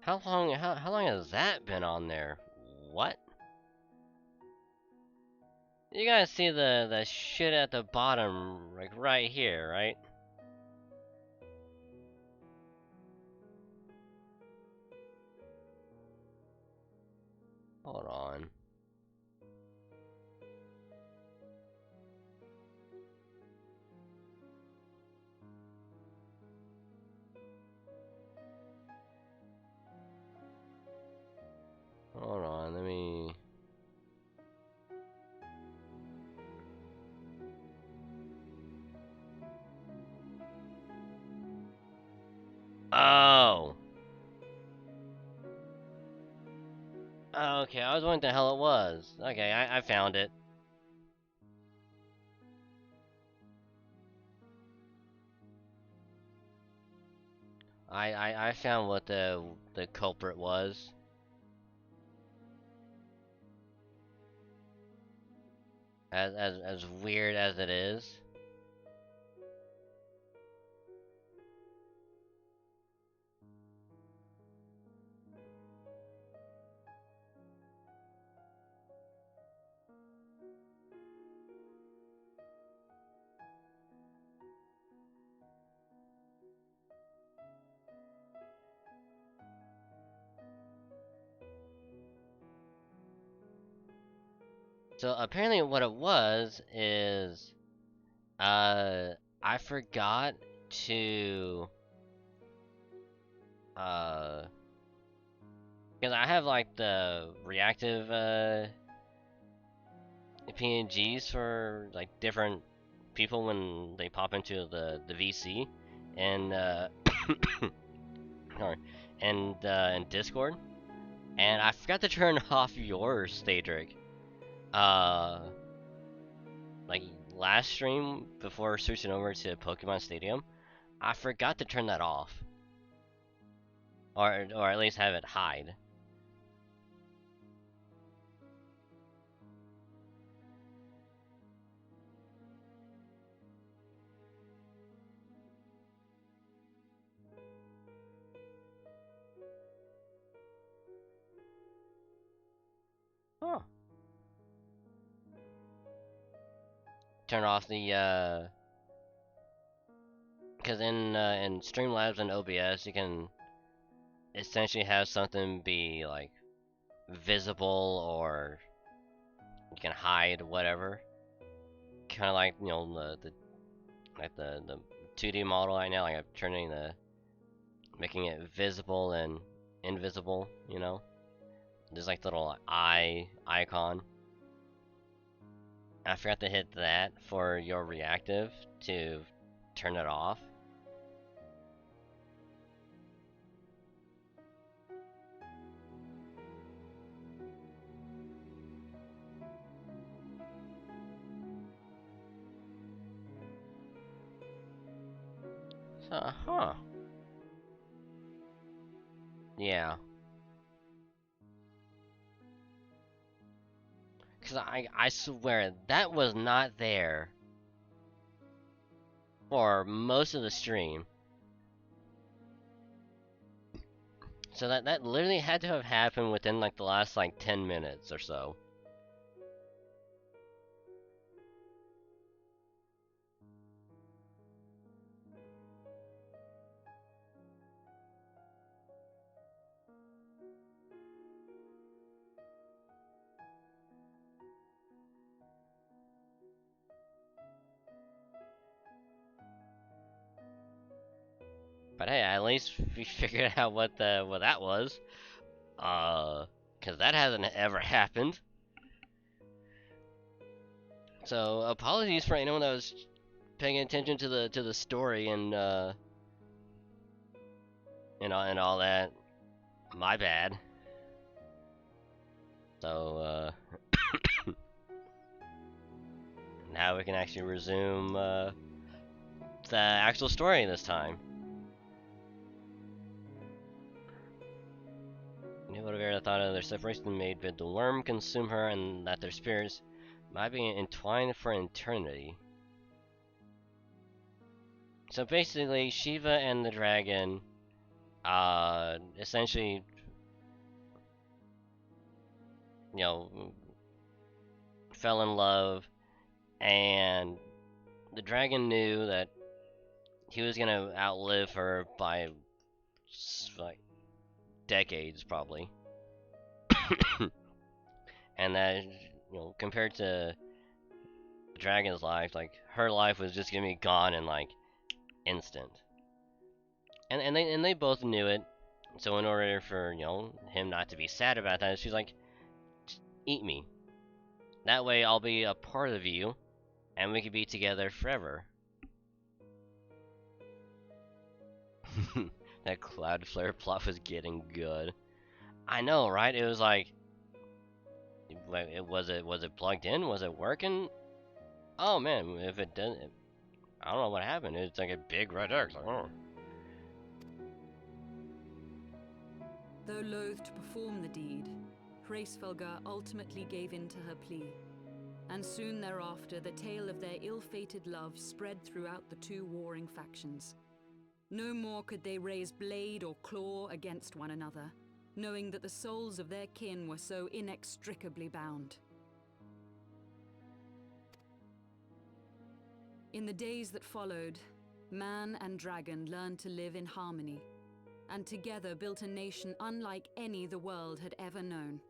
S2: How long has that been on there? What? You guys see the shit at the bottom, like right here, right? Hold on. Hold on, let me... Oh! Okay, I was wondering what the hell it was. Okay, I found it. I found what the culprit was. As weird as it is. So apparently what it was is I forgot to because I have like the reactive PNGs for like different people when they pop into the VC and sorry, and in Discord, and I forgot to turn off yours, Stadric. Like last stream before switching over to Pokemon Stadium, I forgot to turn that off, or at least have it hide. Huh. Turn off the because in Streamlabs and OBS you can essentially have something be like visible or you can hide whatever. Kind of like, you know, the 2D model right now, like I'm turning making it visible and invisible, you know. There's like the little eye icon. I forgot to hit that for your reactive to turn it off. So, huh. Yeah. Cause I swear that was not there for most of the stream. So that literally had to have happened within like the last like 10 minutes or so. But hey, at least we figured out what that was. Cause that hasn't ever happened. So apologies for anyone that was paying attention to the story and all that. My bad. So now we can actually resume the actual story this time. What if thought of their separation made but the worm consume her, and that their spirits might be entwined for eternity. So basically, Shiva and the dragon essentially, fell in love, and the dragon knew that he was gonna outlive her by like decades probably. And that, compared to the dragon's life, like her life was just gonna be gone in like instant. And they both knew it. So in order for him not to be sad about that, she's like, eat me. That way I'll be a part of you, and we could be together forever. That cloud flare plot was getting good. I know, right? It was like, was it plugged in? Was it working? Oh man, if it didn't, I don't know what happened. It's like a big red X. Like, oh.
S12: Though loath to perform the deed, Hraesvelga ultimately gave in to her plea, and soon thereafter the tale of their ill-fated love spread throughout the two warring factions. No more could they raise blade or claw against one another, knowing that the souls of their kin were so inextricably bound. In the days that followed, man and dragon learned to live in harmony, and together built a nation unlike any the world had ever known.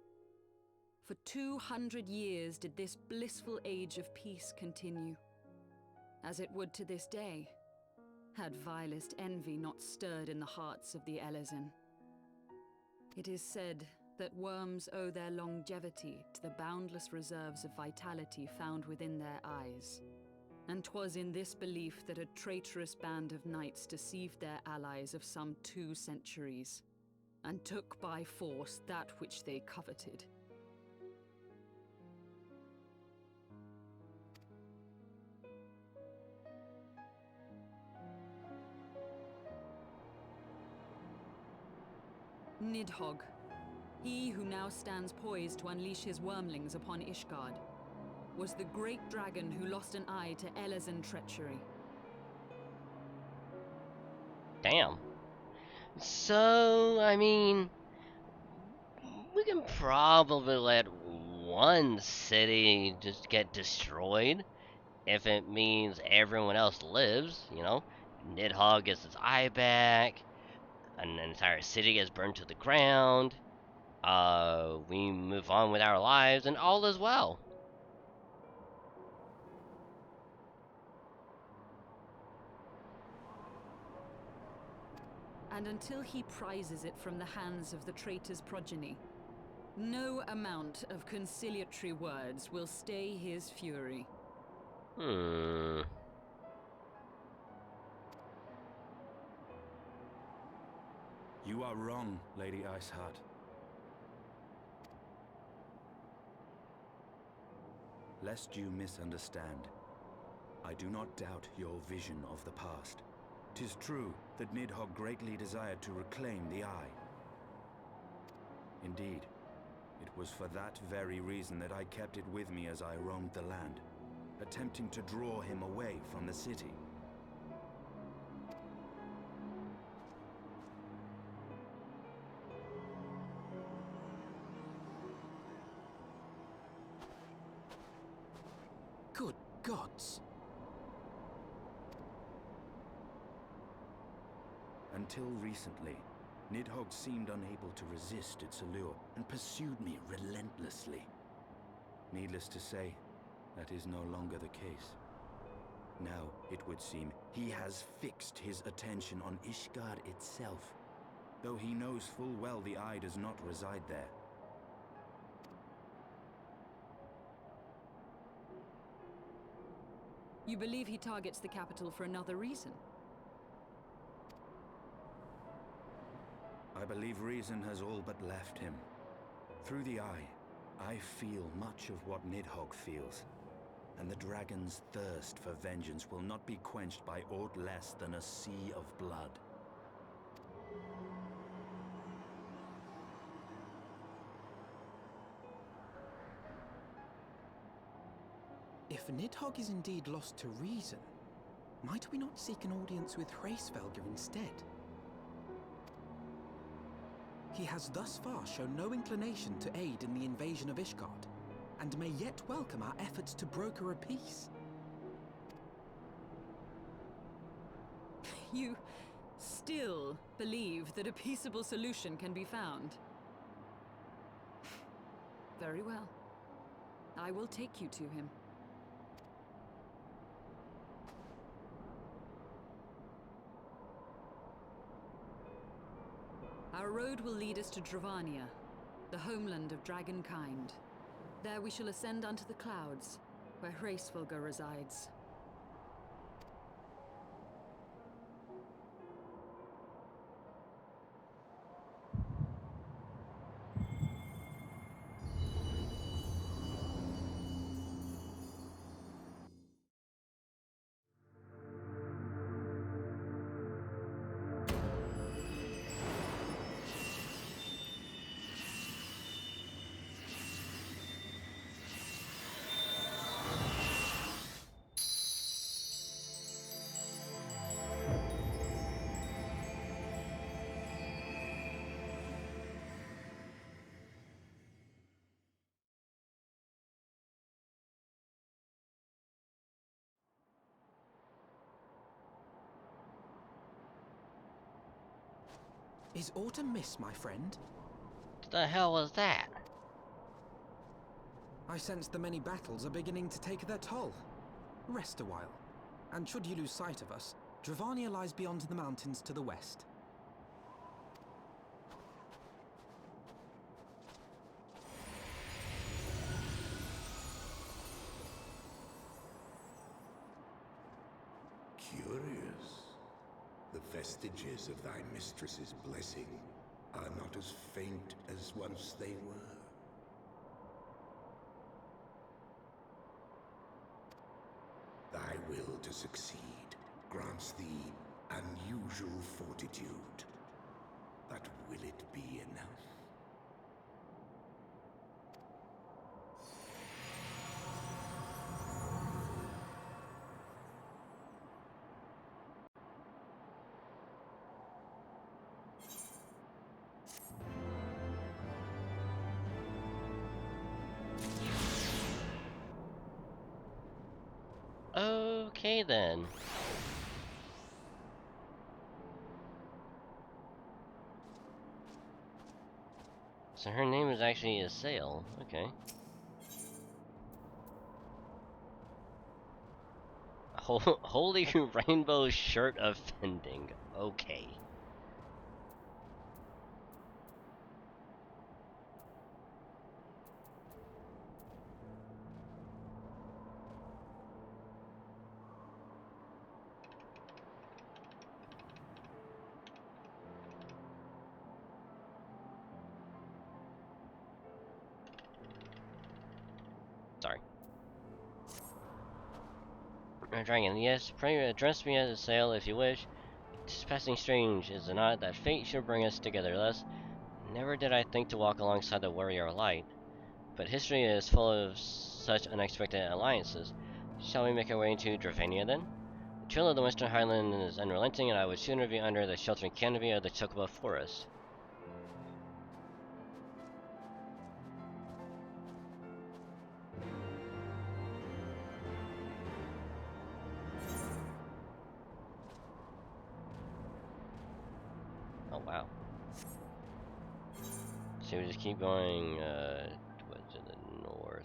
S12: For 200 years did this blissful age of peace continue, as it would to this day, had vilest envy not stirred in the hearts of the Elezen. It is said that worms owe their longevity to the boundless reserves of vitality found within their eyes, and 'twas in this belief that a traitorous band of knights deceived their allies of some 2 centuries, and took by force that which they coveted. Nidhogg, he who now stands poised to unleash his wormlings upon Ishgard, was the great dragon who lost an eye to Elezen treachery.
S2: Damn. So, I mean, we can probably let one city just get destroyed if it means everyone else lives, Nidhogg gets his eye back, an entire city gets burned to the ground, we move on with our lives, and all is well.
S12: And until he prizes it from the hands of the traitor's progeny, no amount of conciliatory words will stay his fury.
S10: You are wrong, Lady Iceheart. Lest you misunderstand, I do not doubt your vision of the past. 'Tis true that Nidhogg greatly desired to reclaim the Eye. Indeed, it was for that very reason that I kept it with me as I roamed the land, attempting to draw him away from the city.
S4: Good gods!
S10: Until recently, Nidhogg seemed unable to resist its allure and pursued me relentlessly. Needless to say, that is no longer the case. Now, it would seem, he has fixed his attention on Ishgard itself, though he knows full well the Eye does not reside there.
S12: You believe he targets the capital for another reason?
S10: I believe reason has all but left him. Through the eye, I feel much of what Nidhogg feels. And the dragon's thirst for vengeance will not be quenched by aught less than a sea of blood.
S4: If Nidhogg is indeed lost to reason, might we not seek an audience with Hraesvelgr instead? He has thus far shown no inclination to aid in the invasion of Ishgard, and may yet welcome our efforts to broker a peace.
S12: You still believe that a peaceable solution can be found? Very well. I will take you to him. Our road will lead us to Dravania, the homeland of dragonkind. There we shall ascend unto the clouds, where Hraesvelgr resides.
S4: Is autumn mist, my friend?
S2: What the hell was that?
S4: I sense the many battles are beginning to take their toll. Rest a while, and should you lose sight of us, Dravania lies beyond the mountains to the west.
S13: Curious. The vestiges of thy mistress's blessing are not as faint as once they were. Thy will to succeed grants thee unusual fortitude. But will it be enough?
S2: Okay then. So her name is actually Asael. Okay. Holy rainbow shirt offending. Okay. Sorry. Dragon, yes, pray address me as a sail if you wish. 'Tis passing strange, is it not, that fate should bring us together thus? Never did I think to walk alongside the warrior light, but history is full of such unexpected alliances. Shall we make our way to Dravania then? The trail of the Western Highland is unrelenting, and I would sooner be under the sheltering canopy of the Chocobo Forest. Oh wow. So we just keep going to the north.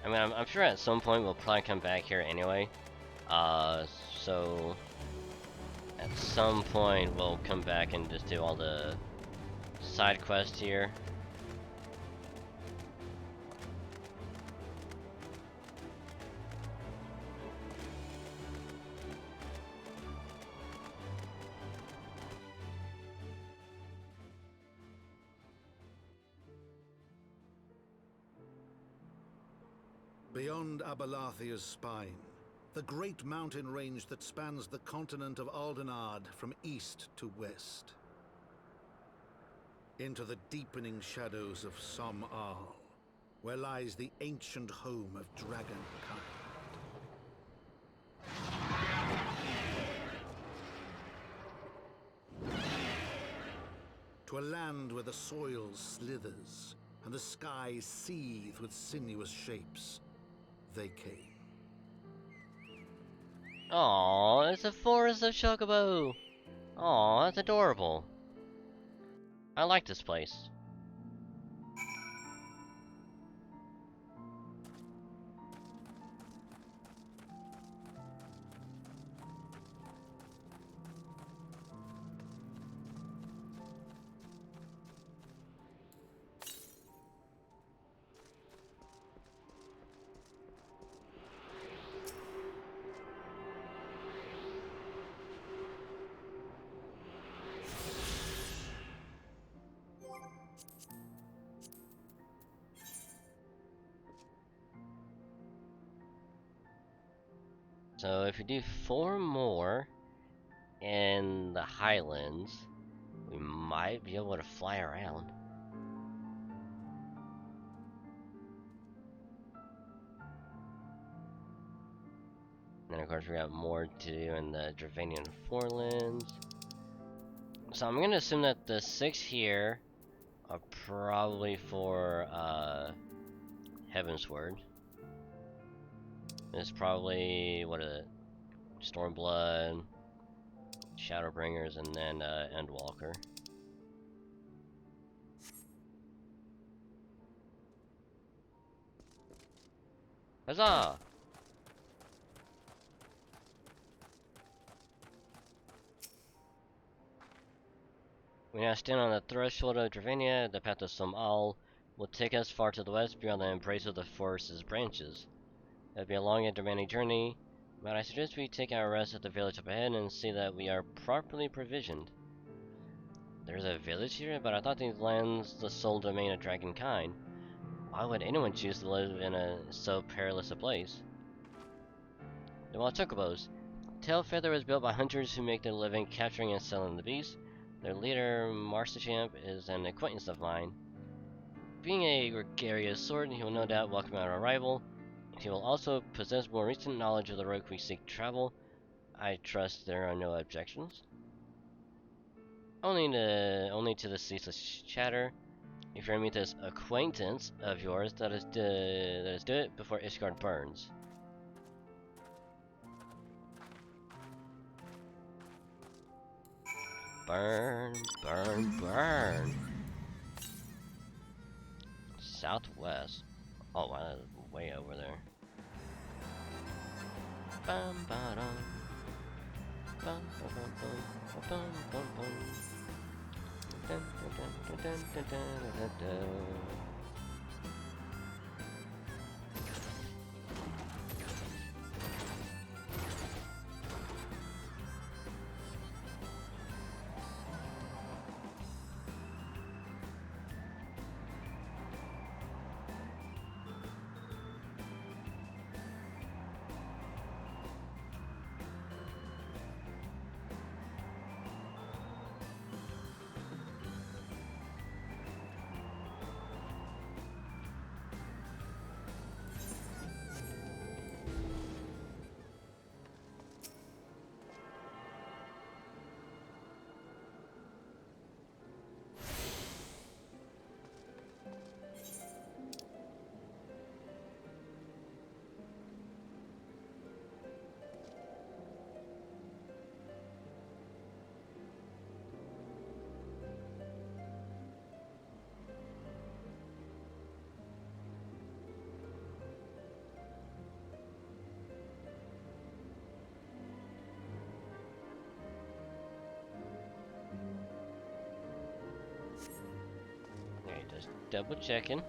S2: I mean, I'm sure at some point we'll probably come back here anyway. So at some point we'll come back and just do all the side quests here.
S14: Beyond Abalathia's spine, the great mountain range that spans the continent of Aldenard from east to west. Into the deepening shadows of Som-Al, where lies the ancient home of dragonkind. To a land where the soil slithers and the skies seethe with sinuous shapes, they came.
S2: Aww, it's a forest of chocobo! Aww, that's adorable. I like this place. So if we do 4 more in the Highlands, we might be able to fly around. And of course we got more to do in the Dravanian Forelands. So I'm gonna assume that the 6 here are probably for Heavensward. It's probably, what is it? Stormblood, Shadowbringers, and then Endwalker. Huzzah! We now stand on the threshold of Dravania. The path to Som-Al will take us far to the west beyond the embrace of the forest's branches. It'll be a long and demanding journey, but I suggest we take our rest at the village up ahead and see that we are properly provisioned. There's a village here, but I thought these lands the sole domain of dragonkind. Why would anyone choose to live in so perilous a place? The wild chocobos. Tailfeather was built by hunters who make their living capturing and selling the beasts. Their leader, Marsachamp, is an acquaintance of mine. Being a gregarious sort, he will no doubt welcome our arrival. He will also possess more recent knowledge of the road we seek to travel. I trust there are no objections. Only to the ceaseless chatter. If you meet this acquaintance of yours, let us do it before Ishgard burns. Burn, burn, burn. Southwest. Oh wow, that's way over there. Bum ba dum. Bum bum bum bum bum bum. Dun dun dun dun dun dun dun. just double checking.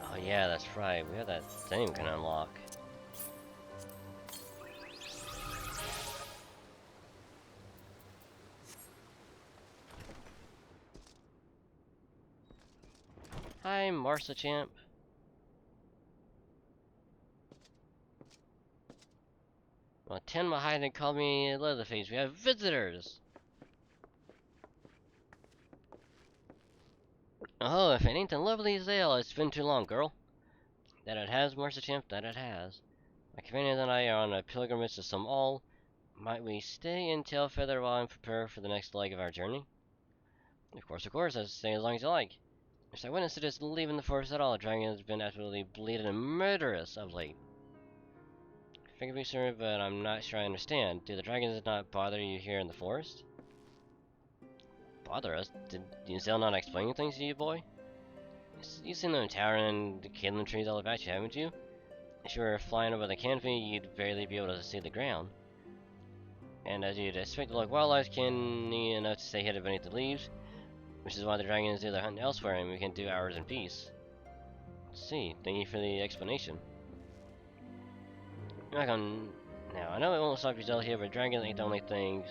S2: Oh yeah, that's right. We have that thing we can unlock. Hi, Marsa Champ. Well, 10 behind and called me Leatherface. We have visitors. Oh, if it ain't the lovely Zale, it's been too long, girl. That it has, Marsa Champ, that it has. My companion and I are on a pilgrimage to some all. Might we stay in Tailfeather while I prepare for the next leg of our journey? Of course, I'll stay as long as you like. If I wouldn't suggest leaving the forest at all, the dragon has been absolutely bleeding and murderous of late. Forgive me, sir, but I'm not sure I understand. Do the dragons not bother you here in the forest? Bother us? Did Zale not explain things to you, boy? You've seen them towering the killing trees all about you, haven't you? If you were flying over the canopy, you'd barely be able to see the ground. And as you'd expect, like wildlife can enough to stay hidden beneath the leaves, which is why the dragons do their hunting elsewhere and we can do ours in peace. Let's see, thank you for the explanation. Now, I know it won't stop you Zale here, but dragons ain't the only things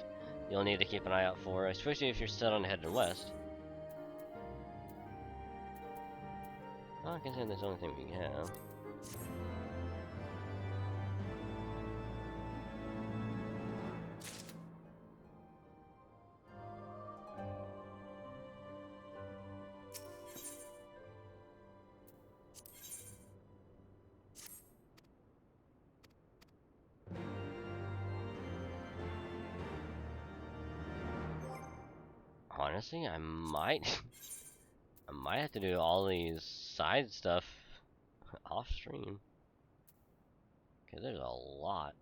S2: you'll need to keep an eye out for, especially if you're still on heading west. Oh, I can say that's the only thing we can have. Honestly, I might have to do all these side stuff off stream. Cause there's a lot.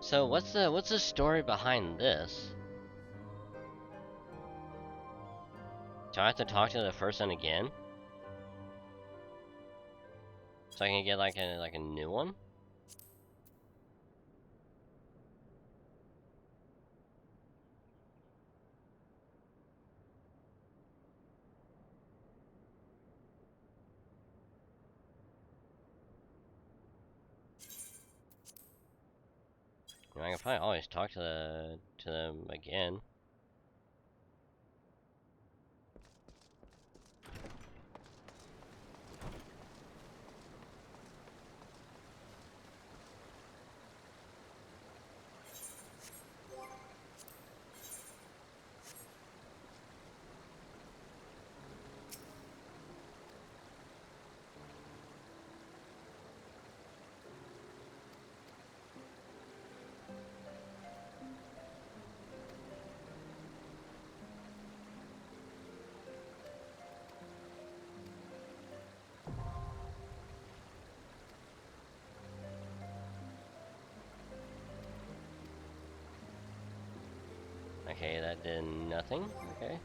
S2: So what's the story behind this? Do I have to talk to the person again? So I can get like a new one? I can probably always talk to them again. Okay, that did nothing. Okay.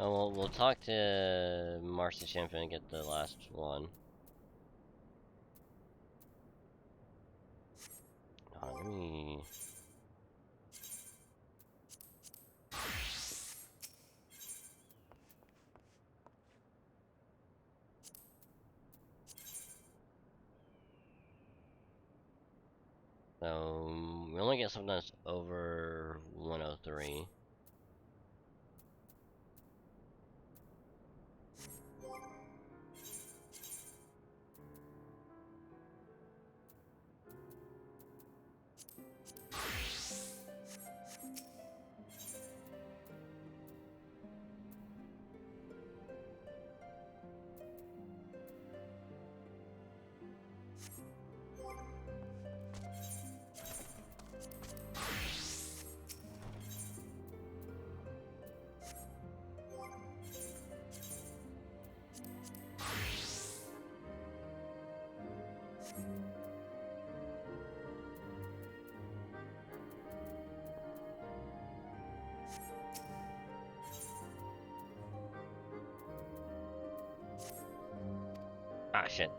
S2: So we'll talk to Marcy Champion and get the last one. Let me... So, we only get something that's over 103. Ah, shit.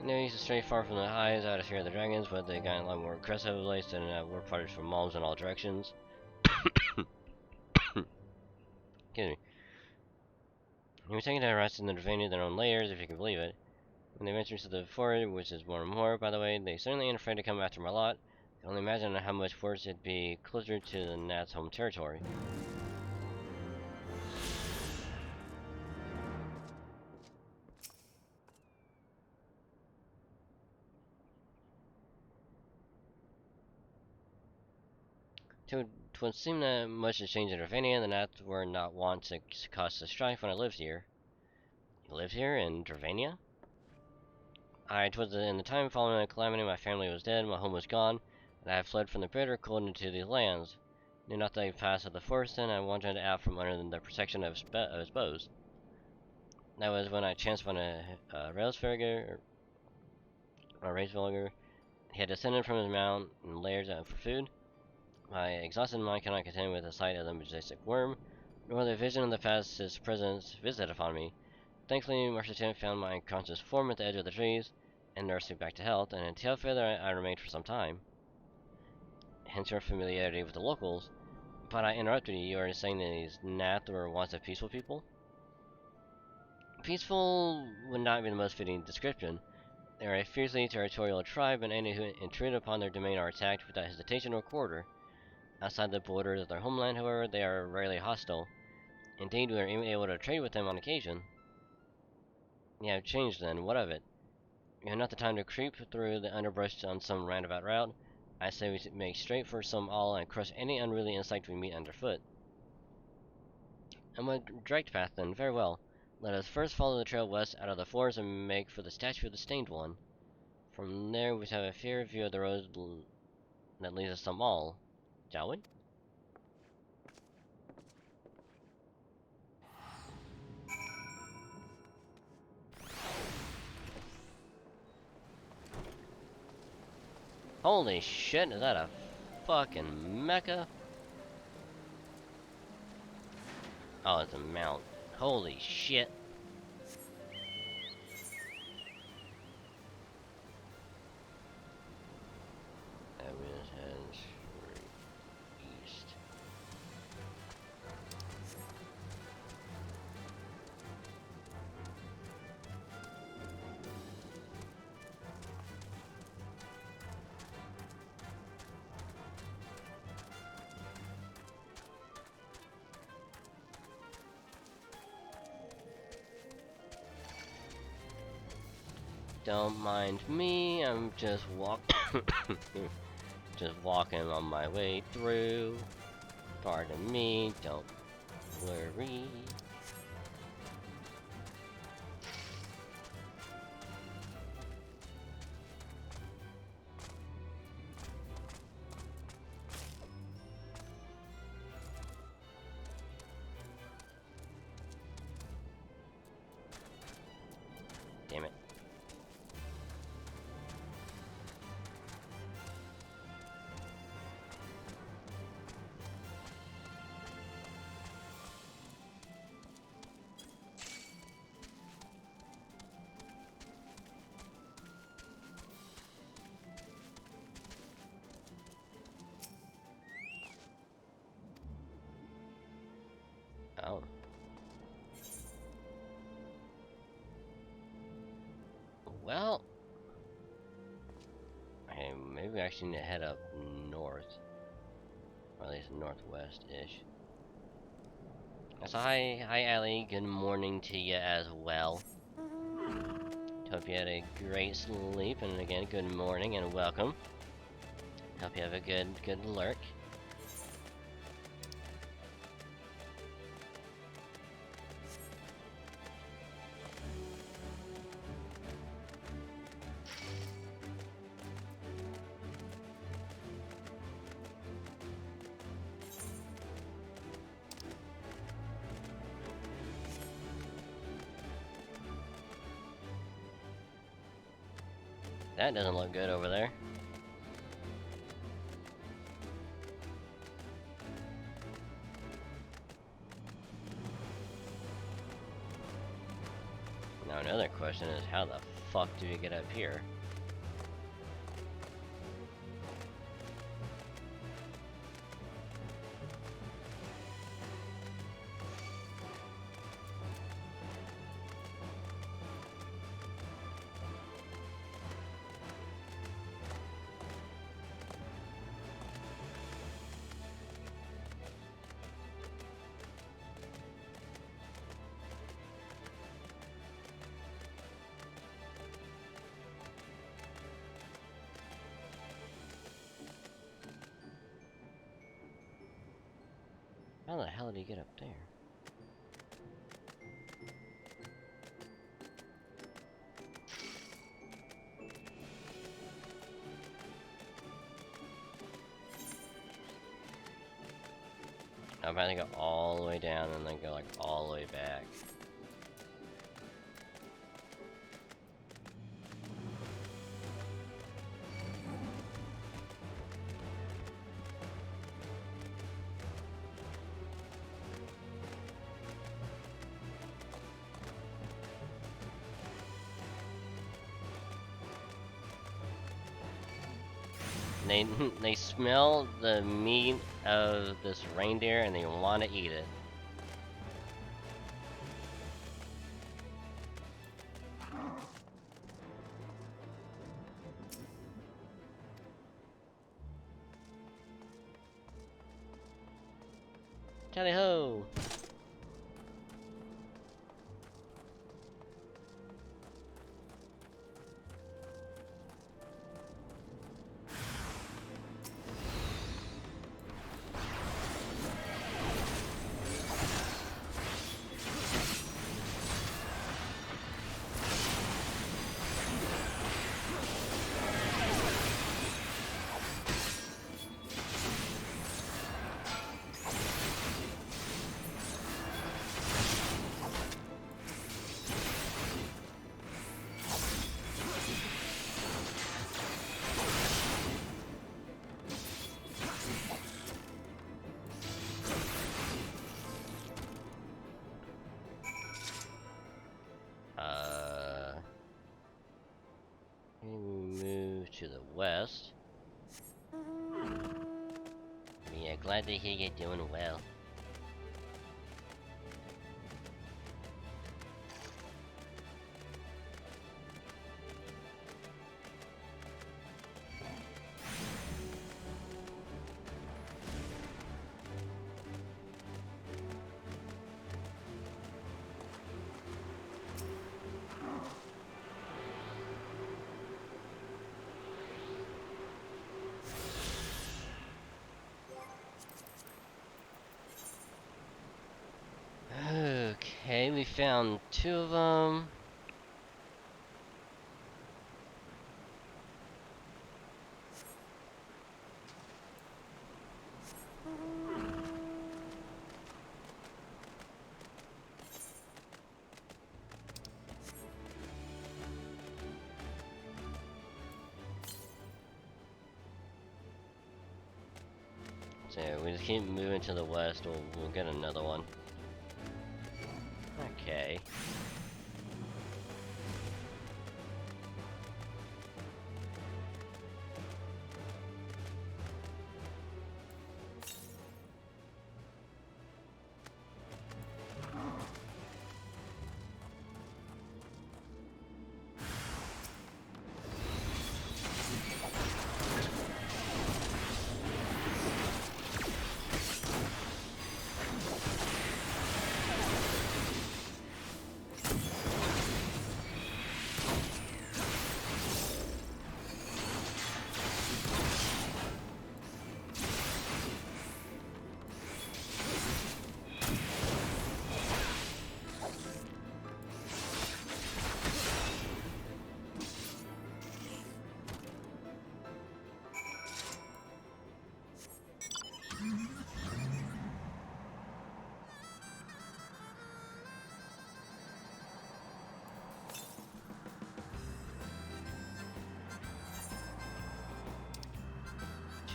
S2: No use to stray far from the highs out of fear of the dragons, but they got a lot more aggressive lately and war parties from mobs in all directions. Excuse me. They were taking to rest in their own layers, if you can believe it. When they ventured to the fort, which is more and more, by the way, they certainly ain't afraid to come after my lot. I can only imagine how much worse it'd be closer to the Nats' home territory. Twould seem that much has changed in Dravania. The Nats were not wont to cause the strife when I lived here. You lived here in Dravania? Twas in the time following the calamity. My family was dead, my home was gone, and I had fled from the bitter cold into these lands. Knew not the pass of the forest, and I wandered out from under the protection of his bows. That was when I chanced upon a railsfigure, or racevilger. He had descended from his mount and layers for food. My exhausted mind cannot contend with the sight of the majestic worm, nor the vision of the past his presence visited upon me. Thankfully, Marshal found my unconscious form at the edge of the trees, and nursed me back to health, and in Tailfeather I remained for some time. Hence your familiarity with the locals. But I interrupted you. You are saying that these Nath were once a peaceful people? Peaceful would not be the most fitting description. They are a fiercely territorial tribe, and any who intrude upon their domain are attacked without hesitation or quarter. Outside the borders of their homeland, however, they are rarely hostile. Indeed, we are even able to trade with them on occasion. You have changed then, what of it? You have not the time to creep through the underbrush on some roundabout route. I say we make straight for some all and crush any unruly insect we meet underfoot. And a direct path then, very well. Let us first follow the trail west out of the forest and make for the statue of the Stained One. From there we shall have a fair view of the road that leads us to Mall. Shall we? Holy shit, is that a fucking mecca? Oh, it's a mount. Holy shit. That heads east. Don't mind me, I'm just just walking on my way through. Pardon me, don't worry. Damn it. Well, okay, maybe we actually need to head up north, or at least northwest-ish. So hi Ellie, good morning to you as well. Hope you had a great sleep, and again, good morning and welcome. Hope you have a good lurk. That doesn't look good over there. Now another question is, how the fuck do we get up here? How the hell did he get up there? I'm about to go all the way down and then go like all the way back. They smell the meat of this reindeer and they want to eat it. Tally ho! Move to the west. Yeah, glad to hear you're doing well. Okay, we found 2 of them. So we just keep moving to the west, we'll get another one. Okay.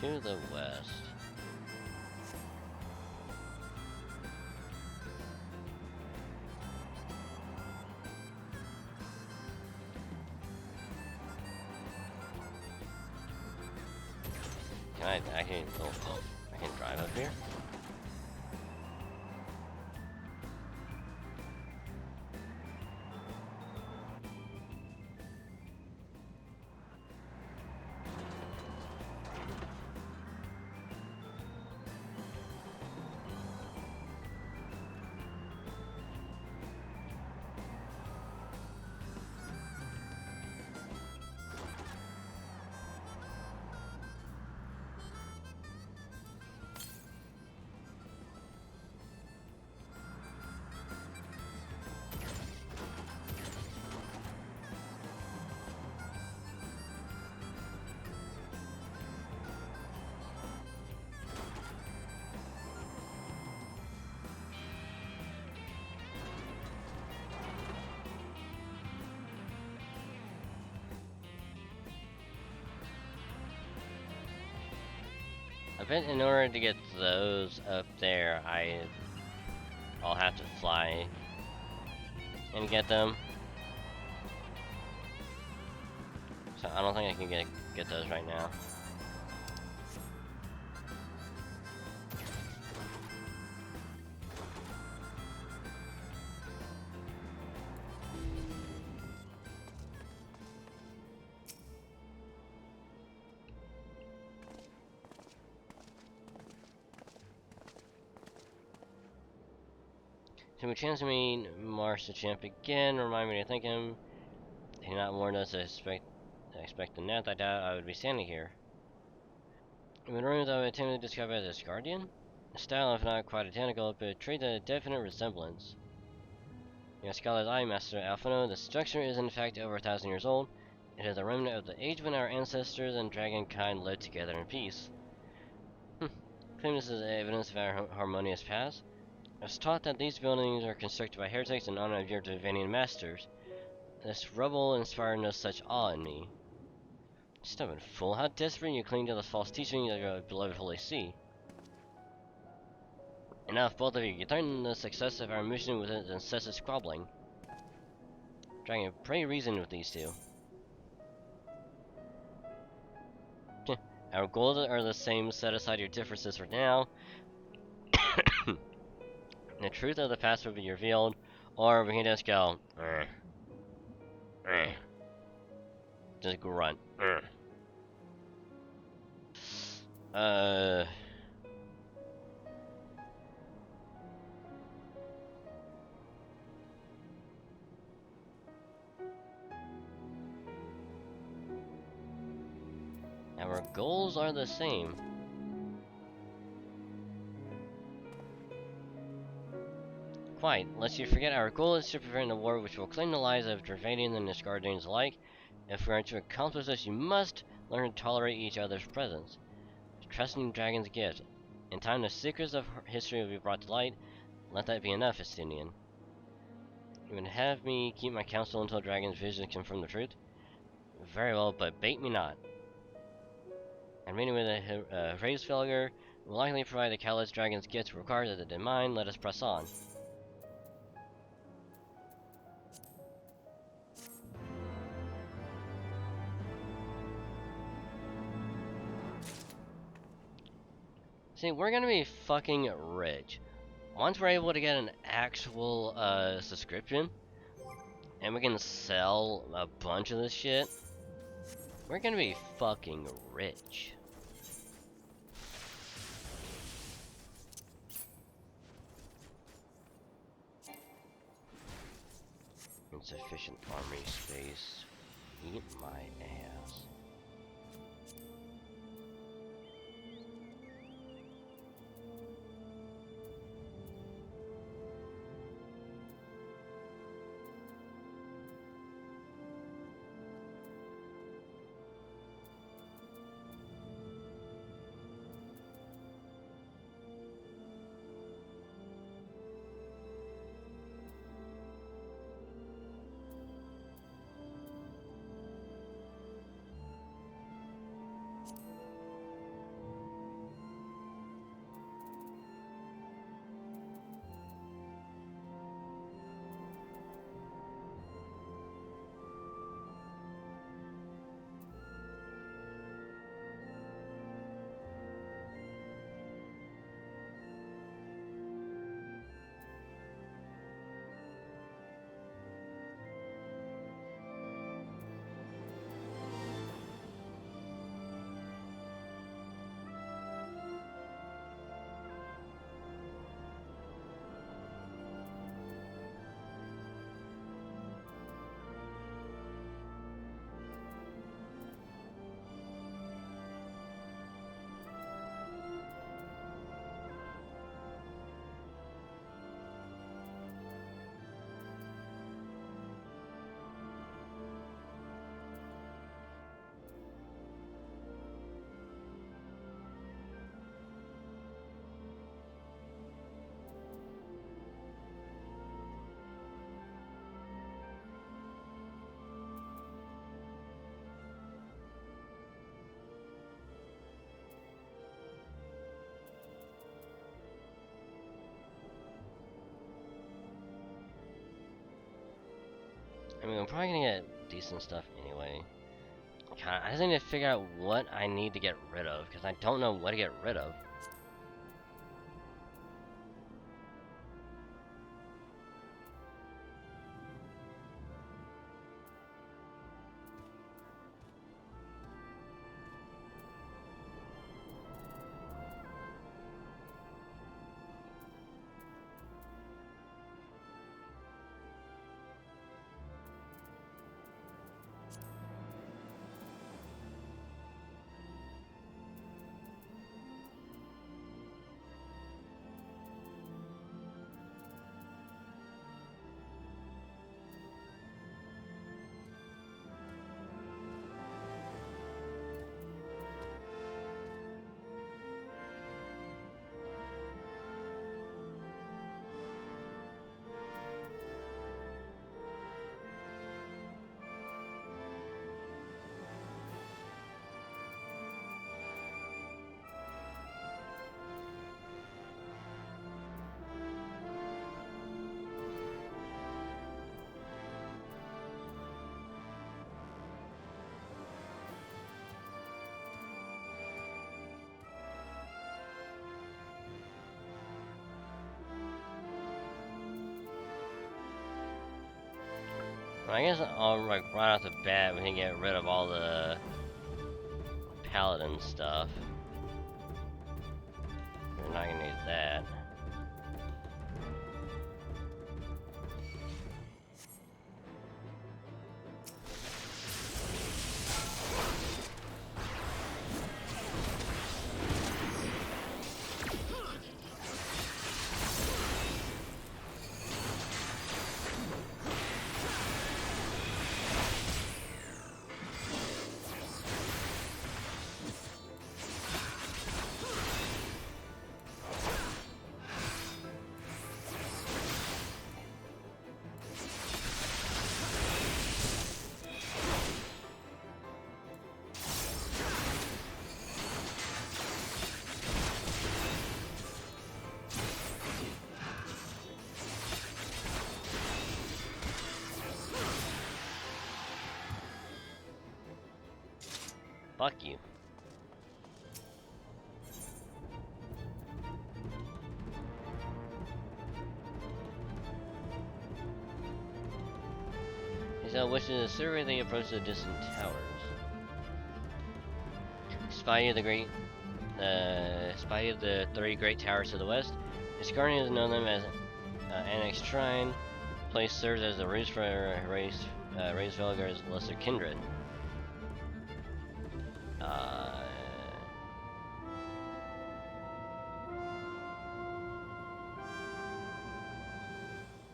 S2: To the west. I can drive up here. I bet in order to get those up there, I'll have to fly and get them. So I don't think I can get those right now. So we chance to meet Mars the Champ again. Remind me to thank him. He not warned us to expect the net. I doubt I would be standing here. In the rooms, I would attempted to discover this guardian. The style, if not quite identical, betrayed a definite resemblance. Your scholar's eye, Master Alphino. The structure is in fact over 1,000 years old. It is a remnant of the age when our ancestors and dragon kind lived together in peace. Claim this is evidence of our harmonious past. I was taught that these buildings are constructed by heretics in honor of your Divanian masters. This rubble inspired no such awe in me. Stubborn fool, how desperate you cling to the false teaching of your beloved Holy See. Enough, both of you. You threaten the success of our mission with incessant squabbling. Dragon, pray reason with these two. Our goals are the same, set aside your differences for now. The truth of the past will be revealed, or we can just go, just grunt. Our goals are the same. Quite, lest you forget, our goal is to prevent a war which will claim the lives of Dravanians and Nisgardians alike. If we are to accomplish this, you must learn to tolerate each other's presence. Trust in Dragon's gift. In time, the secrets of history will be brought to light. Let that be enough, Estinian. You would have me keep my counsel until Dragon's vision confirm the truth? Very well, but bait me not. And meeting with a Heavensward will likely provide the callous Dragon's gift required as it in mind. Let us press on. See, we're gonna be fucking rich. Once we're able to get an actual subscription, and we can sell a bunch of this shit, we're gonna be fucking rich. Insufficient armory space. Eat my ass. mean, I'm probably gonna get decent stuff anyway. God, I just need to figure out what I need to get rid of, because I don't know what to get rid of. I guess like right off the bat we can get rid of all the paladin stuff. We're not gonna need that. Fuck you. He wishes to survey the approach to the distant towers. Spy of the three great towers to the west. His guardians know them as Annexed Shrine. The place serves as the roost for Race Velgar's lesser kindred.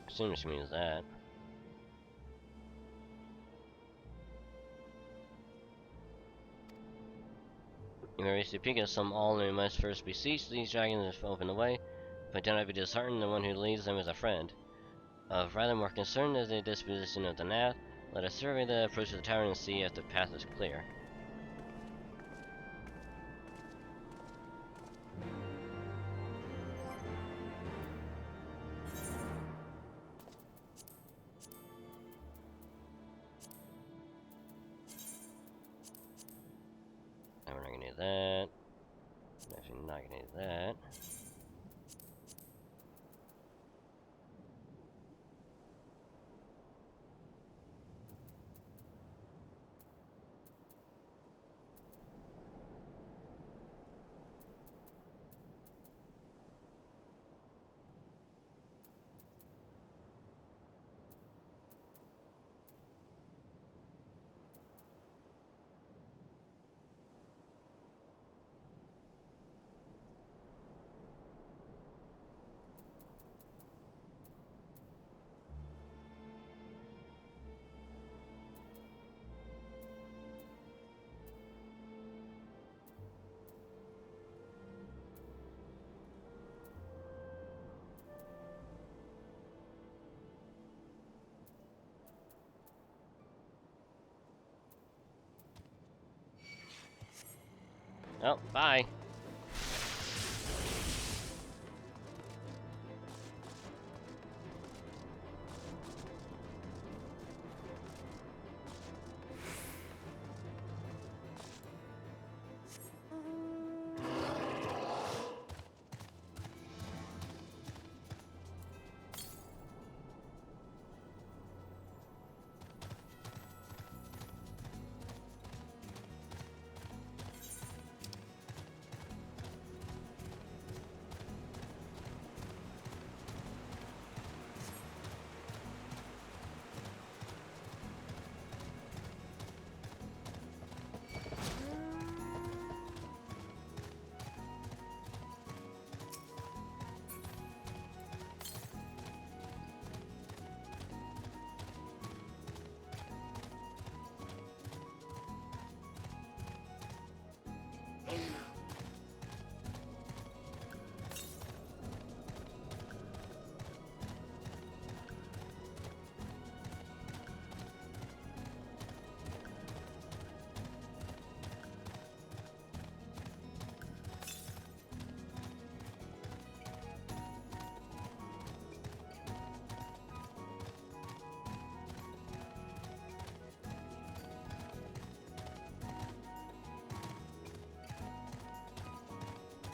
S2: Assume she means that. In order to peak of some all who must first beseech these dragons to open the way, but do not be disheartened, the one who leads them is a friend. Of rather more concern is the disposition of the Nath. Let us survey the approach to the tower and see if the path is clear. We're not gonna need that. Definitely not gonna need that. Oh, bye.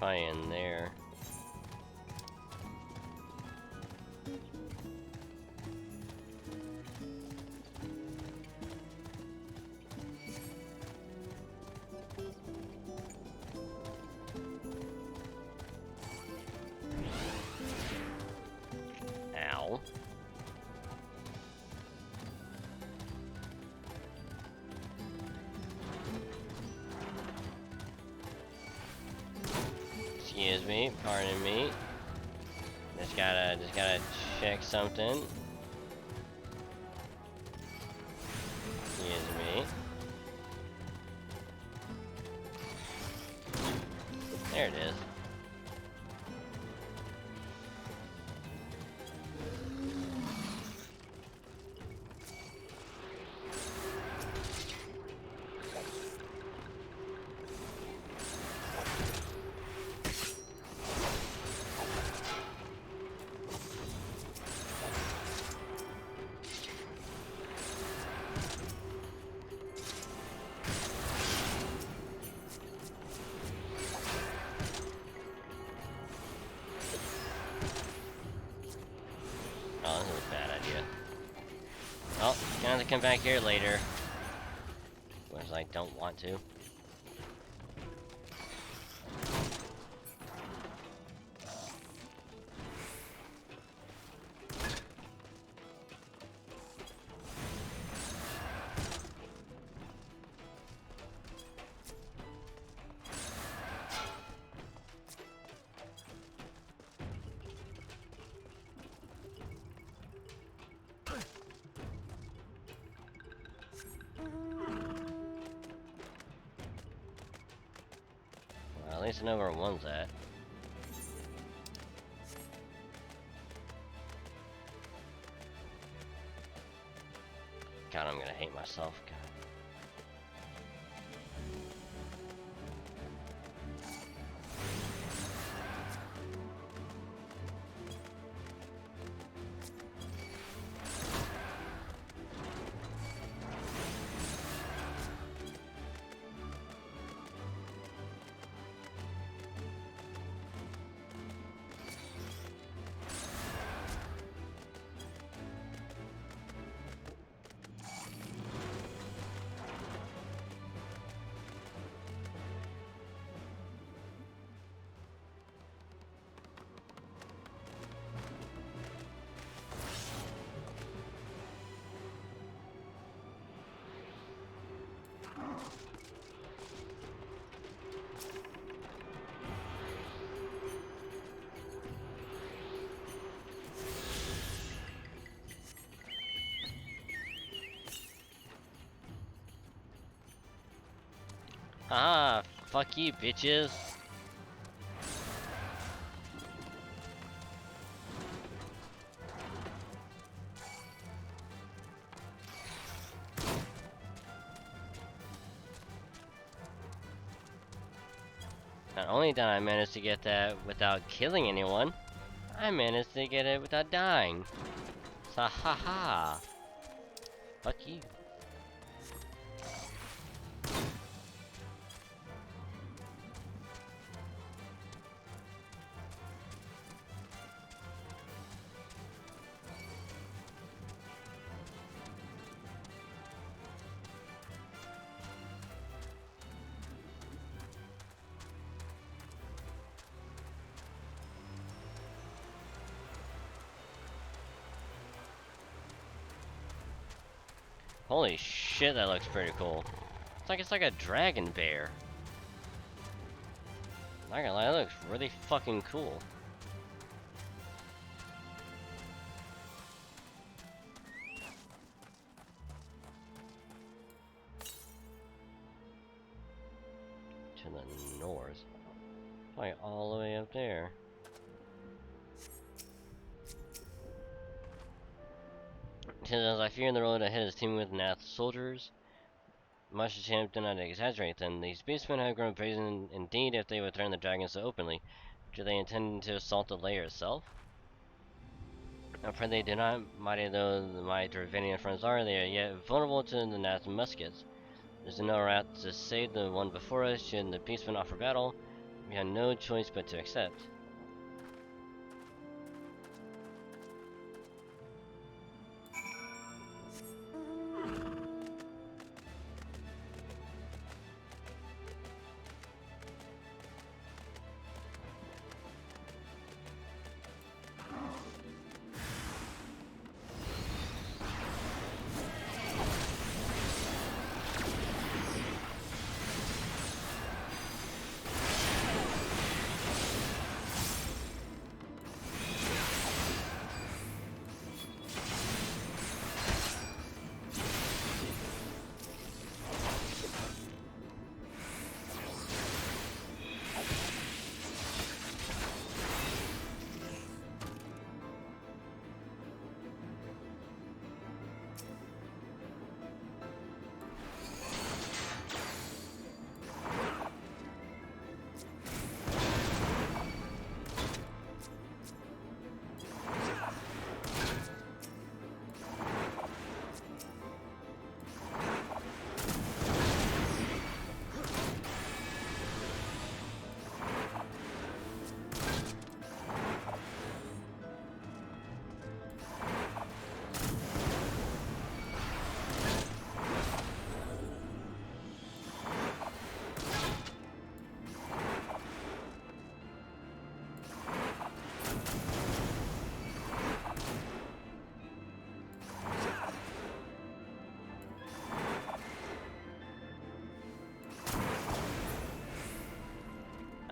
S2: probably in there. Ow. Excuse me, pardon me. Just gotta check something. Excuse me. There it is. Oh, this is a bad idea. Oh, gonna have to come back here later. Whereas I don't want to. Well, at least I know where one's at. God, I'm gonna hate myself. God. Ah, fuck you, bitches. Not only did I manage to get that without killing anyone, I managed to get it without dying. So, haha. Fuck you. Holy shit, that looks pretty cool. It's like a dragon bear. Not gonna lie, that looks really fucking cool. To the north. Probably all the way up there. As I fear in the road ahead is teeming with Nath soldiers. Much attempt not to exaggerate them. These beastmen have grown brazen indeed if they would threaten the dragons so openly. Do they intend to assault the lair itself? I pray they do not. Mighty though my Dravanian friends are, they are yet vulnerable to the Nath muskets. There's no route to save the one before us should the beastmen offer battle. We had no choice but to accept.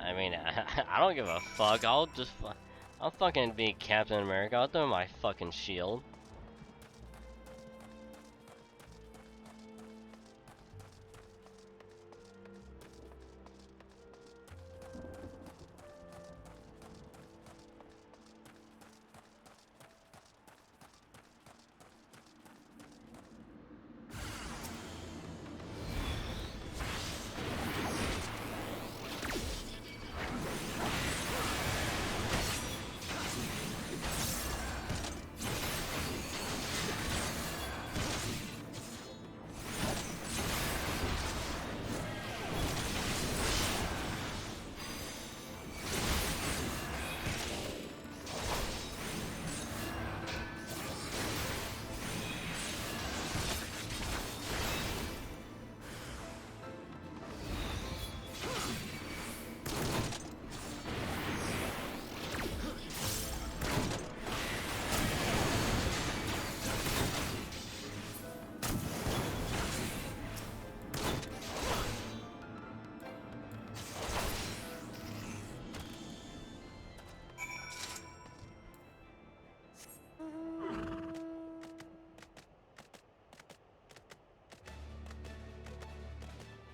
S2: I mean, I don't give a fuck. I'll fucking be Captain America. I'll throw my fucking shield.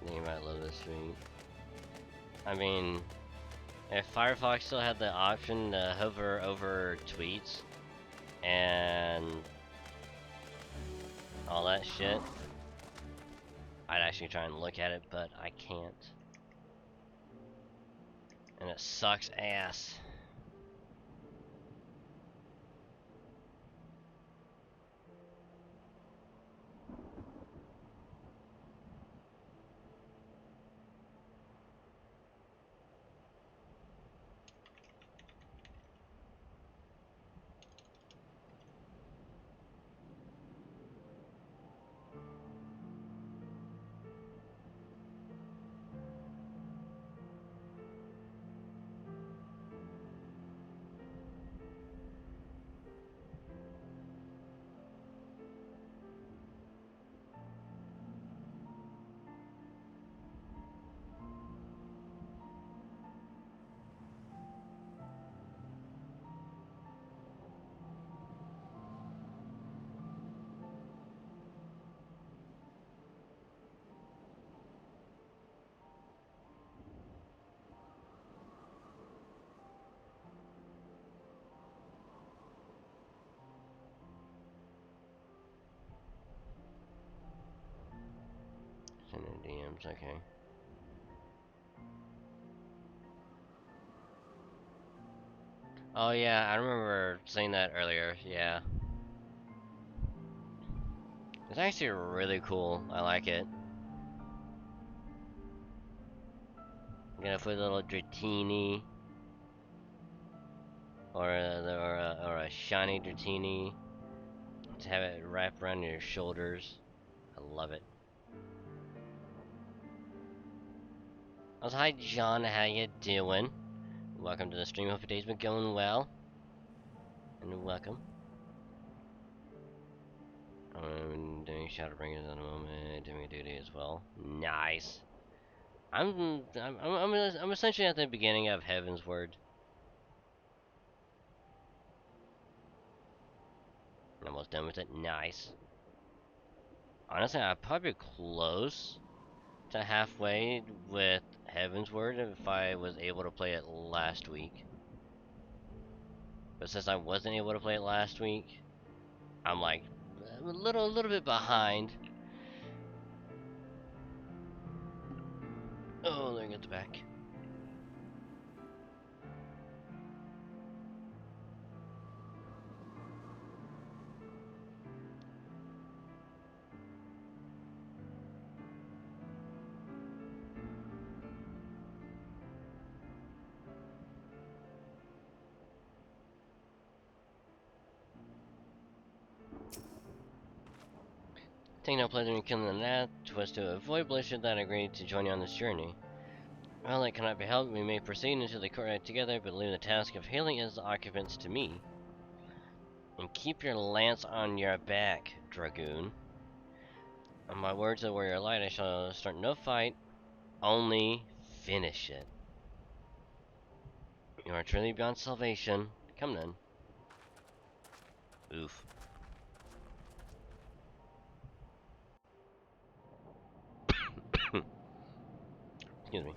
S2: You might love this stream. I mean, if Firefox still had the option to hover over tweets and all that shit, I'd actually try and look at it, but I can't. And it sucks ass. Send her DMs, okay. Oh yeah, I remember saying that earlier, yeah. It's actually really cool, I like it. I'm gonna put a little Dratini. Or a shiny Dratini. To have it wrap around your shoulders. I love it. Oh, hi John, how you doing? Welcome to the stream. Hope your day's been going well. And welcome. I'm doing Shadowbringers at the moment, doing a duty as well. Nice. I'm essentially at the beginning of Heavensward. Almost done with it. Nice. Honestly, I'm probably close to halfway with Heavensward if I was able to play it last week. But since I wasn't able to play it last week, I'm like a little bit behind. Oh, there get the back. Take no pleasure in killing the gnat was to avoid bloodshed that agreed to join you on this journey. Well, it cannot be helped. We may proceed into the courtyard together, but leave the task of hailing its occupants to me. And keep your lance on your back, Dragoon. On my words of warrior light, I shall start no fight, only finish it. You are truly beyond salvation. Come then. Oof. Excuse me.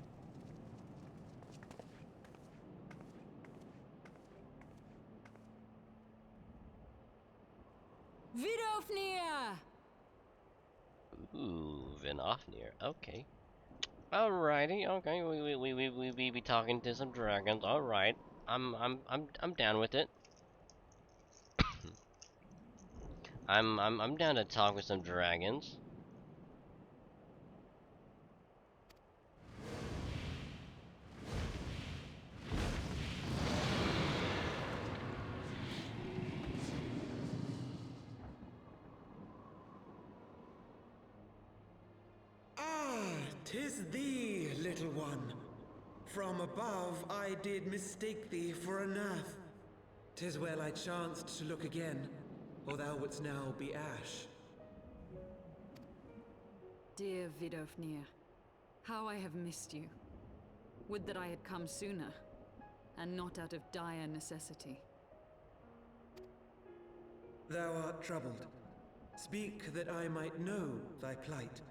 S12: Vidofnir!
S2: Ooh, Vinofnir. Okay. Alrighty. Okay. We be talking to some dragons. All right. I'm down with it. I'm down to talk with some dragons.
S1: Ah, 'tis thee, little one. From above I did mistake thee for a nath. 'Tis well I chanced to look again, or thou wouldst now be ash.
S12: Dear Vidofnir, how I have missed you. Would that I had come sooner, and not out of dire necessity.
S1: Thou art troubled. Speak that I might know thy plight.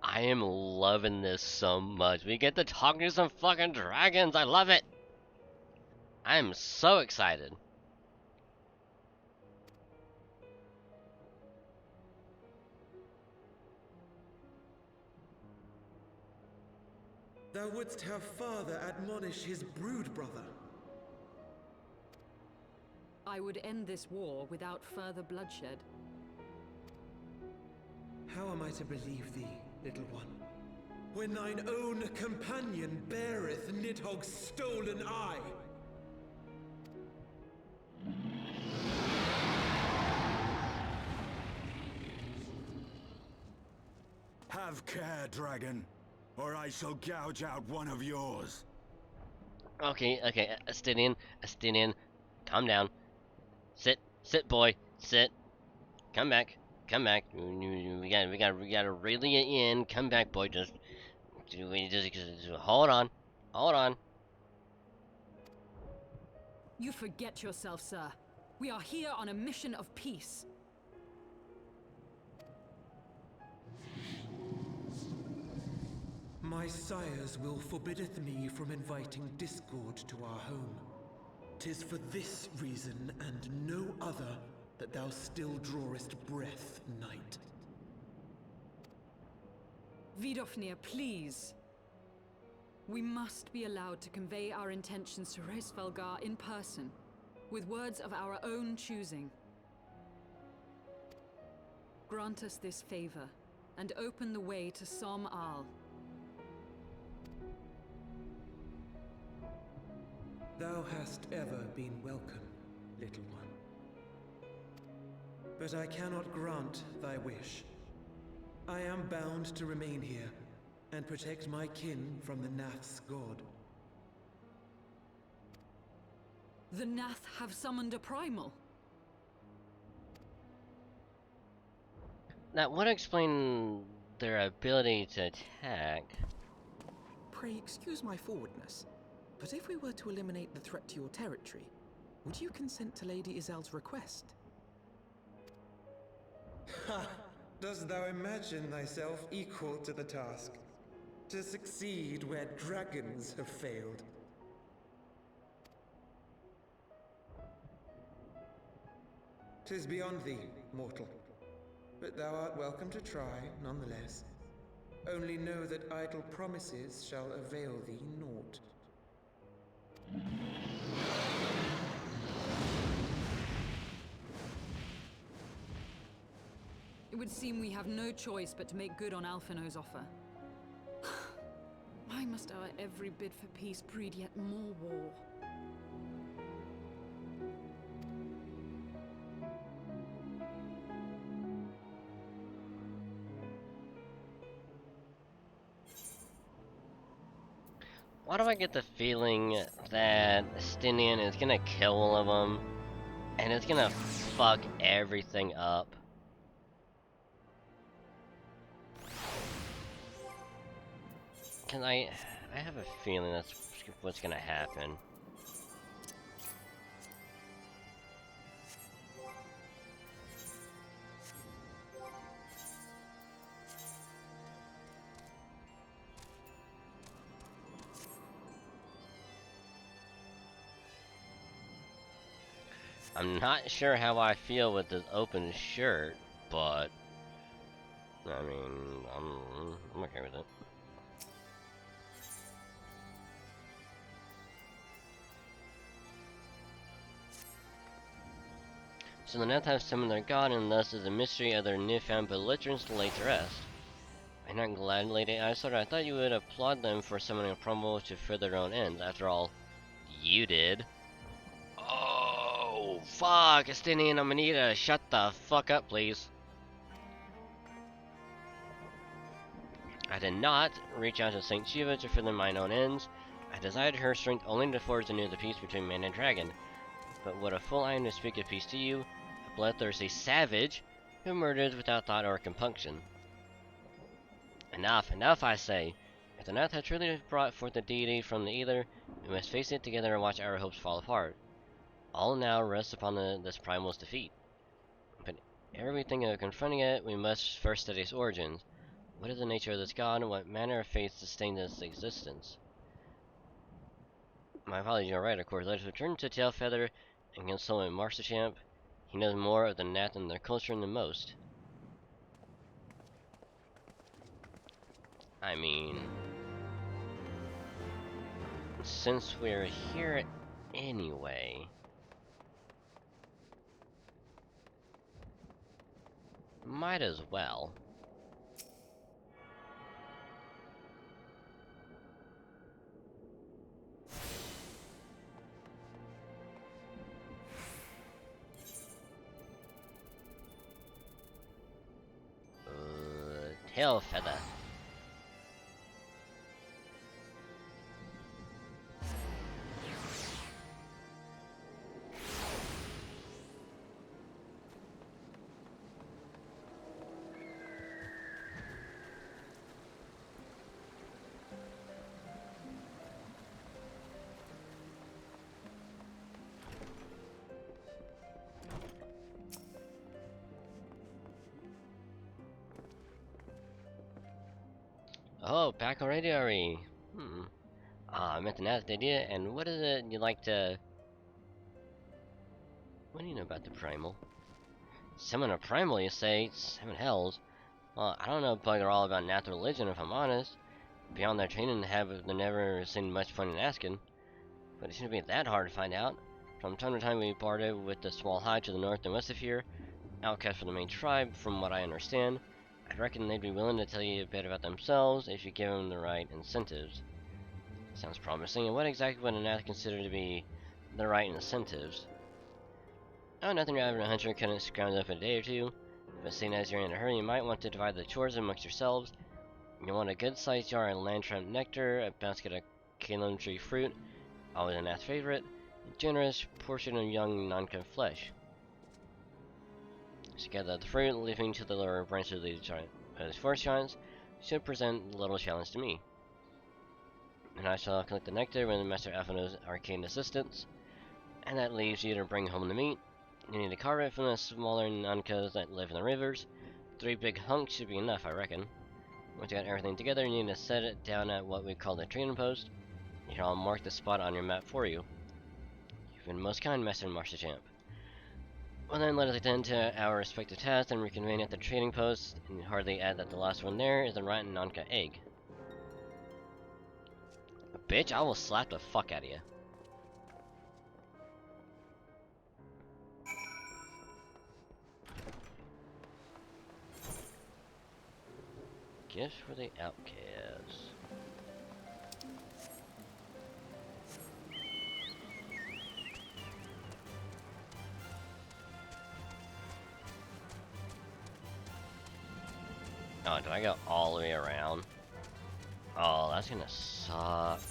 S2: I am loving this so much. We get to talk to some fucking dragons. I love it. I am so excited.
S1: Thou wouldst have father admonish his brood brother.
S12: I would end this war without further bloodshed.
S1: How am I to believe thee, little one, when thine own companion beareth Nidhogg's stolen eye?
S10: Have care, dragon, or I shall gouge out one of yours.
S2: Okay, Astinian, calm down. Sit, boy, sit. Come back. We gotta reel you in. Come back, boy. Just hold on.
S12: You forget yourself, sir. We are here on a mission of peace.
S1: My sires will forbiddeth me from inviting discord to our home. 'Tis for this reason and no other that thou still drawest breath, knight.
S12: Vidofnir, please. We must be allowed to convey our intentions to Hraesvelgar in person, with words of our own choosing. Grant us this favor, and open the way to Som Al.
S15: Thou hast ever been welcome, little one. But I cannot grant thy wish. I am bound to remain here and protect my kin from the Nath's god.
S12: The Nath have summoned a primal.
S2: That would explain their ability to attack.
S4: Pray excuse my forwardness, but if we were to eliminate the threat to your territory, would you consent to Lady Izel's request?
S15: Ha! Dost thou imagine thyself equal to the task? To succeed where dragons have failed? 'Tis beyond thee, mortal. But thou art welcome to try, nonetheless. Only know that idle promises shall avail thee naught.
S12: It would seem we have no choice but to make good on Alphino's offer. Why must our every bid for peace breed yet more war?
S2: Why do I get the feeling that Stinian is gonna kill all of them, and it's gonna fuck everything up? Cause I have a feeling that's what's gonna happen. I'm not sure how I feel with this open shirt, but I mean, I'm okay with it. So the Nath have summoned their god, and thus is a mystery of their newfound belligerence to lay to rest. I'm not glad, Lady Isildur. I thought you would applaud them for summoning a primal to further their own ends. After all, you did. Oh, fuck, Estinian Amanita, shut the fuck up, please. I did not reach out to Saint Shiva to further mine own ends. I desired her strength only to forge anew the peace between man and dragon. But would a full iron to speak of peace to you, a bloodthirsty savage who murders without thought or compunction? Enough, enough, I say. If the Nath had truly brought forth the deity from the ether, we must face it together and watch our hopes fall apart. All now rests upon this primal's defeat. But ere we think of confronting it, we must first study its origins. What is the nature of this god, and what manner of fate sustained its existence? My apologies, you're right, of course. Let us return to Tailfeather and consult with Marstachamp. He knows more of the Nath and their culture than most. I mean, since we're here anyway, might as well. Tailfeather. Oh, back already, are we? I met the Nath idea, and what is it you like to... What do you know about the primal? Summon a primal, you say? 7 hells. Well, I don't know bugger all about Nath religion, if I'm honest. Beyond their training, have never seen much point in asking. But it shouldn't be that hard to find out. From time to time, we parted with the small hive to the north and west of here. Outcast from the main tribe, from what I understand. I reckon they'd be willing to tell you a bit about themselves if you give them the right incentives. Sounds promising. And what exactly would an ath consider to be the right incentives? Oh, nothing rather than a hunter couldn't scrounge up a day or two. But seeing as you're in a hurry, you might want to divide the chores amongst yourselves. You want a good-sized jar of land-tramp nectar, a basket of Kalon tree fruit, always an ath favorite, a generous portion of young non-cut flesh. So gather the fruit, leaving to the lower branches of these forest giants, should present little challenge to me. And I shall collect the nectar with Master Alphinaud's arcane assistance, and that leaves you to bring home the meat. You need to carve it from the smaller non-cuts that live in the rivers. 3 big hunks should be enough, I reckon. Once you got everything together, you need to set it down at what we call the trading post. Here, I'll mark the spot on your map for you. You've been most kind, Master Marshachamp. Well then, let us attend to our respective tasks and reconvene at the trading post, and hardly add that the last one there is a rotten non-cut egg. Bitch, I will slap the fuck out of you. Gifts for the outcasts. Oh, do I go all the way around? Oh, that's gonna suck.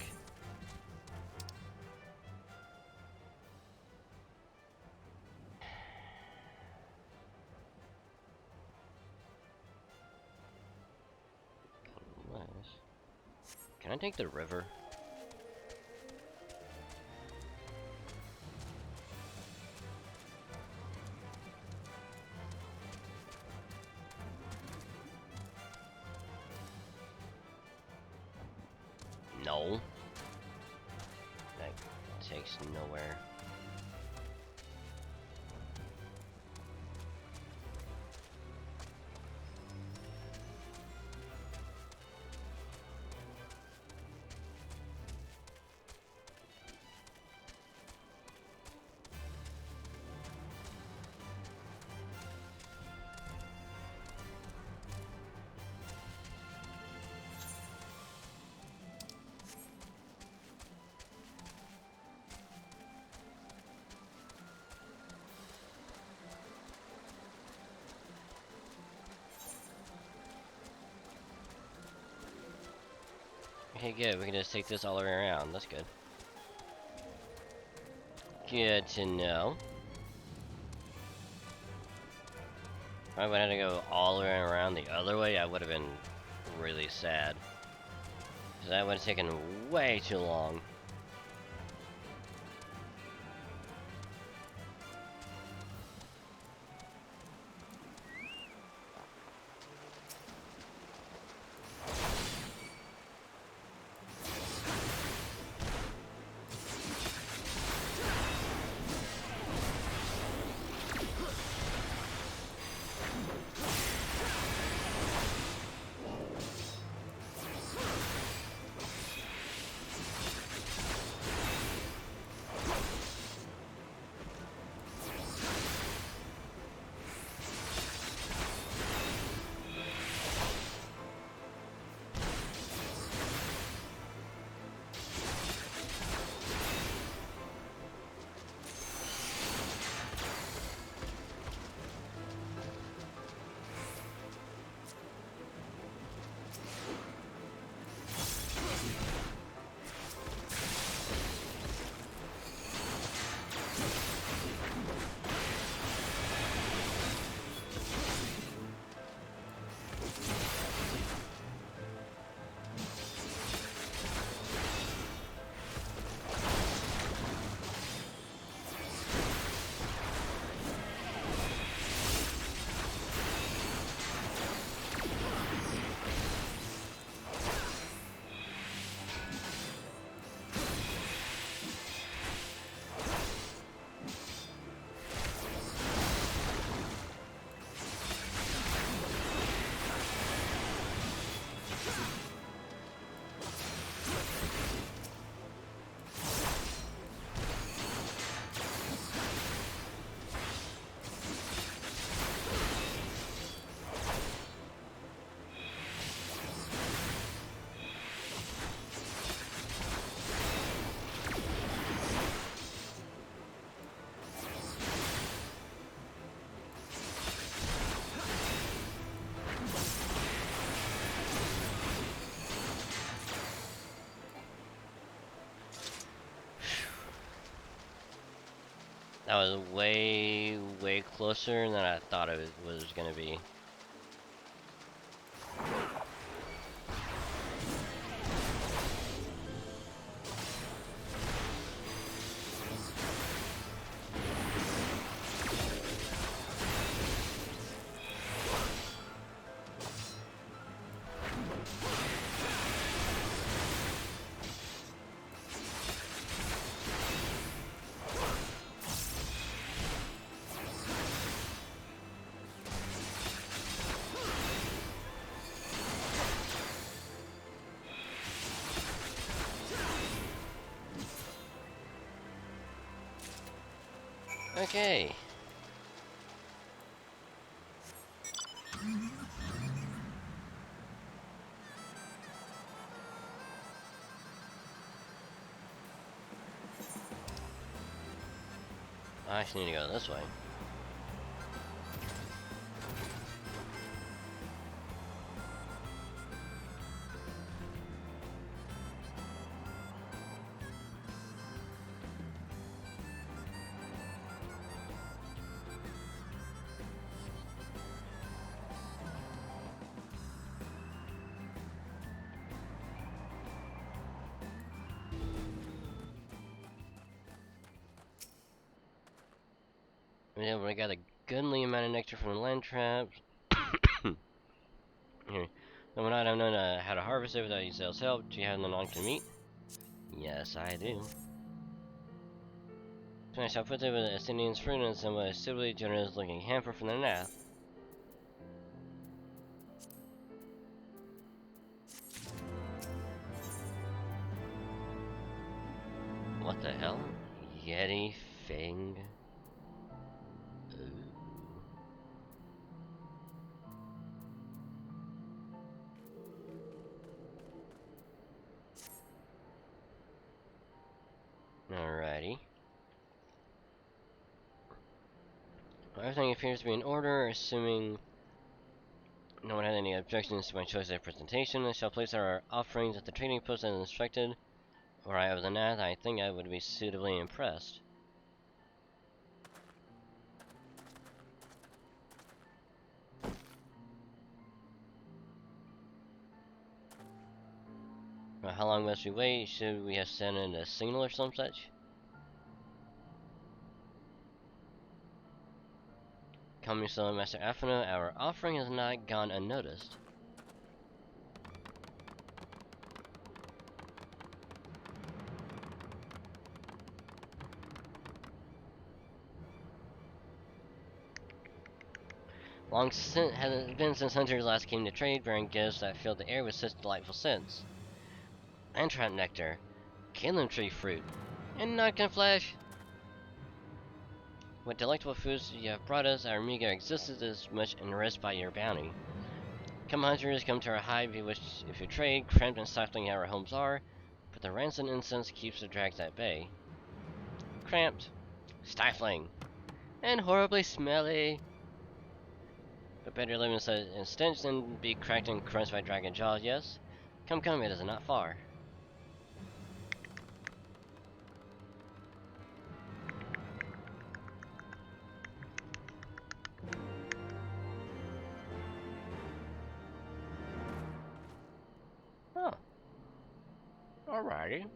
S2: Can I take the river? No. That takes nowhere. Okay, good. We can just take this all the way around. That's good. Good to know. If I would have to go all the way around the other way, I would have been really sad. Because that would have taken way too long. That was way, way closer than I thought it was gonna be. Okay. I actually need to go this way. We already got a goodly amount of nectar from the land traps. Here. Someone I don't know how to harvest it without Uzel's help. Do you have the non-can meat? Yes, I do. So I shall put it with a Ascendian's fruit and some suitably generous looking hamper from the Nath. What the hell? Yeti Fang? Alrighty. Well, everything appears to be in order, assuming no one had any objections to my choice of presentation. I shall place our offerings at the trading post as instructed. Were I of the Nath, I think I would be suitably impressed. Well, how long must we wait? Should we have sent in a signal or some such? Coming soon, Master Afino, our offering has not gone unnoticed. Long since has it been since hunters last came to trade, bearing gifts that filled the air with such delightful scents. Anthrop nectar, Kalim tree fruit, and Notkin flesh. What delectable foods you have brought us, our meager existence is much enriched by your bounty. Come hunters, come to our hive if you trade, cramped and stifling our homes are, but the rancid incense keeps the drags at bay. Cramped, stifling, and horribly smelly. But better live in such a stench than be cracked and crunched by dragon jaws, yes? Come, come, it is not far. Oh. Alrighty.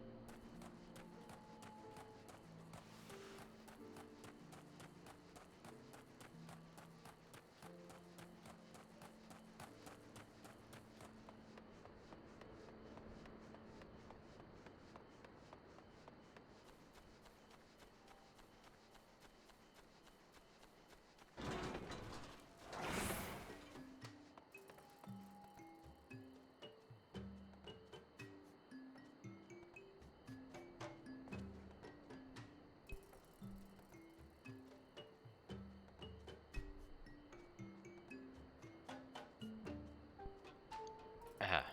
S2: Aha.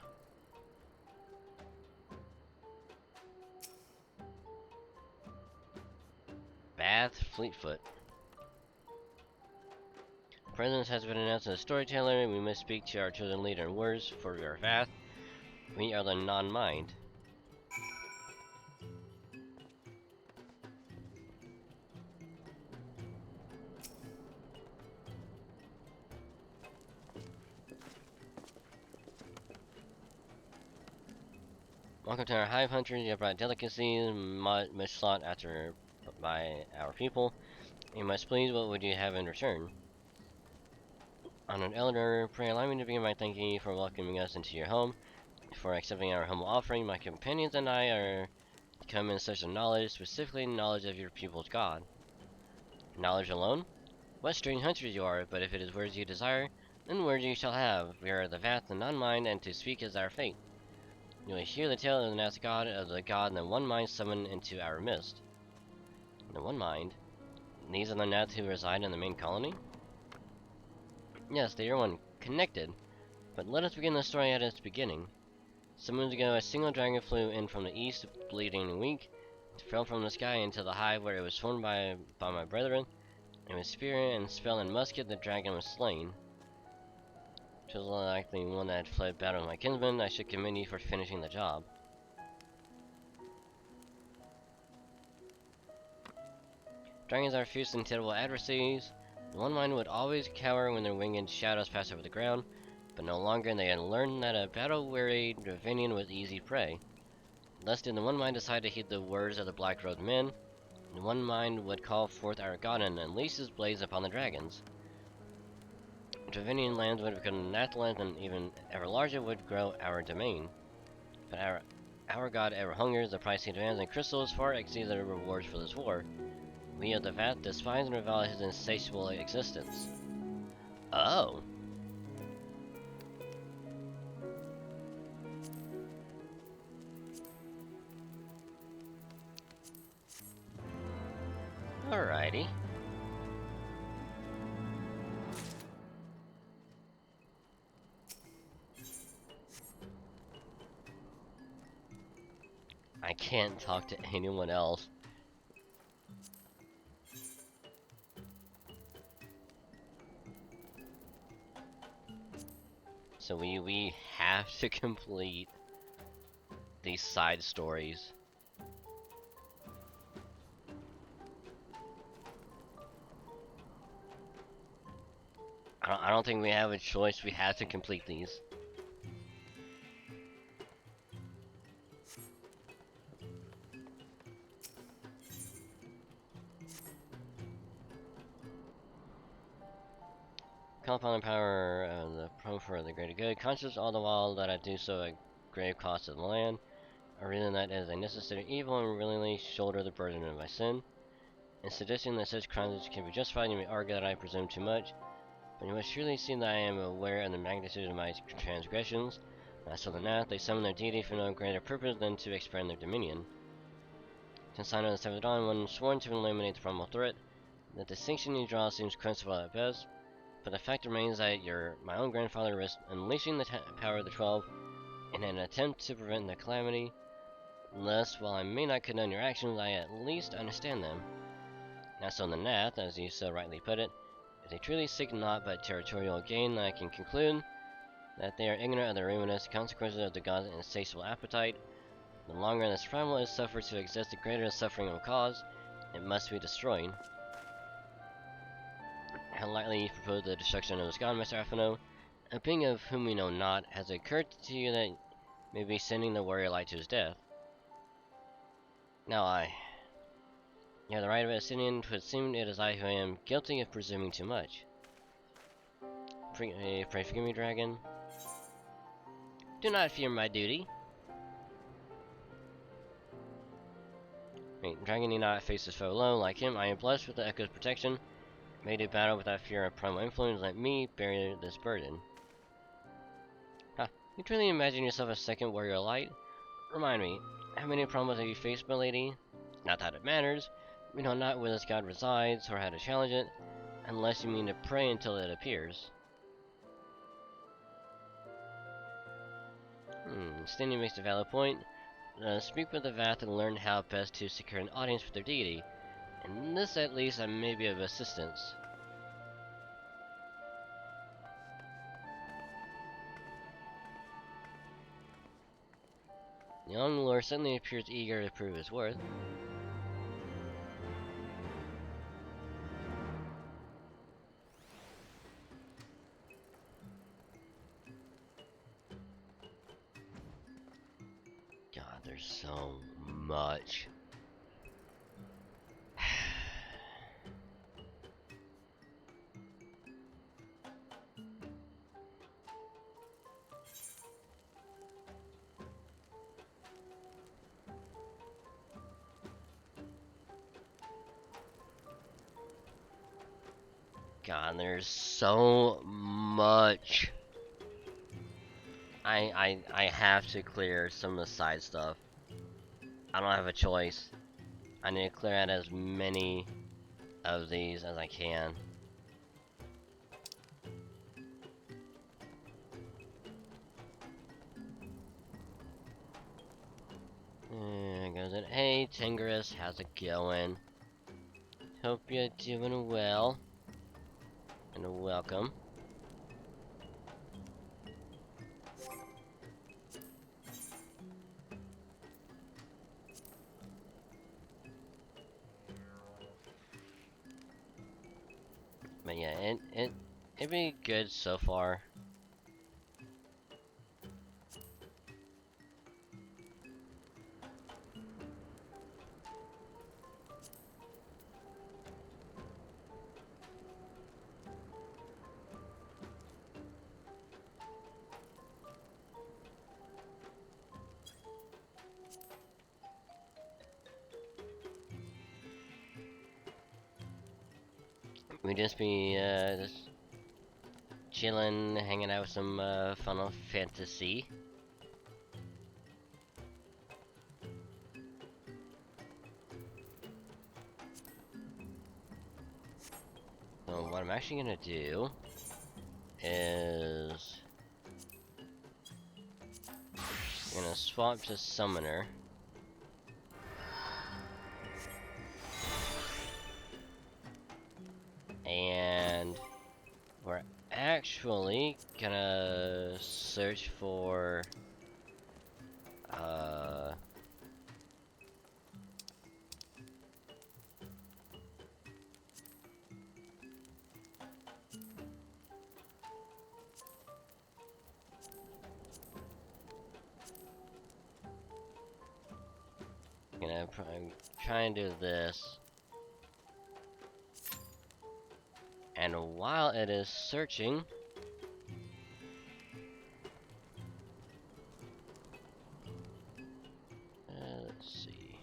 S2: Bath Fleetfoot. Presence has been announced as a storyteller. We must speak to our chosen leader in words for your Vath. We are the non-mind. Welcome to our hive hunters. You have brought delicacies much sought after by our people. You must please, what would you have in return? Honored Elder, pray allow me to begin by thanking you for welcoming us into your home. For accepting our humble offering, my companions and I are come in search of knowledge, specifically knowledge of your people's god. Knowledge alone? What strange hunters you are, but if it is words you desire, then words you shall have. We are the Vath, the non-mind, and to speak is our fate. You will hear the tale of the Nath god, of the god and the one mind summoned into our midst. The one mind? These are the Nath who reside in the main colony? Yes, they are one connected, but let us begin the story at its beginning. Some moons ago, a single dragon flew in from the east, bleeding and weak. It fell from the sky into the hive where it was formed by my brethren, and with spear and spell and musket the dragon was slain. It was like the one that had fled battle with my kinsman. I should commend you for finishing the job. Dragons are fierce and terrible adversaries. The one mind would always cower when their winged shadows passed over the ground, but no longer, and they had learned that a battle-weary Ravinian was easy prey. Thus did the one mind decide to heed the words of the black-robed men. The one mind would call forth our god and unleash his blades upon the dragons. Ravinian lands would become Nathlands, and even ever larger would grow our domain. But our god ever hungers, the price he demands in crystals far exceeds the rewards for this war. We of the Vath despise and revile his insatiable existence. Oh. Alrighty. I can't talk to anyone else. So we have to complete these side stories. I don't think we have a choice. We have to complete these. Compounding power of the pro for the greater good. Conscious all the while that I do so at grave cost to the land. I realize that it is a necessary evil and willingly shoulder the burden of my sin. In suggesting that such crimes can be justified, you may argue that I presume too much. But you must surely see that I am aware of the magnitude of my transgressions. As for the Nath, they summon their deity for no greater purpose than to expand their dominion. Since sign of the Seventh Dawn, one sworn to eliminate the primal threat. The distinction you draw seems coincidental at best, but the fact remains that my own grandfather risked unleashing the power of the 12 in an attempt to prevent the calamity. Thus, while I may not condone your actions, I at least understand them. Now, so the Nath, as you so rightly put it, if they truly seek naught but territorial gain, then I can conclude that they are ignorant of the ruinous consequences of the god's insatiable appetite. The longer this primal is suffered to exist, the greater the suffering it will cause. It must be destroyed. How lightly you propose the destruction of this god, Master Afano? A being of whom we know not, has it occurred to you that may be sending the warrior light to his death? Now you have the right of Assyrian to assume it is I who am guilty of presuming too much. Pray forgive me, dragon. Do not fear my duty. Dragon need not face his foe alone. Like him, I am blessed with the Echo's protection. May do battle without fear of primal influence. Let me bear this burden. You truly imagine yourself a second warrior light? Remind me, how many problems have you faced, my lady? Not that it matters. We know not where this god resides or how to challenge it, unless you mean to pray until it appears. Standing makes a valid point. Speak with the Vath and learn how best to secure an audience with their deity. In this, at least, I may be of assistance. The young lord certainly appears eager to prove his worth. God. God, there's so much. God, there's so much. I have to clear some of the side stuff. I don't have a choice. I need to clear out as many of these as I can. There goes it. Hey Tingris, how's it going? Hope you're doing well. And welcome. But yeah, it'd be good so far. We just be just chilling, hanging out with some Final Fantasy. So what I'm actually gonna do is I'm gonna swap to Summoner. And we're actually gonna search for I'm trying to do this. And while it is searching, let's see.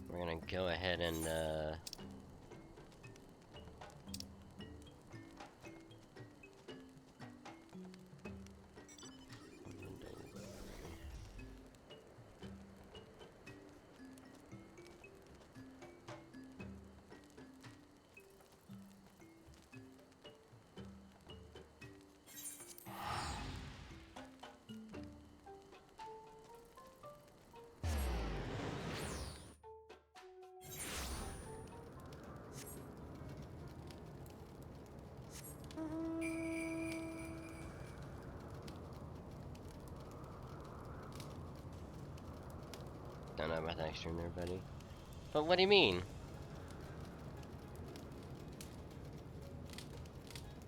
S2: We're gonna go ahead and don't know about that stream there, buddy. But what do you mean?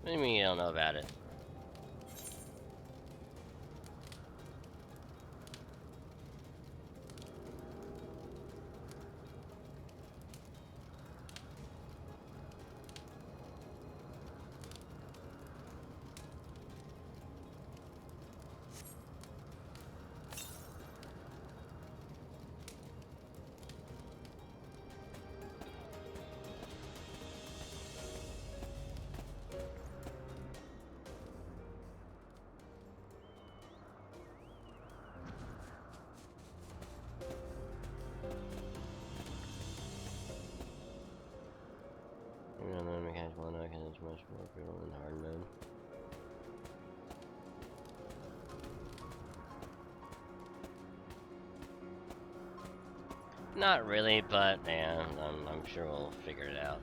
S2: What do you mean you don't know about it? It's much more brittle than hard mode. Not really, but yeah, I'm sure we'll figure it out.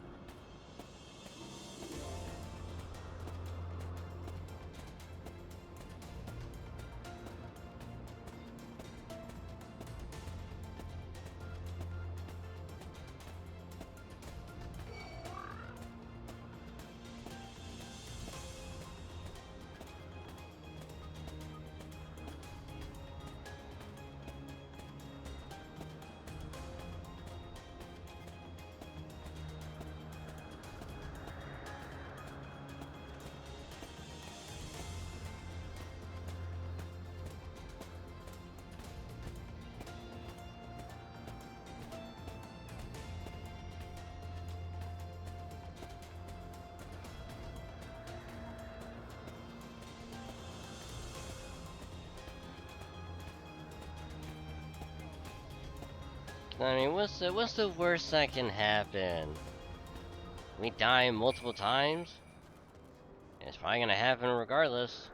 S2: I mean, what's the worst that can happen? We die multiple times? It's probably gonna happen regardless.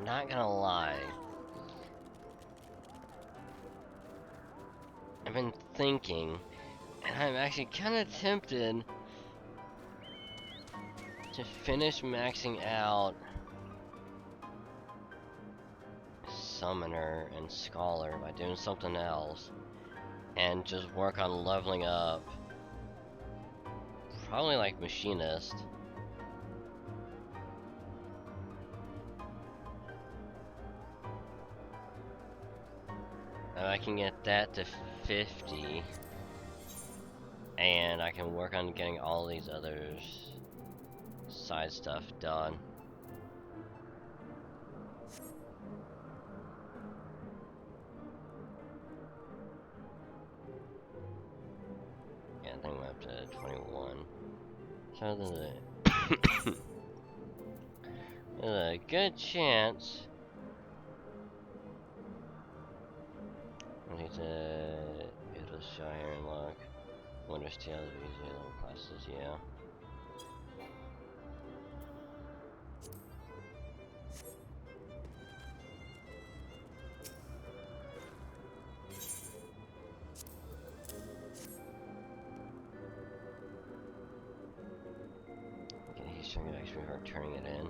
S2: not gonna lie. I've been thinking, and I'm actually kind of tempted to finish maxing out Summoner and Scholar by doing something else, and just work on leveling up. Probably like Machinist. And I can get that to 50. And I can work on getting all these others side stuff done. Yeah, I think we're up to 21. So there's a good chance I need to be able to show here and look. Wonders Tales of easy level classes, yeah. Okay, he's trying to actually start turning it in.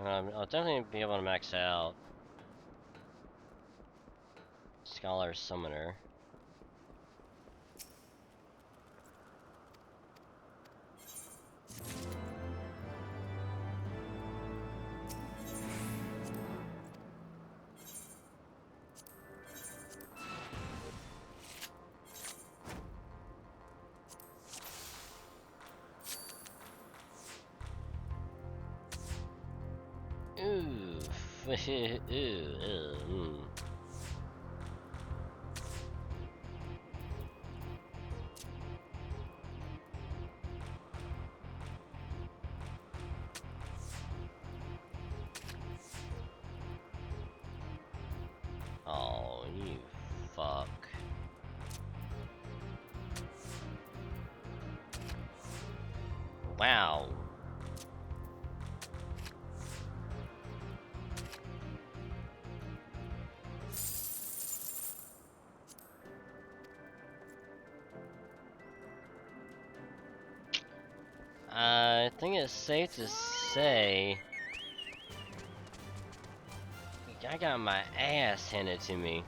S2: I'll definitely be able to max out Scholar Summoner. Ooh. Oh, you fuck. Wow. I think it's safe to say I I got my ass handed to me.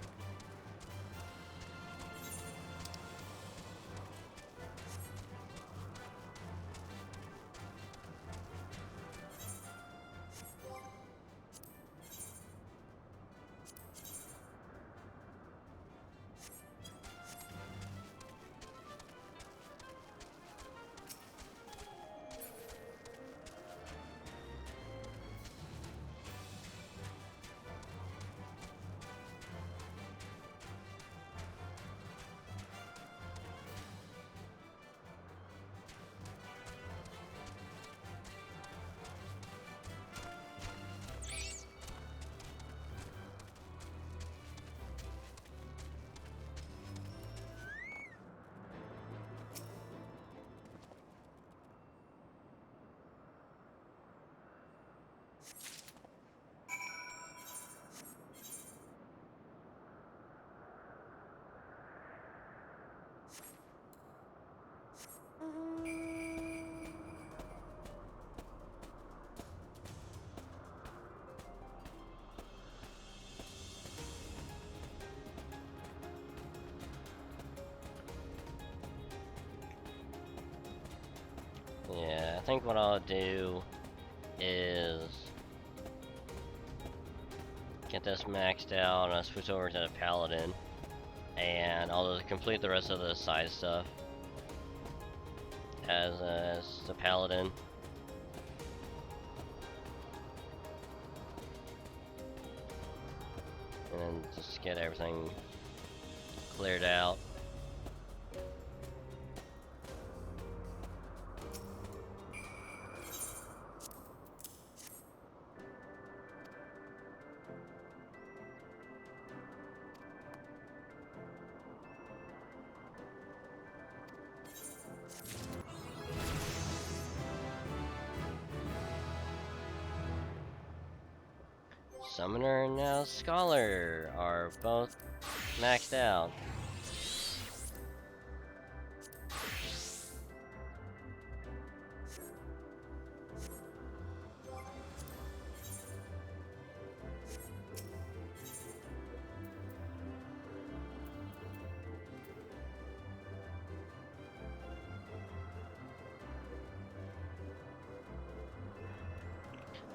S2: Yeah, I think what I'll do is get this maxed out and I'll switch over to the Paladin, and I'll complete the rest of the side stuff as the Paladin. And then just get everything cleared out. Summoner and now Scholar are both maxed out.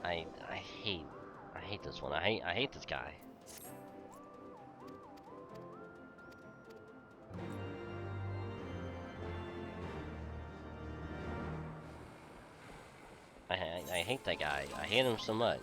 S2: I hate this one. I hate this guy. I hate that guy. I hate him so much.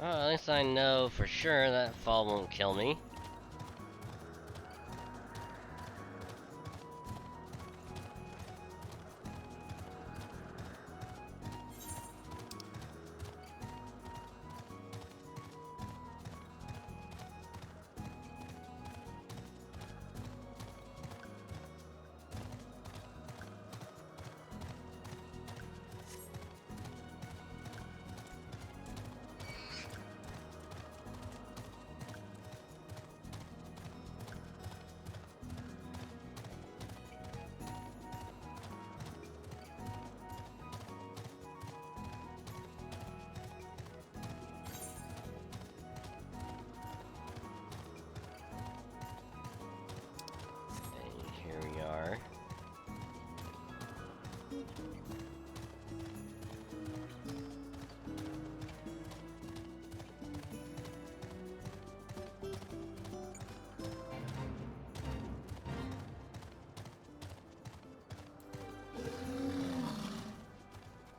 S2: Well, at least I know for sure that fall won't kill me.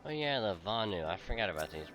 S2: Oh yeah, the Vanu. I forgot about these.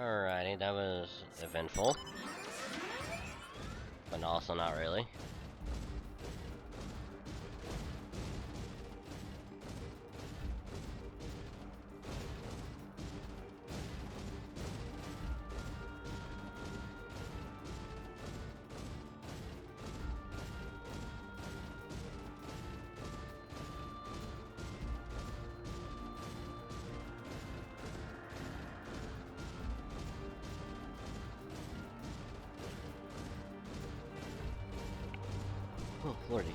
S2: Alrighty, that was eventful. But also not really. Oh, lordy.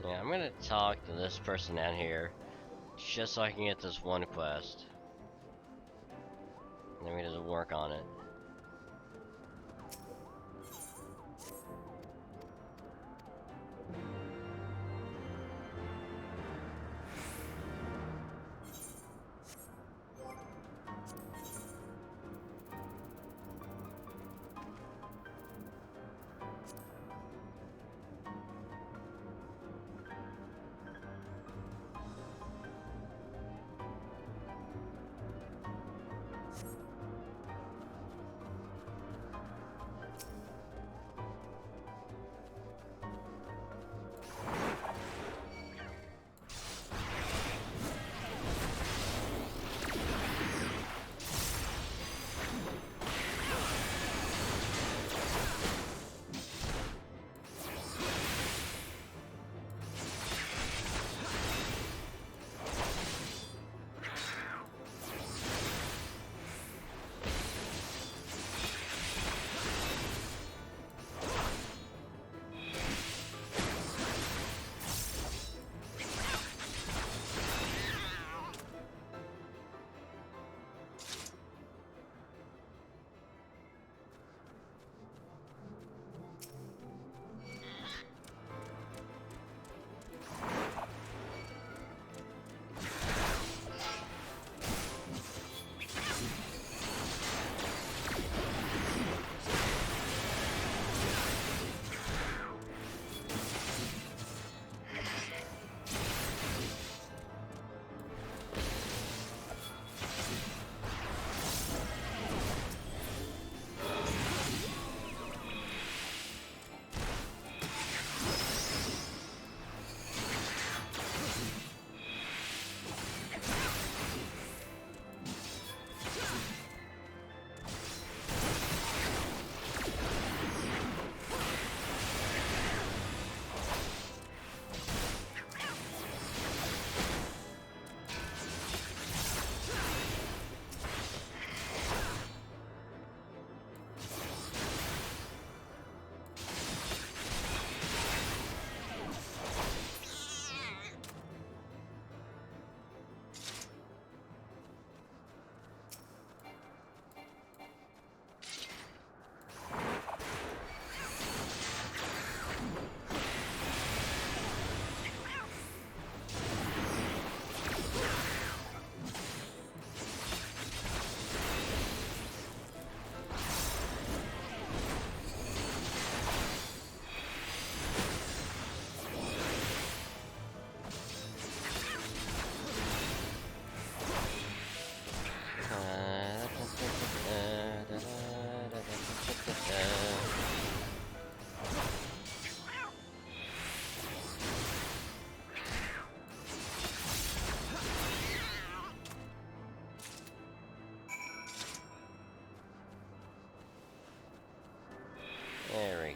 S2: Yeah, I'm gonna talk to this person down here just so I can get this one quest. And then we just work on it.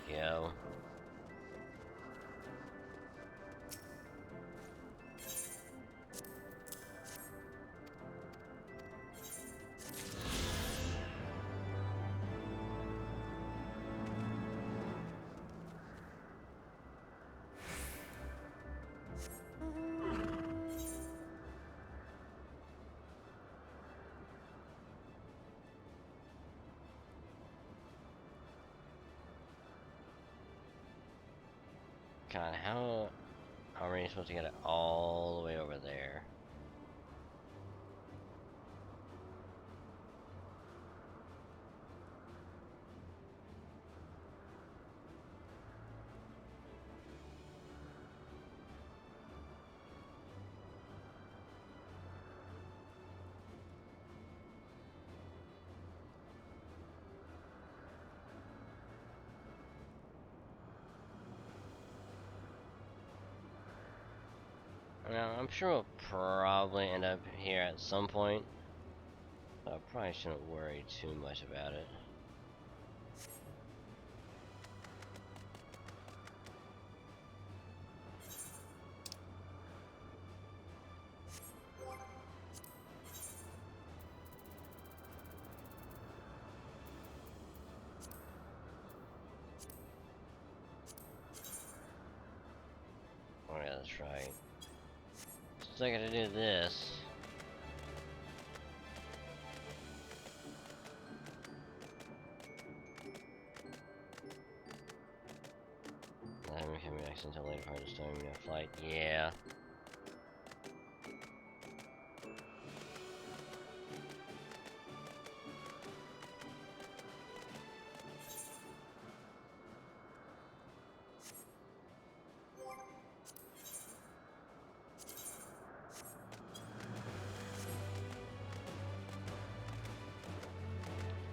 S2: go. God, how are we supposed to get it all the way over there? Now, I'm sure we'll probably end up here at some point, but I probably shouldn't worry too much about it. Oh yeah, that's right. Still gotta do this. I'm having an accident until later part of the storm, flight. Yeah.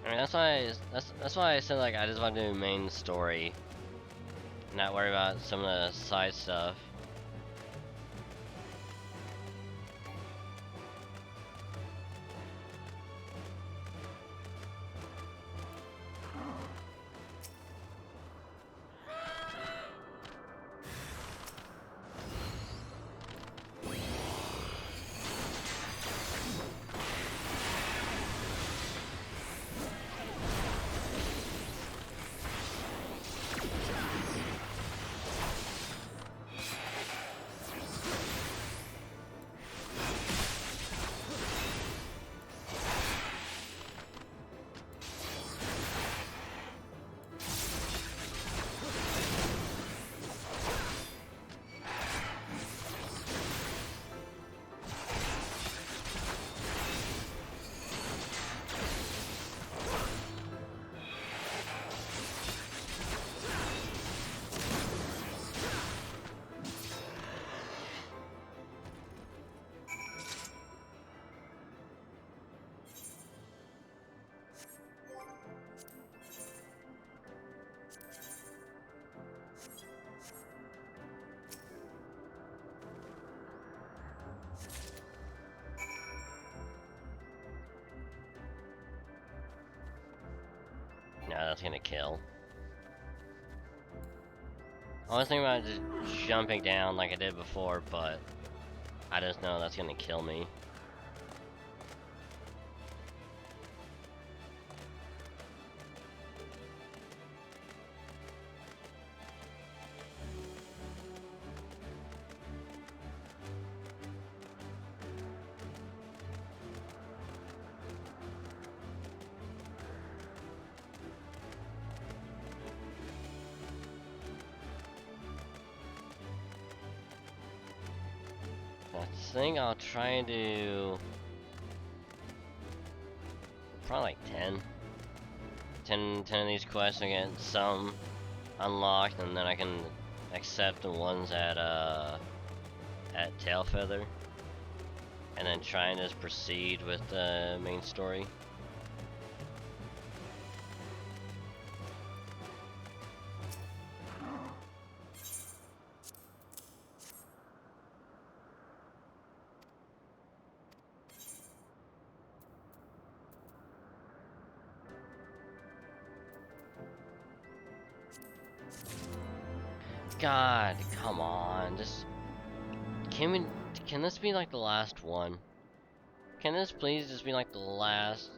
S2: I mean, that's why I said like I just want to do main story, not worry about some of the side stuff. No, that's gonna kill. I was thinking about just jumping down like I did before, but I just know that's gonna kill me. I think I'll try and do probably like 10 of these quests and get some unlocked, and then I can accept the ones at Tailfeather, and then try and just proceed with the main story. God, come on. Just can this be like the last one? Can this please just be like the last?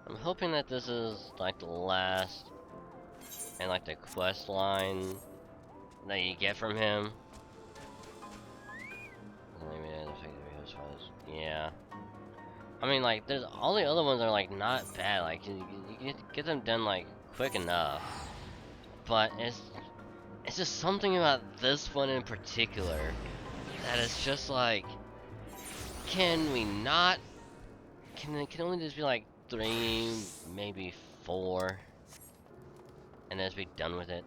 S2: I'm hoping that this is like the last and like the quest line that you get from him. Yeah. I mean, like, there's all the other ones are like not bad. Like you get them done like quick enough, but it's just something about this one in particular that is just like, can we not? Can it only just be like 3, maybe 4, and then just be done with it?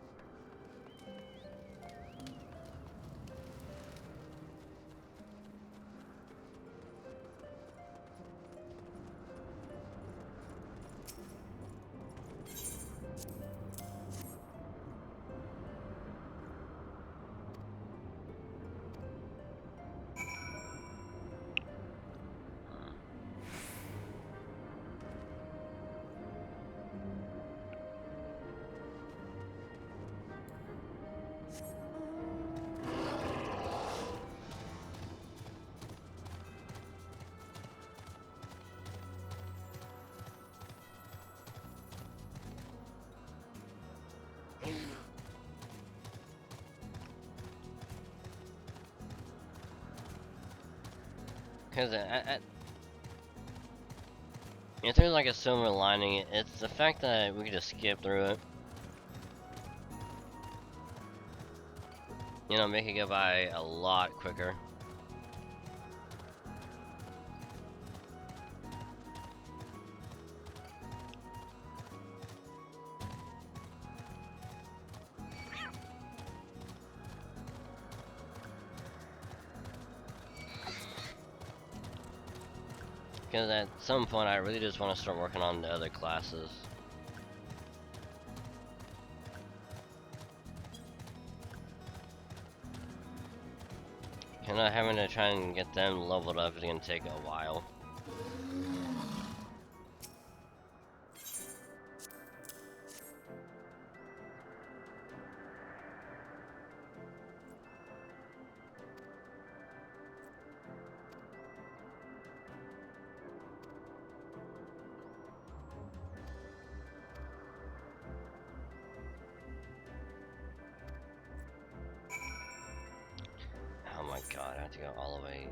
S2: Because if there's like a silver lining, it's the fact that we could just skip through it. You know, make it go by a lot quicker. Because at some point I really just want to start working on the other classes. And having to try and get them leveled up is going to take a while. Oh my god, I have to go all the way.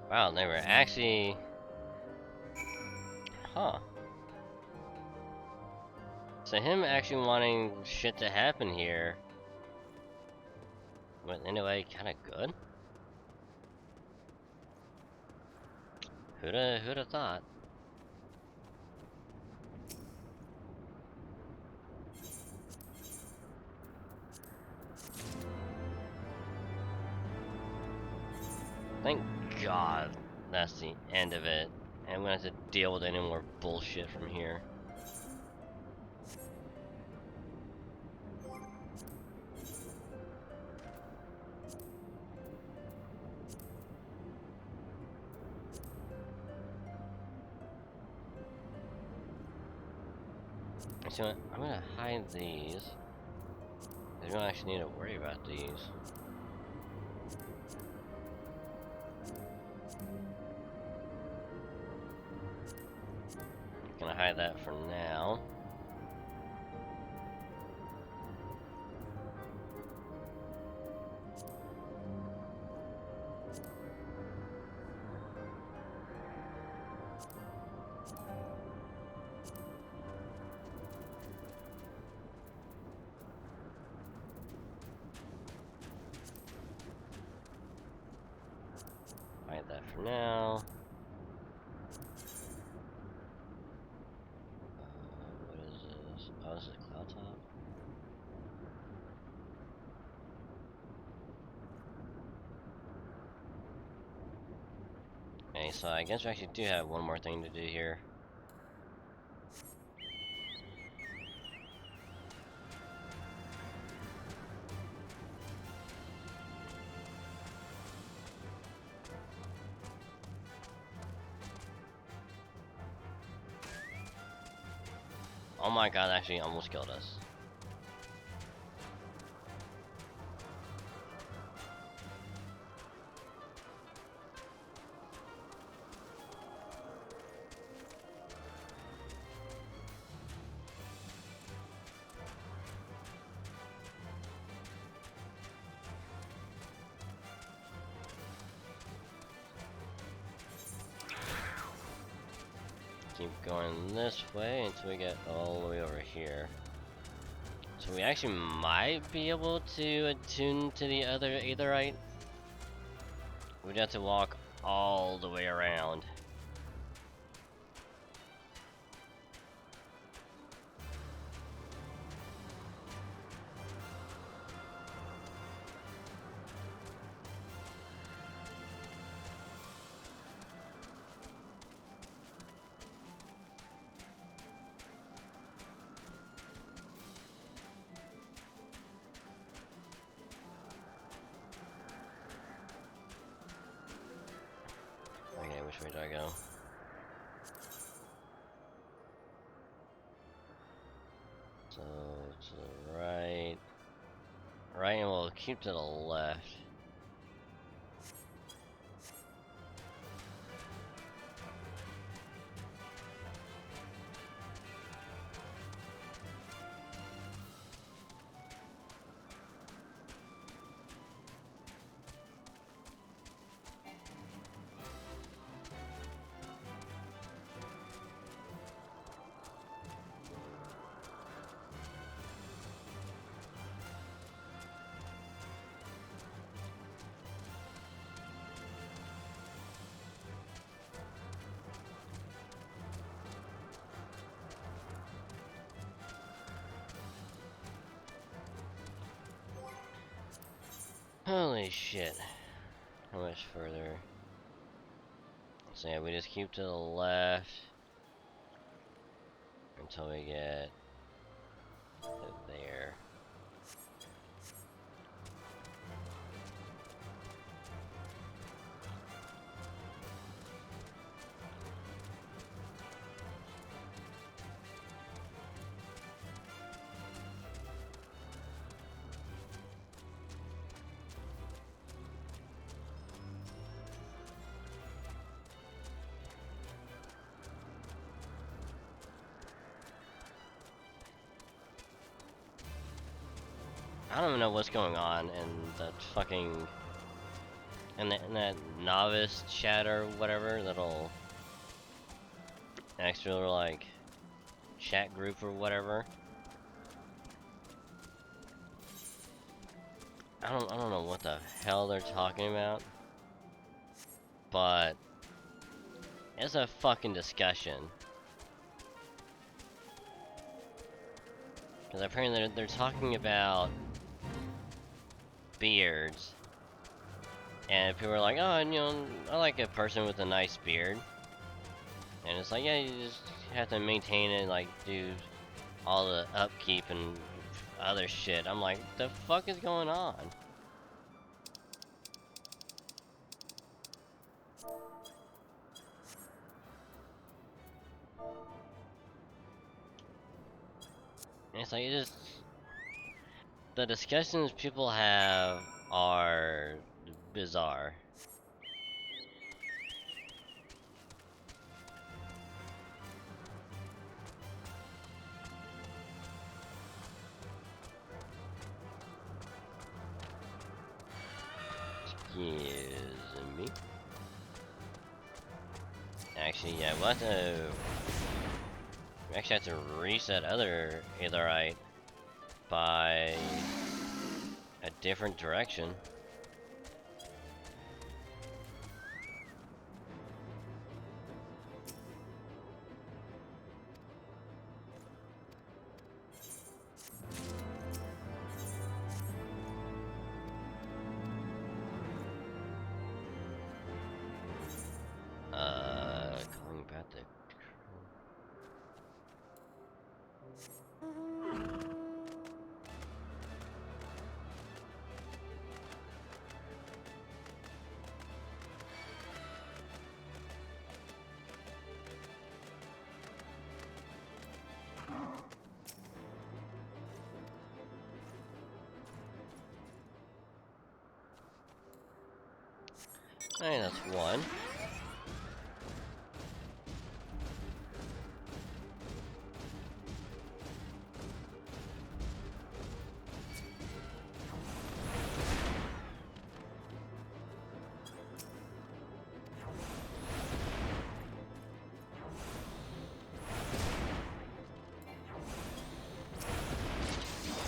S2: Wow, they were actually... Huh. So him actually wanting shit to happen here, but anyway, kind of good. Who'da thought? Thank God that's the end of it. And I'm gonna have to deal with any more bullshit from here. So I'm gonna hide these. I don't actually need to worry about these. Gonna hide that for now. Hide that for now. What is this? Oh, this is a cloud top. Okay, so I guess we actually do have one more thing to do here. Oh my God, actually almost killed us. Keep going this way until we get all the way over here. So we actually might be able to attune to the other aetherite. We'd have to walk all the way around. Okay, which way do I go? So, to the right. Right, and we'll keep to the left. Holy shit. How much further? So yeah, we just keep to the left until we get to there. I don't even know what's going on in that fucking in that novice chat or whatever, little extra like chat group or whatever. I don't know what the hell they're talking about, but it's a fucking discussion. Because apparently they're talking about beards, and people are like, oh, you know, I like a person with a nice beard, and it's like, yeah, you just have to maintain it, like do all the upkeep and other shit. I'm like, the fuck is going on? And it's like, it just, the discussions people have are bizarre. Excuse me. Actually, yeah, we'll have to... We actually have to reset other Aetherite by a different direction. Calling back the... Hey, that's one.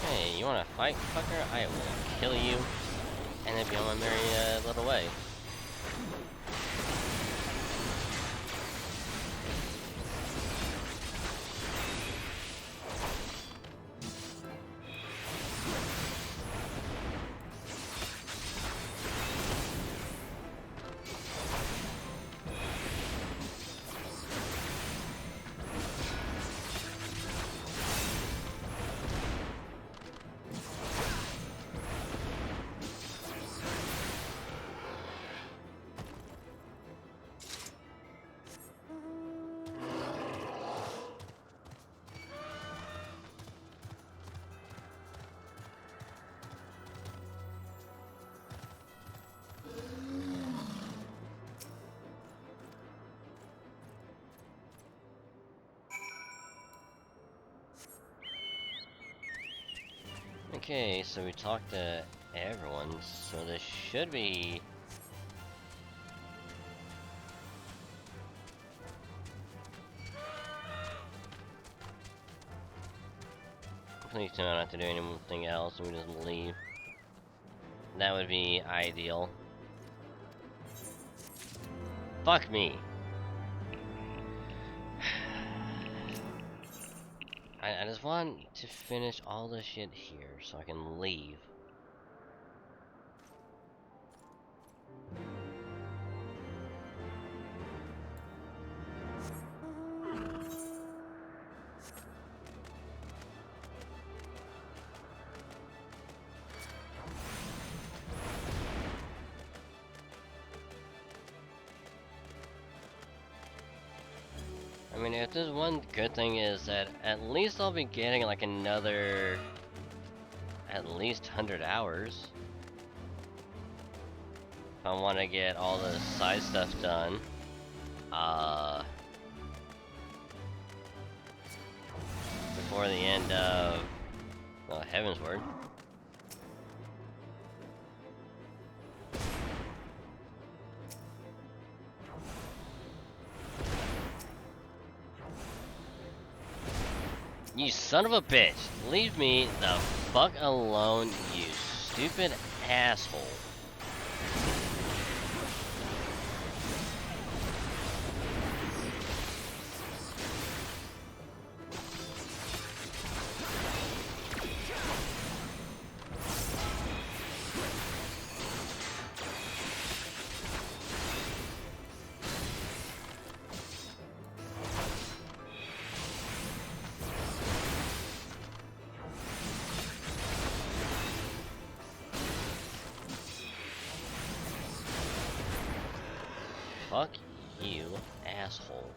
S2: Hey, you wanna fight, fucker? I will kill you and then be on my merry little way. Okay, so we talked to everyone, so this should be... Please tell me not to do anything else and we just leave. That would be ideal. Fuck me. I just want to finish all this shit here so I can leave. I mean, if there's one good thing is that at least I'll be getting like another at least 100 hours. If I want to get all the side stuff done. Before the end of, well, Heavensward. You son of a bitch! Leave me the fuck alone, you stupid asshole. Fuck you, asshole.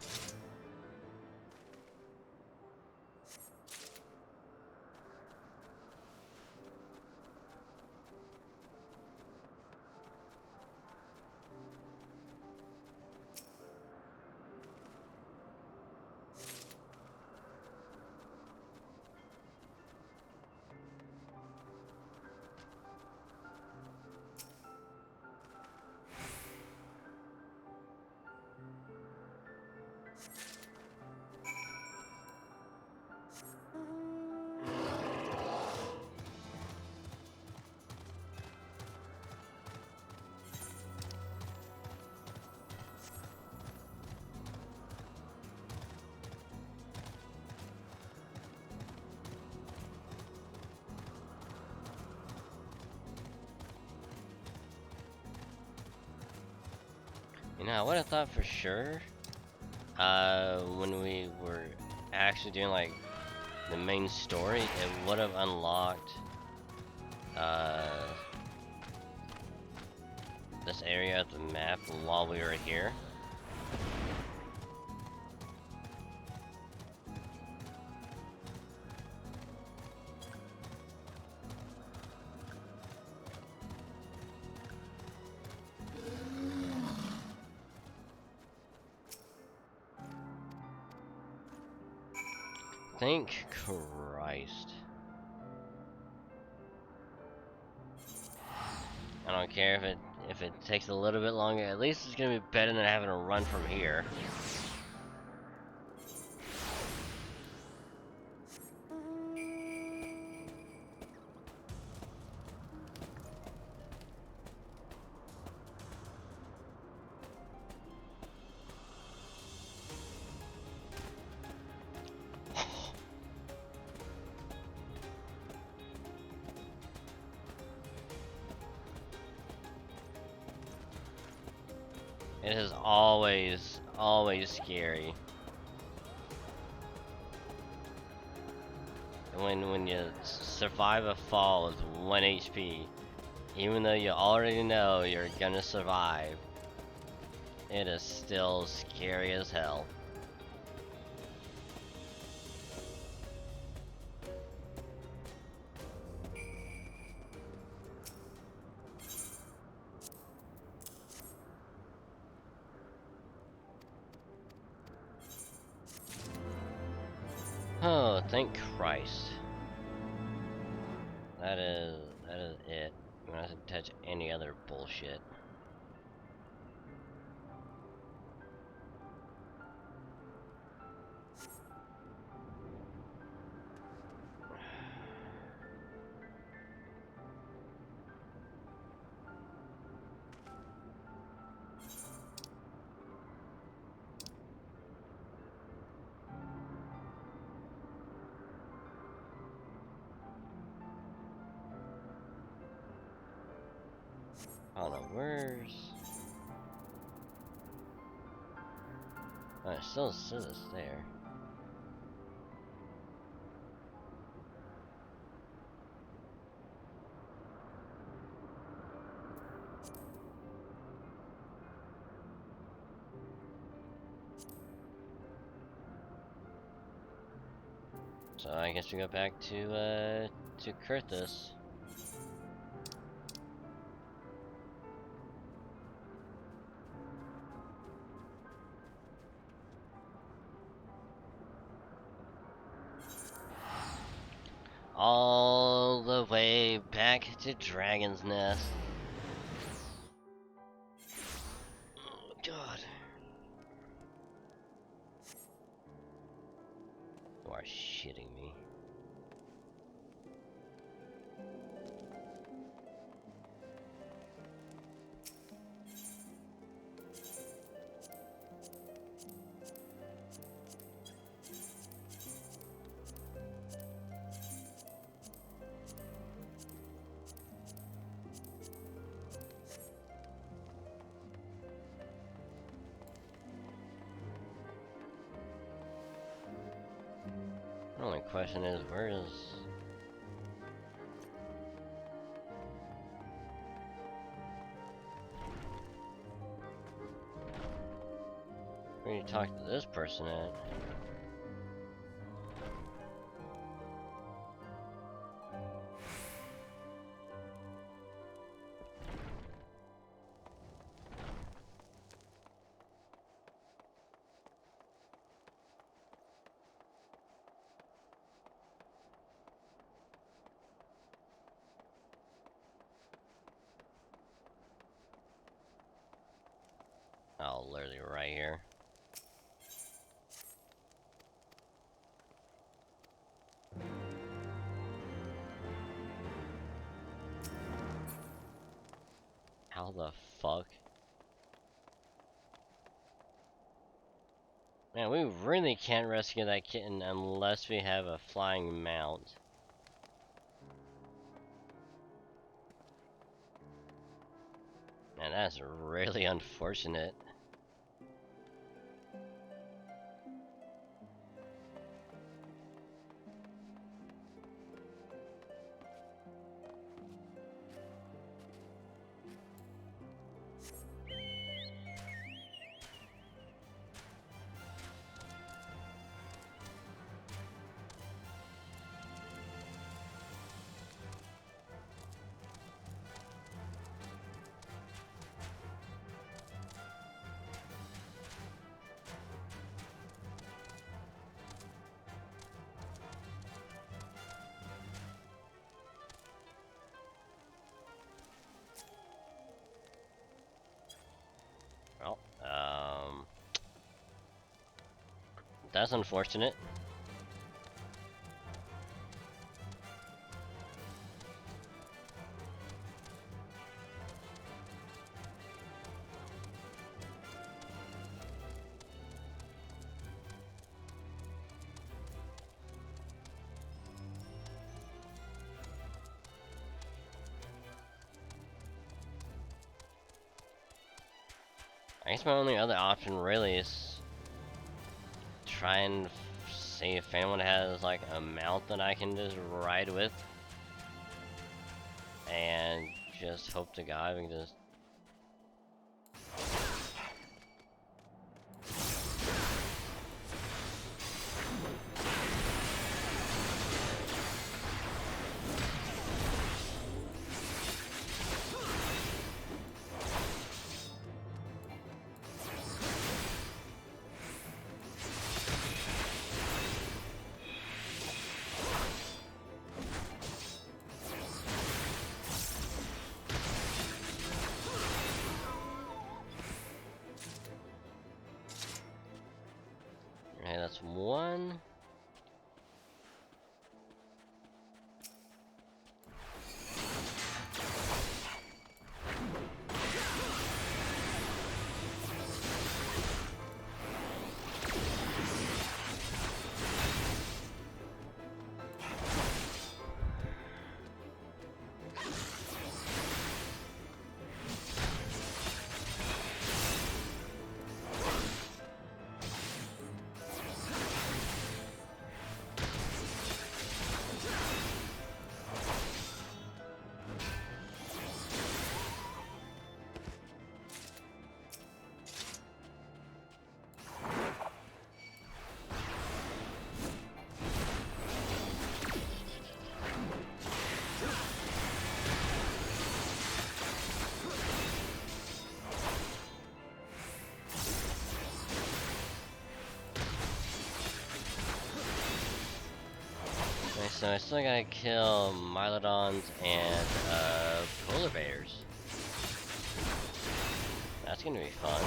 S2: You know, I would have thought for sure, when we were actually doing like the main story, it would have unlocked this area of the map while we were here. Thank Christ. I don't care if it takes a little bit longer, at least it's gonna be better than having to run from here. It is always scary. When you survive a fall with 1 HP, even though you already know you're gonna survive, it is still scary as hell. Oh, thank Christ. That is it. I'm gonna have to touch any other bullshit. Hold on, where's... Oh, it still says it's there. So I guess we go back to Kurthus. All the way back to Dragon's Nest. Oh God. You are shitting me. question is, where is... Where do you talk to this person at? Oh, literally right here. How the fuck? Man, we really can't rescue that kitten unless we have a flying mount. Man, that's really unfortunate. Well, that's unfortunate. I guess my only other option really is try and see if anyone has like a mount that I can just ride with, and just hope to God we can just. Okay, that's one. So I still gotta kill Mylodons and polar bears. That's gonna be fun.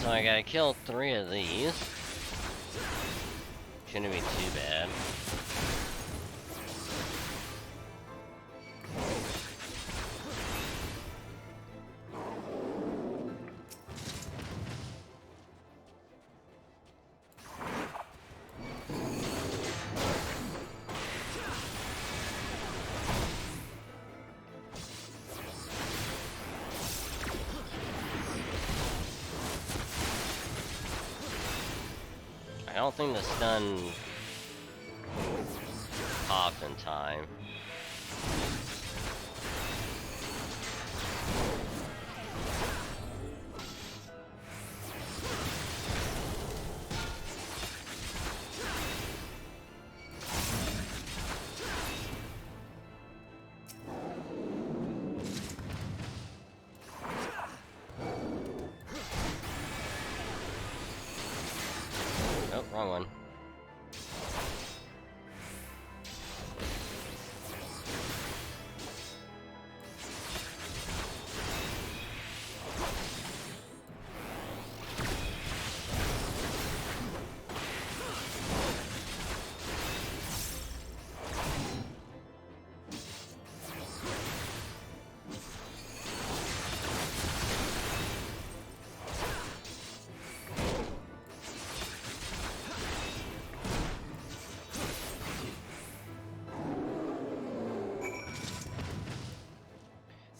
S2: So I gotta kill 3 of these. Shouldn't be too bad. I don't think the stun popped in time. Oh, wrong one.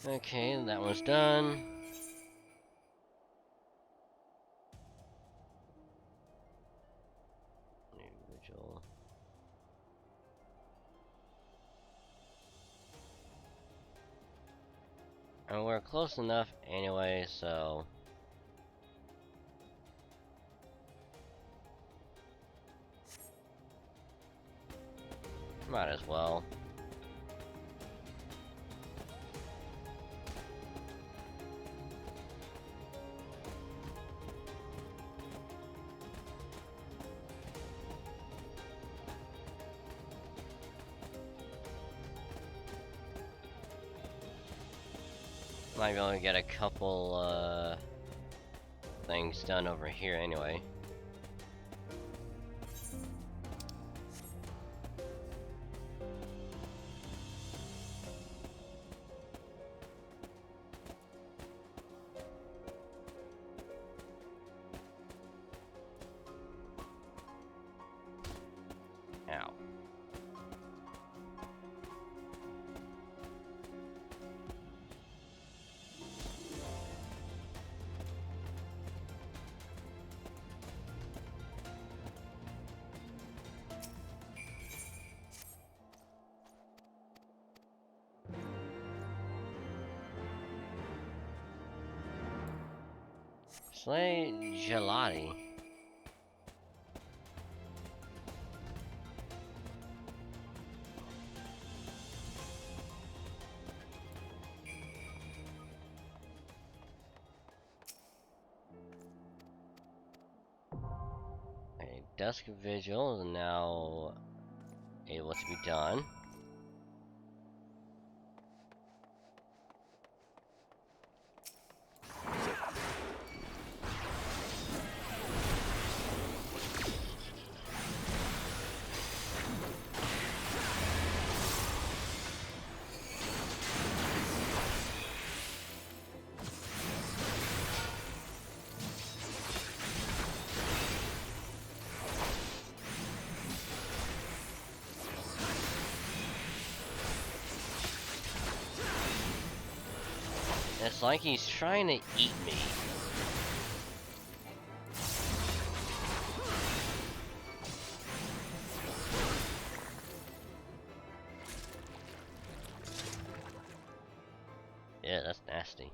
S2: Okay, that one's done. Individual. And we're close enough anyway, so might as well. Might be able to get a couple things done over here anyway. Ow. Slay Gelati. Okay, Dusk Vigil is now able to be done. It's like he's trying to eat me. Yeah, that's nasty.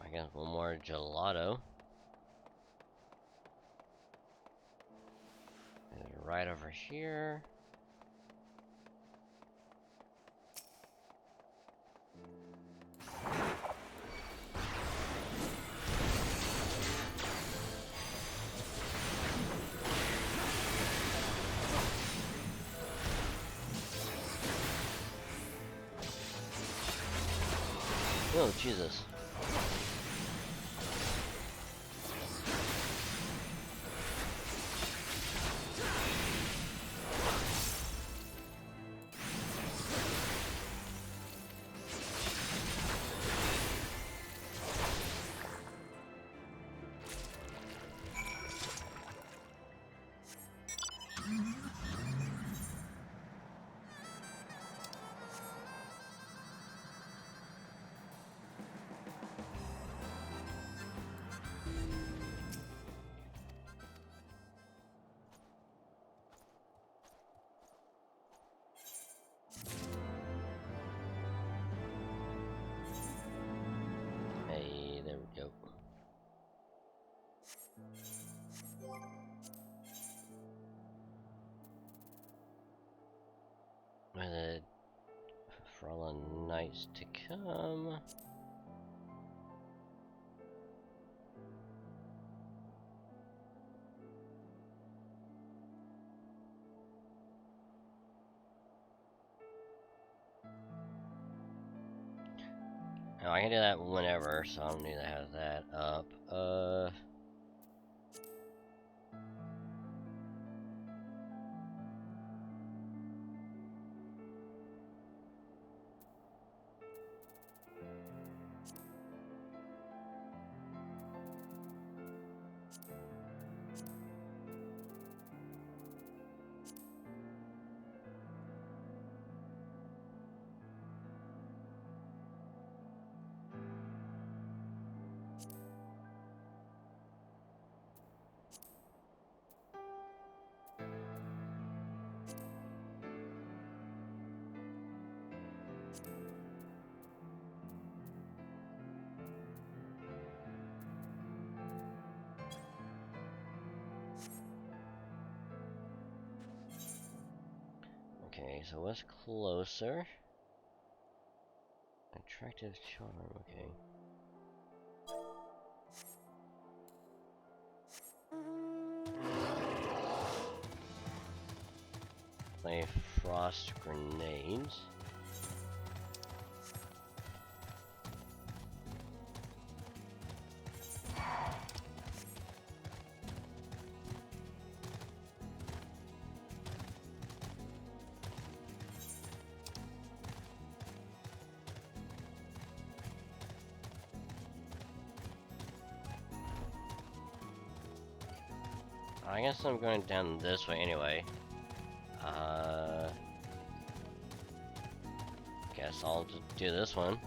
S2: I guess one more gelato. And right over here. Oh, Jesus. Hey, there we go. With it for all the nights to come. Now I can do that whenever, so I don't need to have that up. Okay, so what's closer? Attractive charm, okay. Play frost grenades. I guess I'm going down this way anyway. Guess I'll just do this one.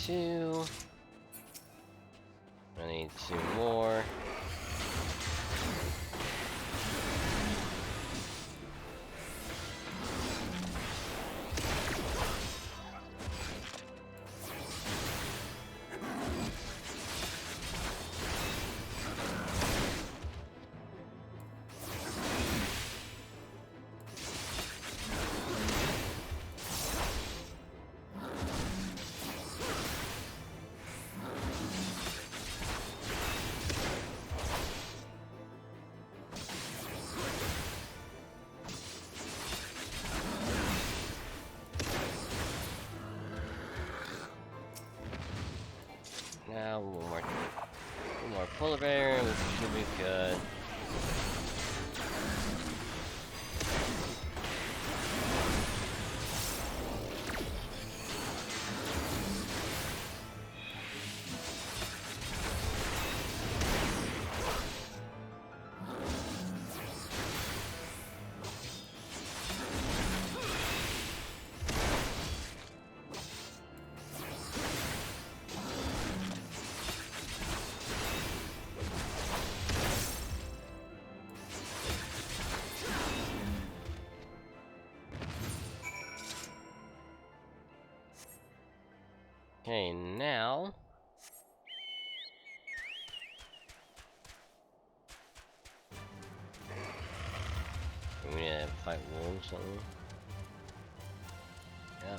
S2: Two. I need two more. elevator, we should be good. Okay, now we need to fight wolves or something. Yeah.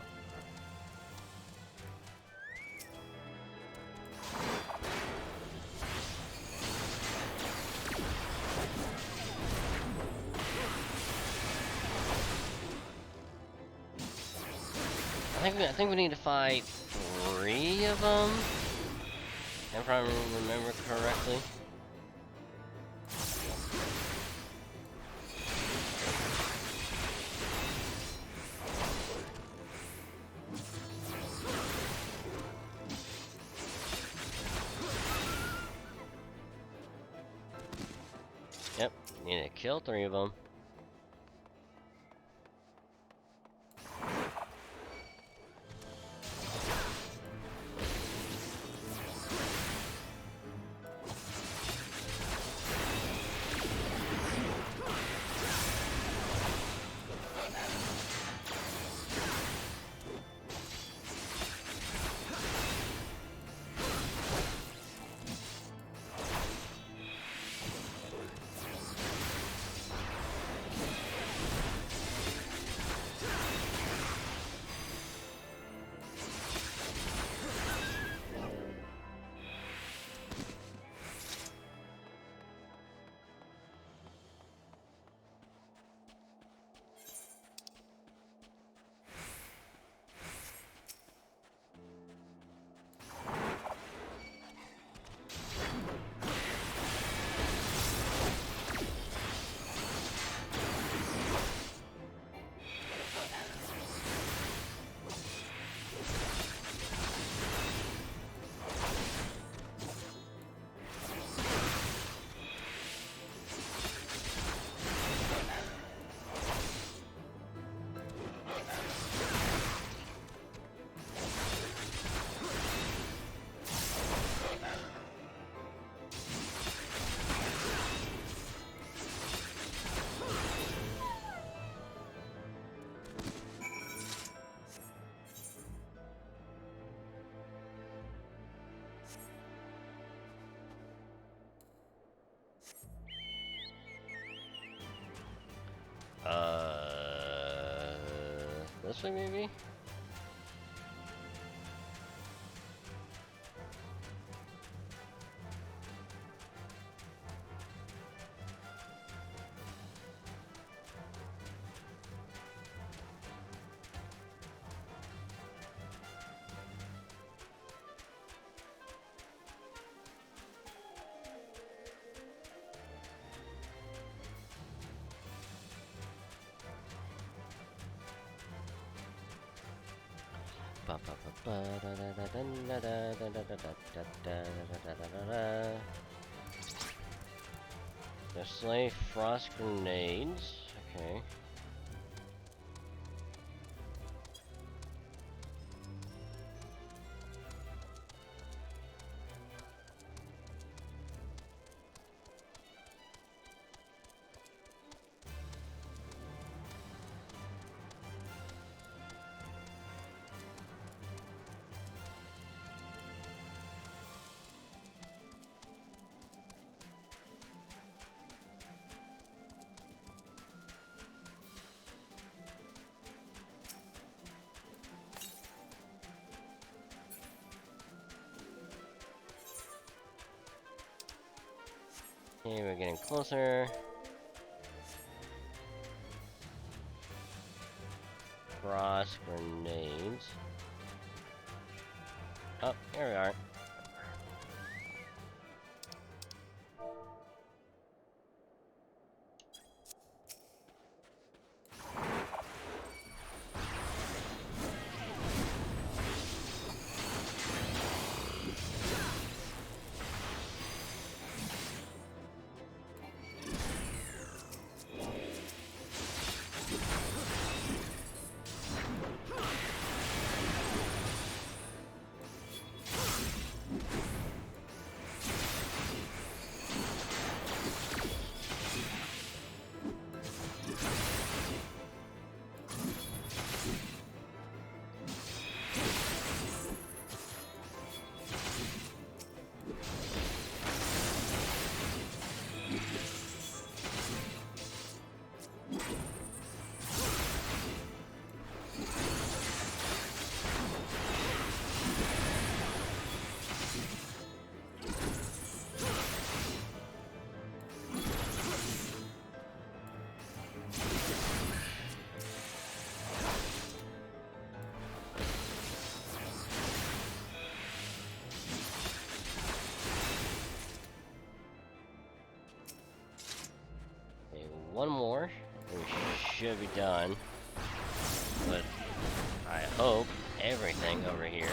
S2: I think we need to fight 3 of them, if I remember correctly. Yep, need to kill 3 of them. This way maybe? Display frost grenades. Okay. Okay, we're getting closer. Frost grenades. Oh, here we are. one more, and we should be done. But I hope everything over here.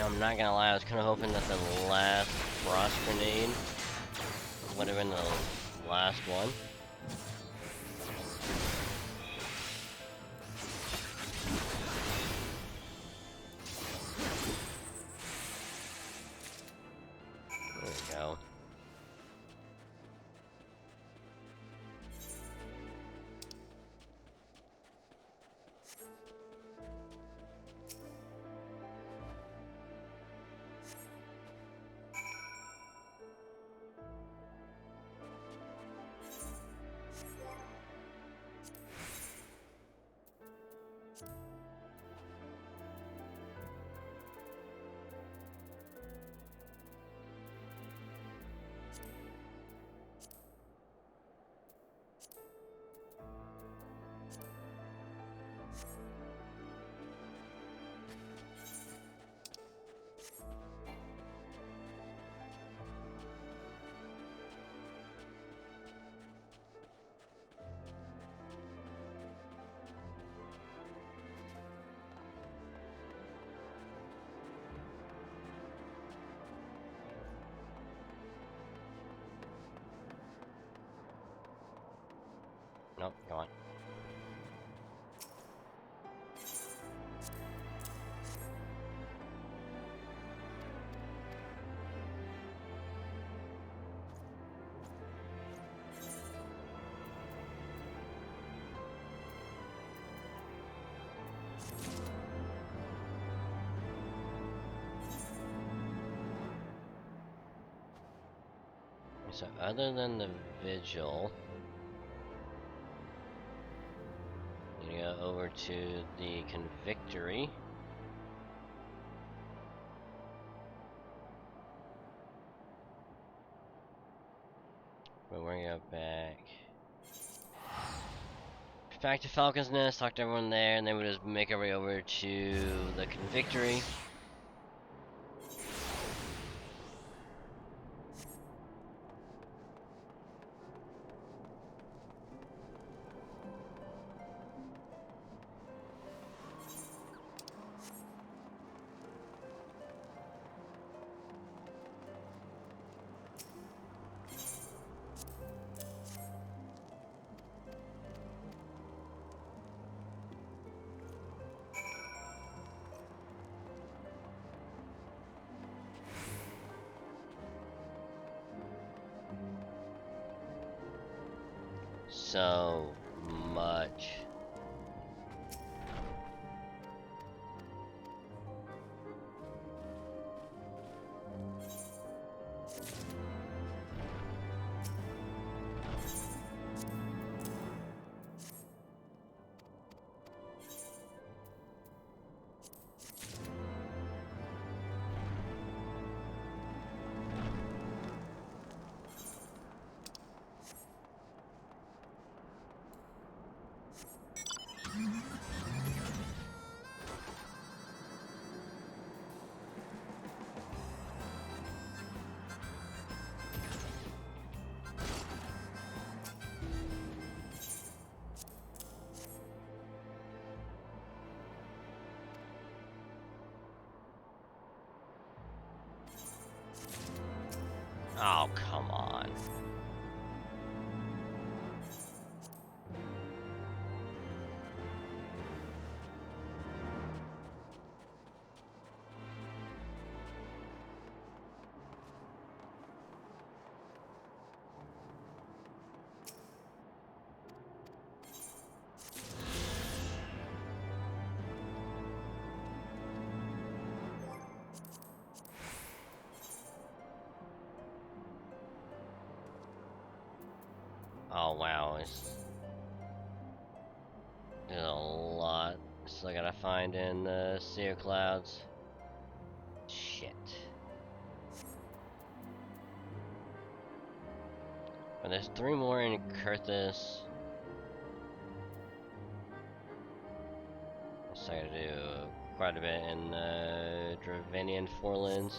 S2: I'm not gonna lie, I was kind of hoping that the last frost grenade would have been the last one. There we go. Nope, go on. So other than the vigil, you go over to the Convictory. But we're gonna go back to Falcon's Nest, talk to everyone there, and then we just make our way over to the Convictory. So much. Oh, come on. Oh wow, there's a lot. Still gotta find in the Sea of Clouds. Shit. But there's 3 more in Kurthus. So I gotta do quite a bit in Dravinian Forelands.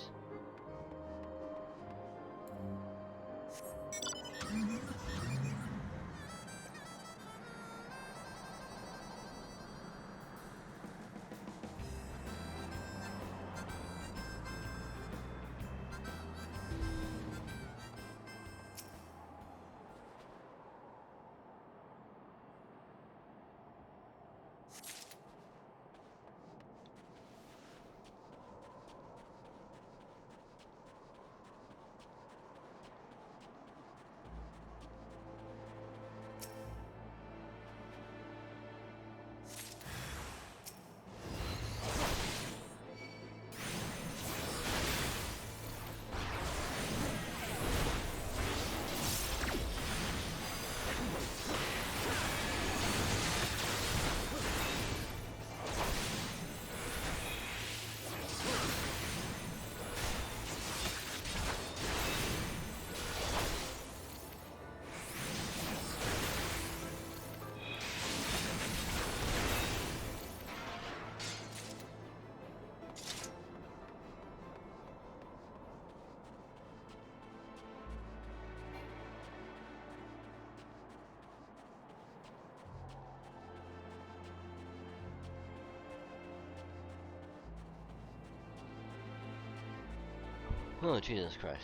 S2: Oh, Jesus Christ.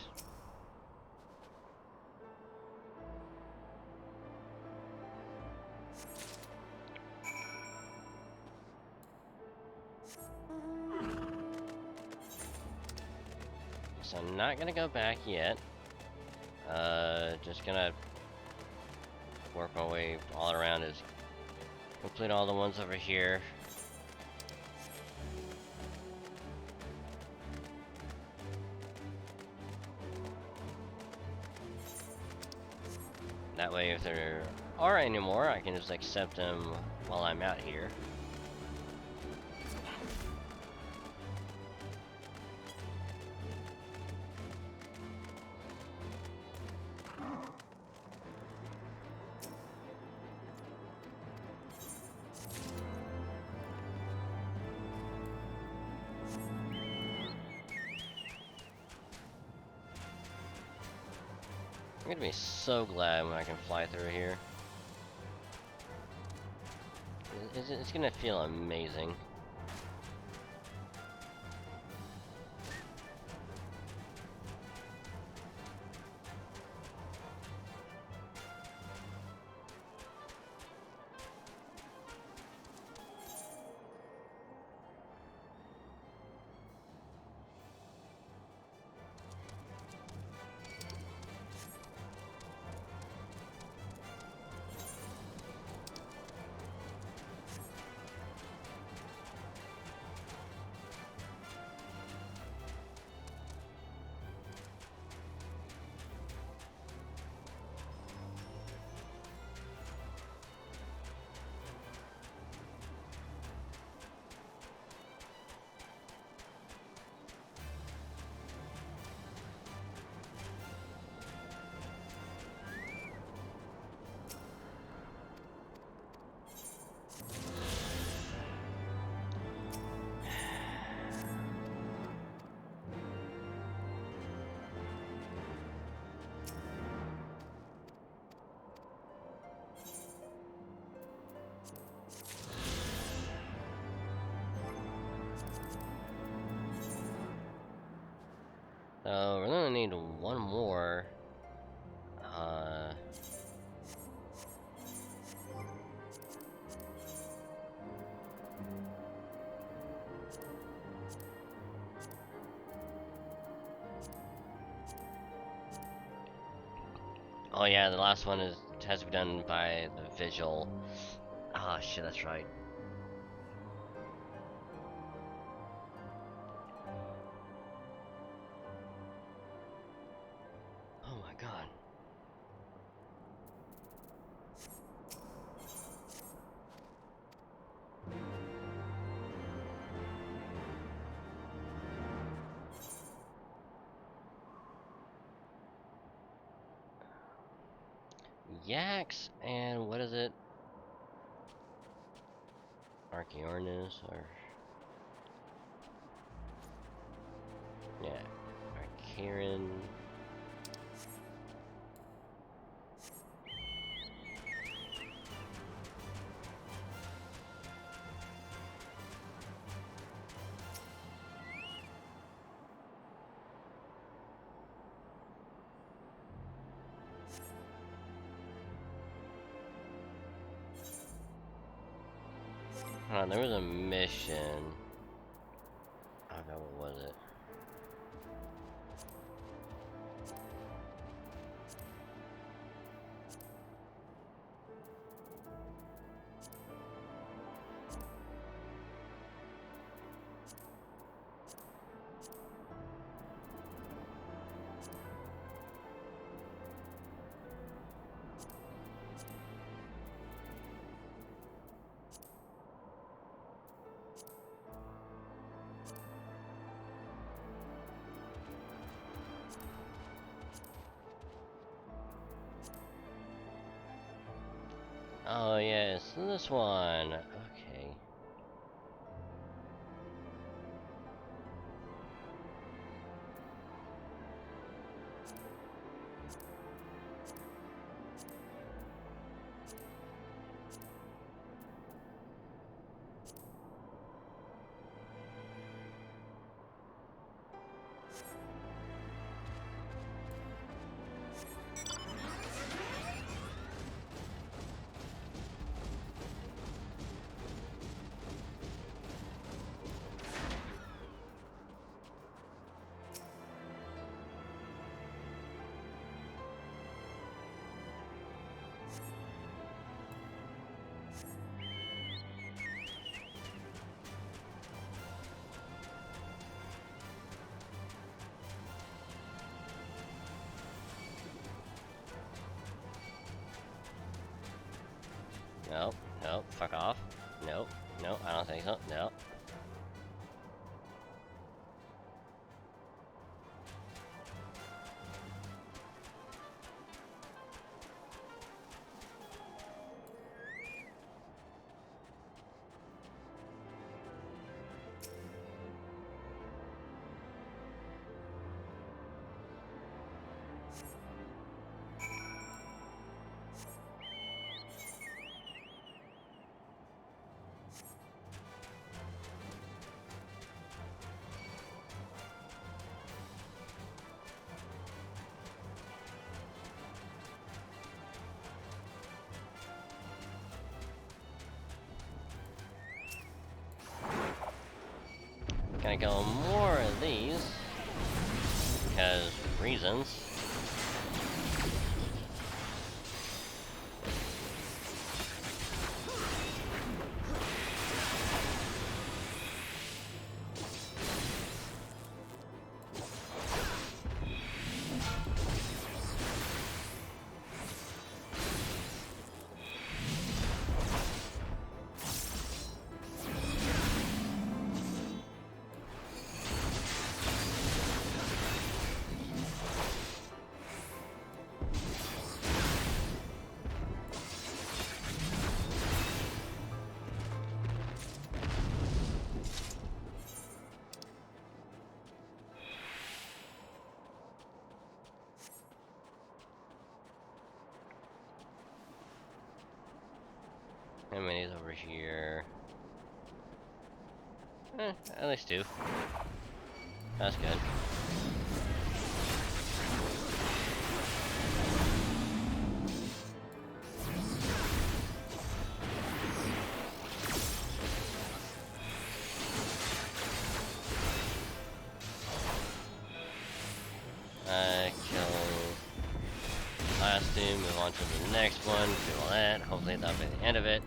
S2: So I'm not gonna go back yet. Just gonna work my way all around, is complete all the ones over here. That way, if there are any more, I can just accept them while I'm out here. I'm gonna be so glad when I can fly through here. It's gonna feel amazing. So we're gonna need one more. Oh yeah, the last one has to be done by the visual. Ah, shit, that's right. Oh my god. yaks and what is it? Archaeornis or yeah, Archaeron. Hold on, there was a mission. I don't know, what was it? Oh yes, this one. Okay. Nope, nope, fuck off. Nope, nope, I don't think so. Nope. Gonna go more of these because reasons. How many's over here? At least 2. That's good. Kill last two, move on to the next one, do all that. Hopefully that'll be the end of it.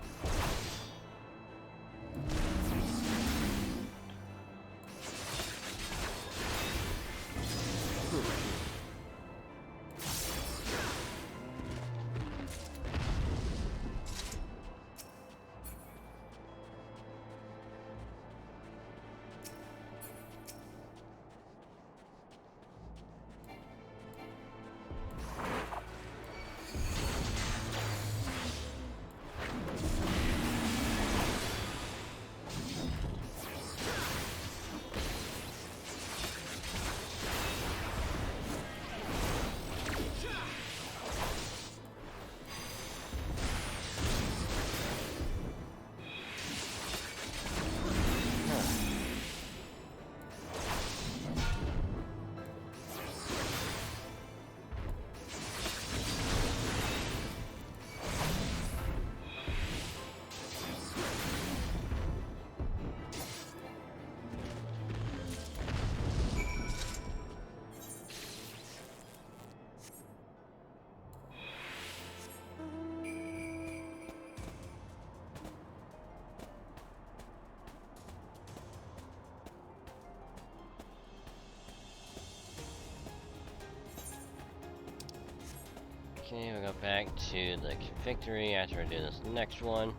S2: Okay, we'll go back to the victory after I do this next one.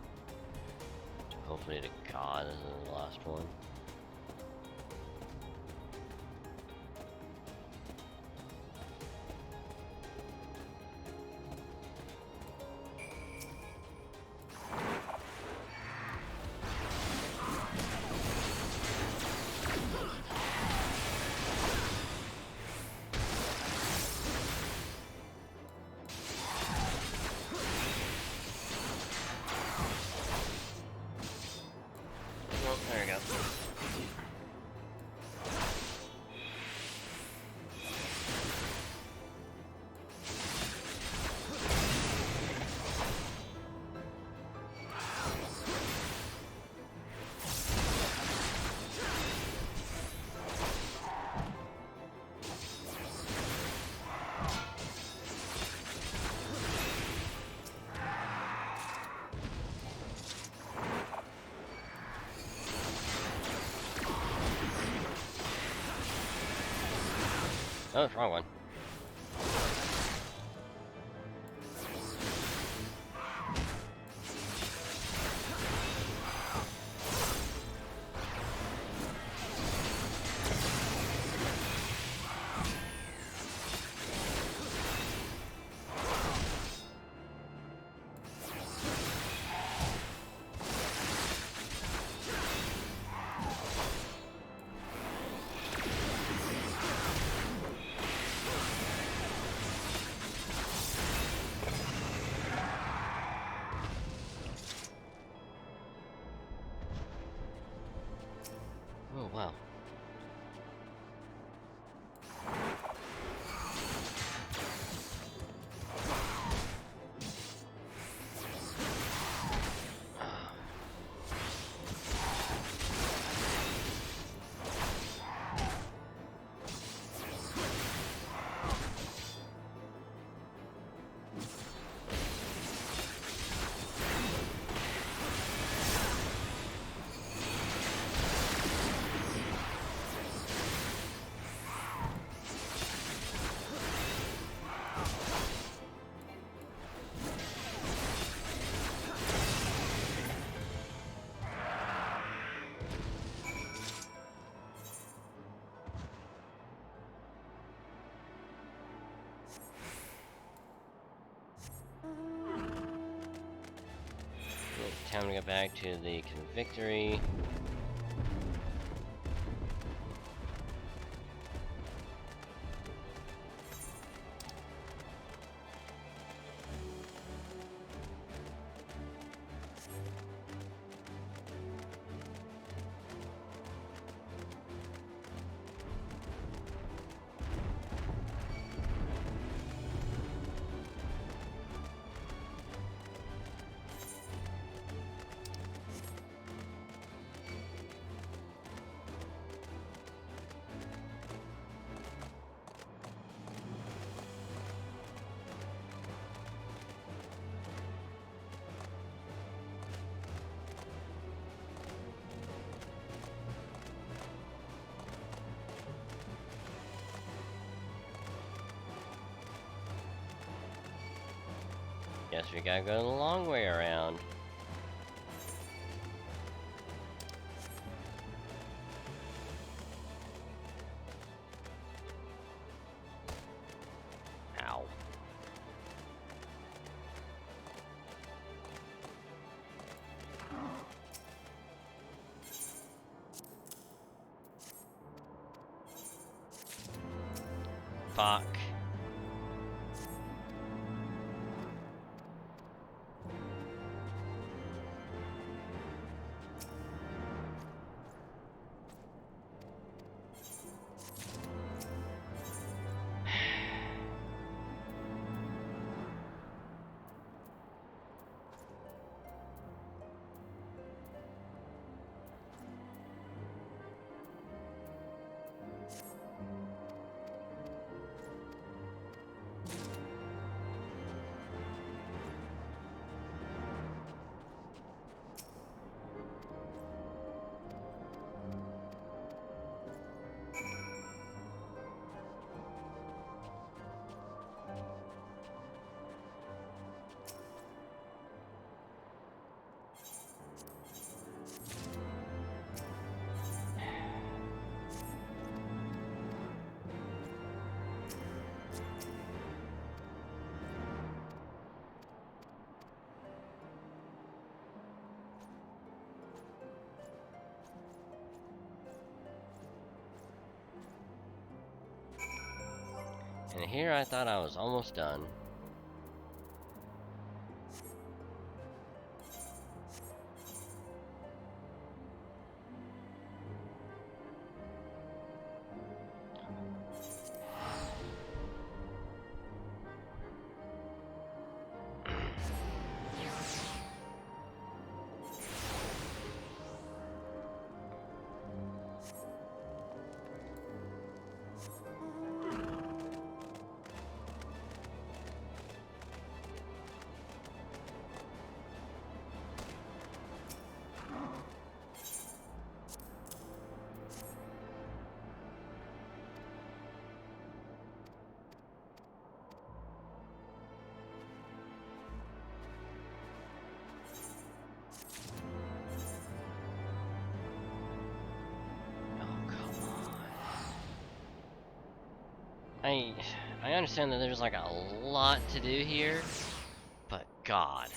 S2: Hopefully to God this is the last one. Oh, there you go. Oh, it's the wrong one. Oh, wow. Time to go back to the victory. Guess we gotta go the long way around. Ow. Fuck. And here I thought I was almost done. I understand that there's like a lot to do here, but God.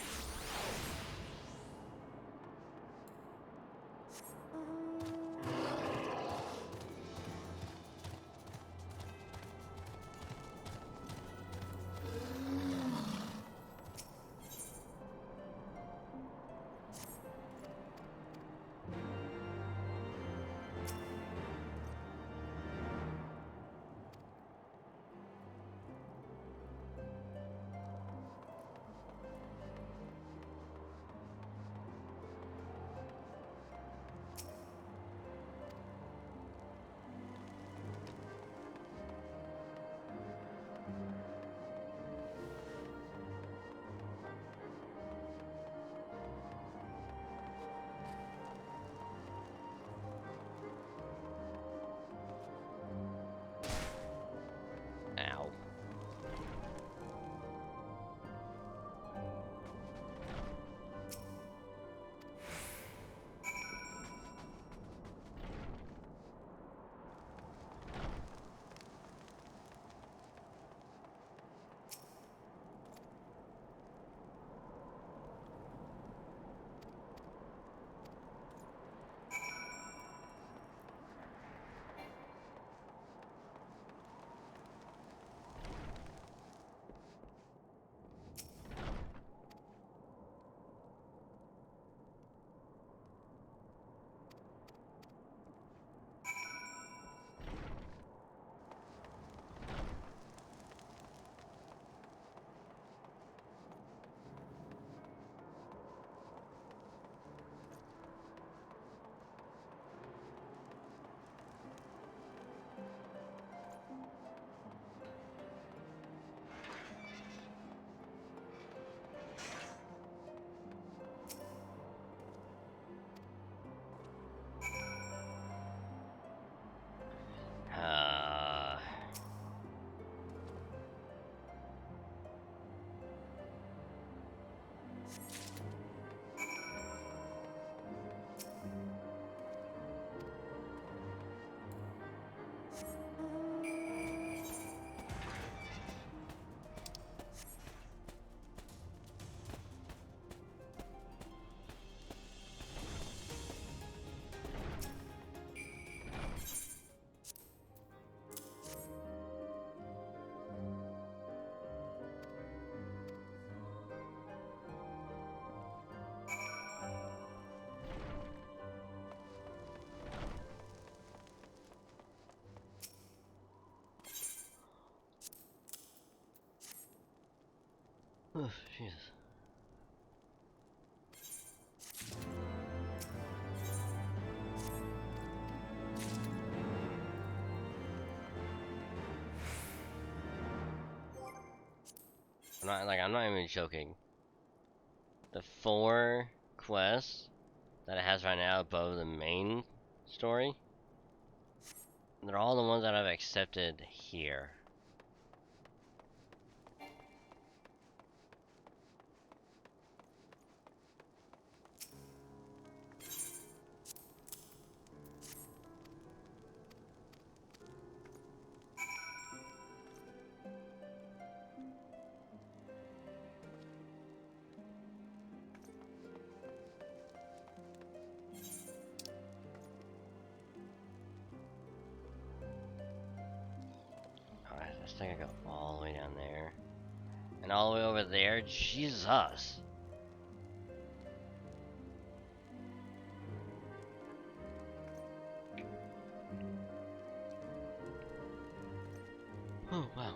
S2: Ow. Oh, Jesus. I'm not even joking. The 4 quests that it has right now above the main story, they're all the ones that I've accepted here. Alright, this thing I go And all the way over there? Jesus. Oh, wow.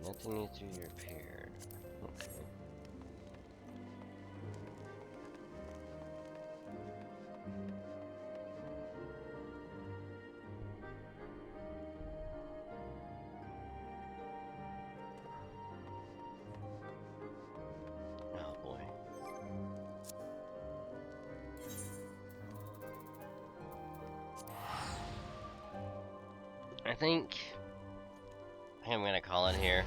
S2: Nothing needs to be repaired. Okay. Oh boy. I think I'm gonna call it here.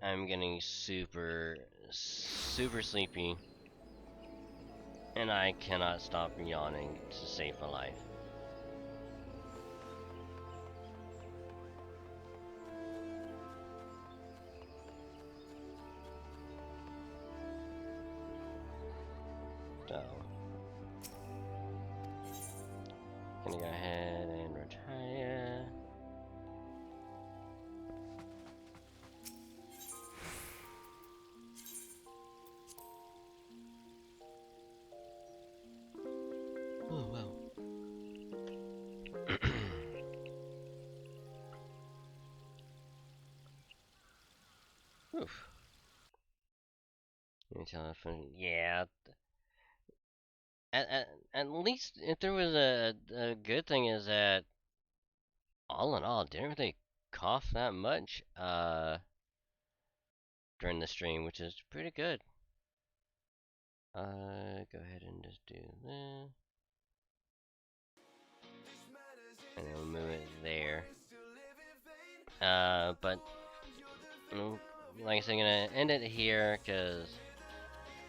S2: I'm getting super sleepy, and I cannot stop yawning to save my life. So, gonna go ahead and retire. Oh, wow. Oof. Telephone, yeah. At least, if there was a good thing, is that all in all, didn't really cough that much during the stream, which is pretty good. Go ahead and just do this. And then we'll move it there. But like I said, I'm gonna end it here, cause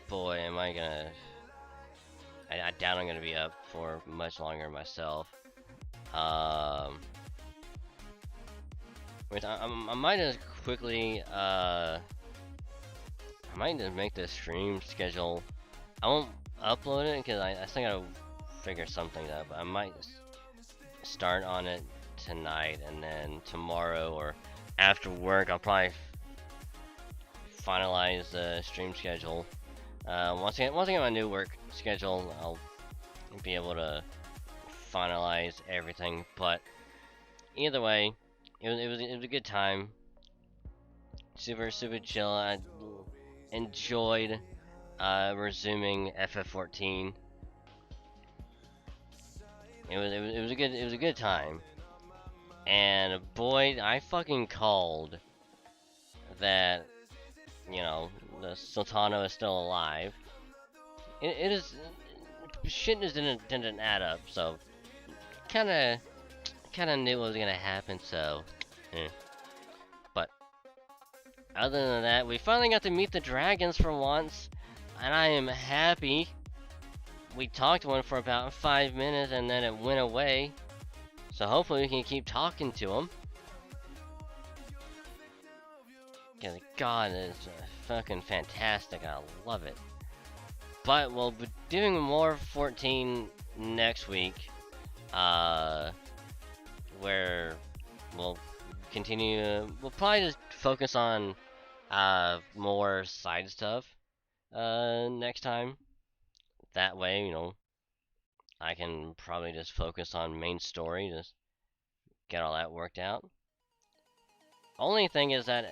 S2: boy, am I gonna. I doubt I'm gonna be up for much longer myself. Which I might just quickly. I might just make the stream schedule. I won't upload it because I think I'll figure something out. But I might start on it tonight, and then tomorrow or after work I'll probably finalize the stream schedule. Once I get my new work schedule, I'll be able to finalize everything. But either way, it was a good time. Super chill. I enjoyed resuming FF14. It was a good time. And boy, I fucking called that, you know, the Sultano is still alive. It is, shit just didn't add up, so kinda knew what was gonna happen, so but other than that, we finally got to meet the dragons for once, and I am happy. We talked to one for about 5 minutes and then it went away, so hopefully we can keep talking to him. God, it's fucking fantastic. I love it. but we'll be doing more 14 next week, where we'll continue. We'll probably just focus on more side stuff next time. That way, you know, I can probably just focus on main story, just get all that worked out. Only thing is that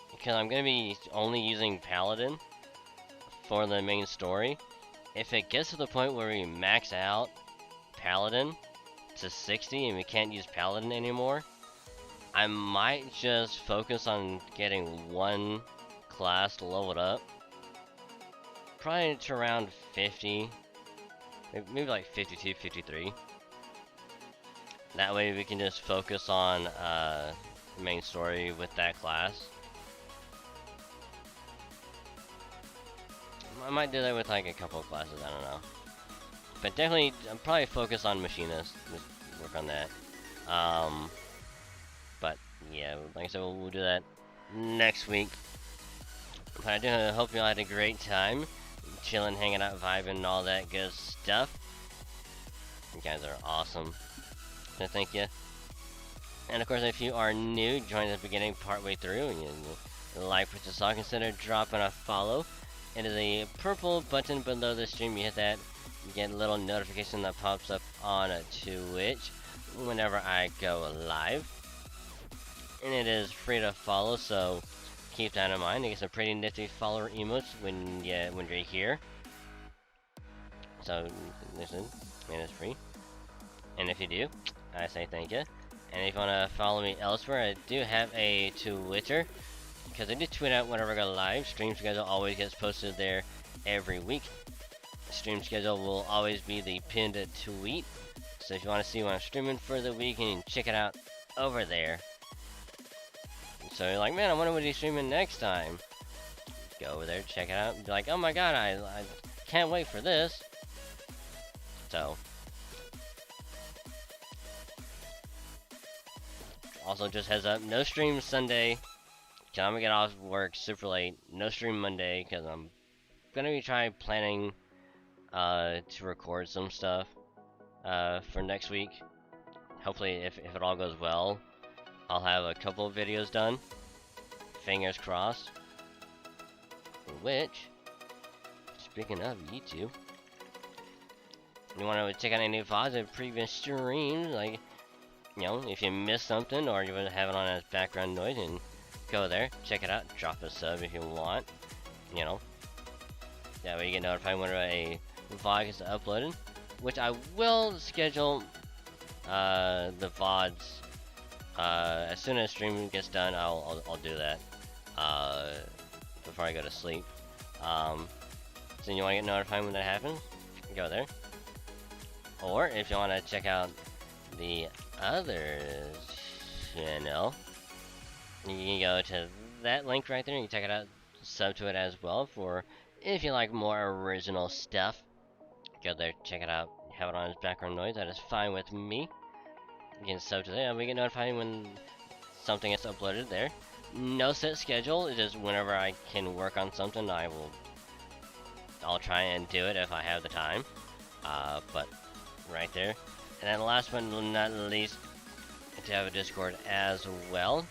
S2: because I'm gonna be only using Paladin for the main story, if it gets to the point where we max out Paladin to 60 and we can't use Paladin anymore, I might just focus on getting one class leveled up. Probably to around 50. Maybe like 52, 53. That way we can just focus on the main story with that class. I might do that with like a couple of classes, I don't know. But definitely, I'm probably focused on Machinist. Just work on that. But yeah, like I said, we'll do that next week. But I do hope you all had a great time. Chilling, hanging out, vibing, and all that good stuff. You guys are awesome. So thank you. And of course, if you are new, join at the beginning, partway through, and you like what you saw, consider dropping a follow. It is a purple button below the stream. You hit that, you get a little notification that pops up on Twitch whenever I go live. And it is free to follow, so keep that in mind. You get some pretty nifty follower emotes when you're here. So listen, and it's free. And if you do, I say thank you. And if you want to follow me elsewhere, I do have a Twitter, because I do tweet out whenever I go live. Stream schedule always gets posted there every week. Stream schedule will always be the pinned tweet. So if you want to see what I'm streaming for the week, you can check it out over there. So you're like, man, I wonder what he's streaming next time. Go over there, check it out, and be like, oh my god, I can't wait for this. So. Also, just heads up, no stream Sunday. Cause I'm gonna get off work super late. No stream Monday, because I'm gonna be planning to record some stuff for next week. Hopefully, if it all goes well, I'll have a couple of videos done. Fingers crossed. Which, speaking of YouTube, you want to check out any VODs of previous streams, like, you know, if you missed something or you want to have it on as background noise, and go there, check it out, drop a sub if you want, you know. That way you get notified whenever a VOD is uploaded, which I will schedule the VODs as soon as streaming gets done. I'll do that before I go to sleep. So you want to get notified when that happens, go there. Or if you want to check out the other channel, you can go to that link right there and you check it out, sub to it as well, for if you like more original stuff. Go there, check it out, have it on as background noise, that is fine with me. You can sub to that and we get notified when something gets uploaded there. No set schedule, it's just whenever I can work on something, I'll try and do it if I have the time. But right there. And then last but not least, to have a Discord as well.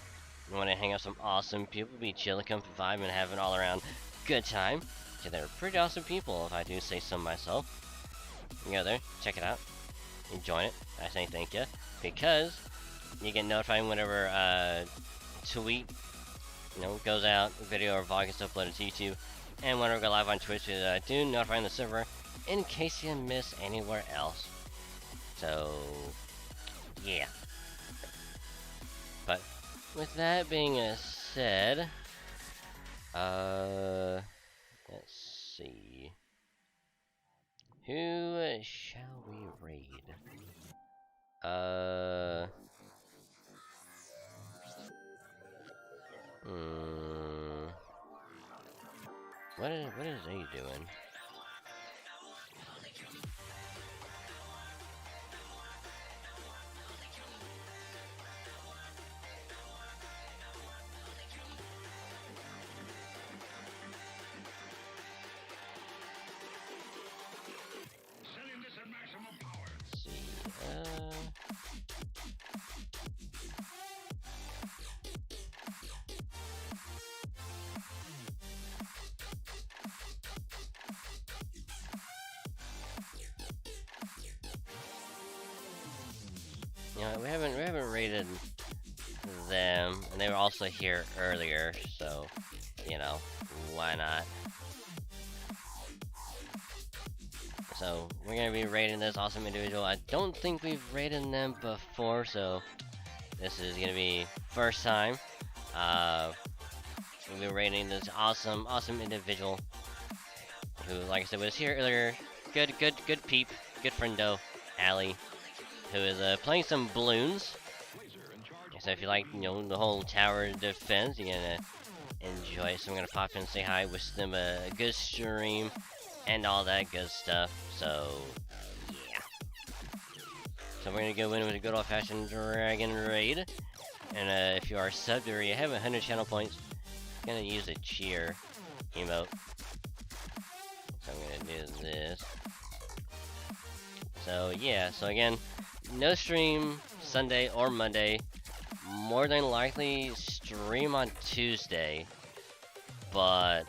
S2: You want to hang out with some awesome people, be chilling, come vibe, and have an all-around good time. So they're pretty awesome people, if I do say so myself. You go there, check it out, and join it. I say thank you, because you get notified whenever tweet, you know, goes out, video or vlog gets uploaded to YouTube, and whenever we go live on Twitch, do notify the server in case you miss anywhere else. So, yeah. But with that being said, let's see. Who shall we raid? What is he doing? You know, we haven't rated them, and they were also here earlier, so you know, why not? So we're gonna be rating this awesome individual. I don't think we've rated them before, so this is gonna be first time. We'll be rating this awesome individual who, like I said, was here earlier. Good peep, good friendo, Allie, who is playing some balloons. So if you like, you know, the whole tower defense, you're gonna enjoy it. So I'm gonna pop in and say hi, wish them a good stream and all that good stuff. So yeah. So we're gonna go in with a good old-fashioned dragon raid. And if you are subbed or you have 100 channel points, I'm gonna use a cheer emote. So I'm gonna do this. So yeah, so again, no stream Sunday or Monday. More than likely stream on Tuesday, but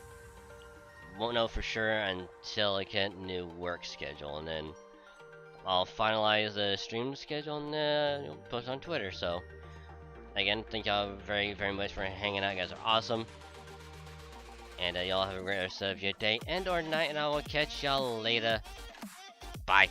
S2: won't know for sure until I get a new work schedule, and then I'll finalize the stream schedule and post on Twitter. So again, thank y'all very much for hanging out. You guys are awesome, and y'all have a great rest of your day and or night, and I will catch y'all later. Bye.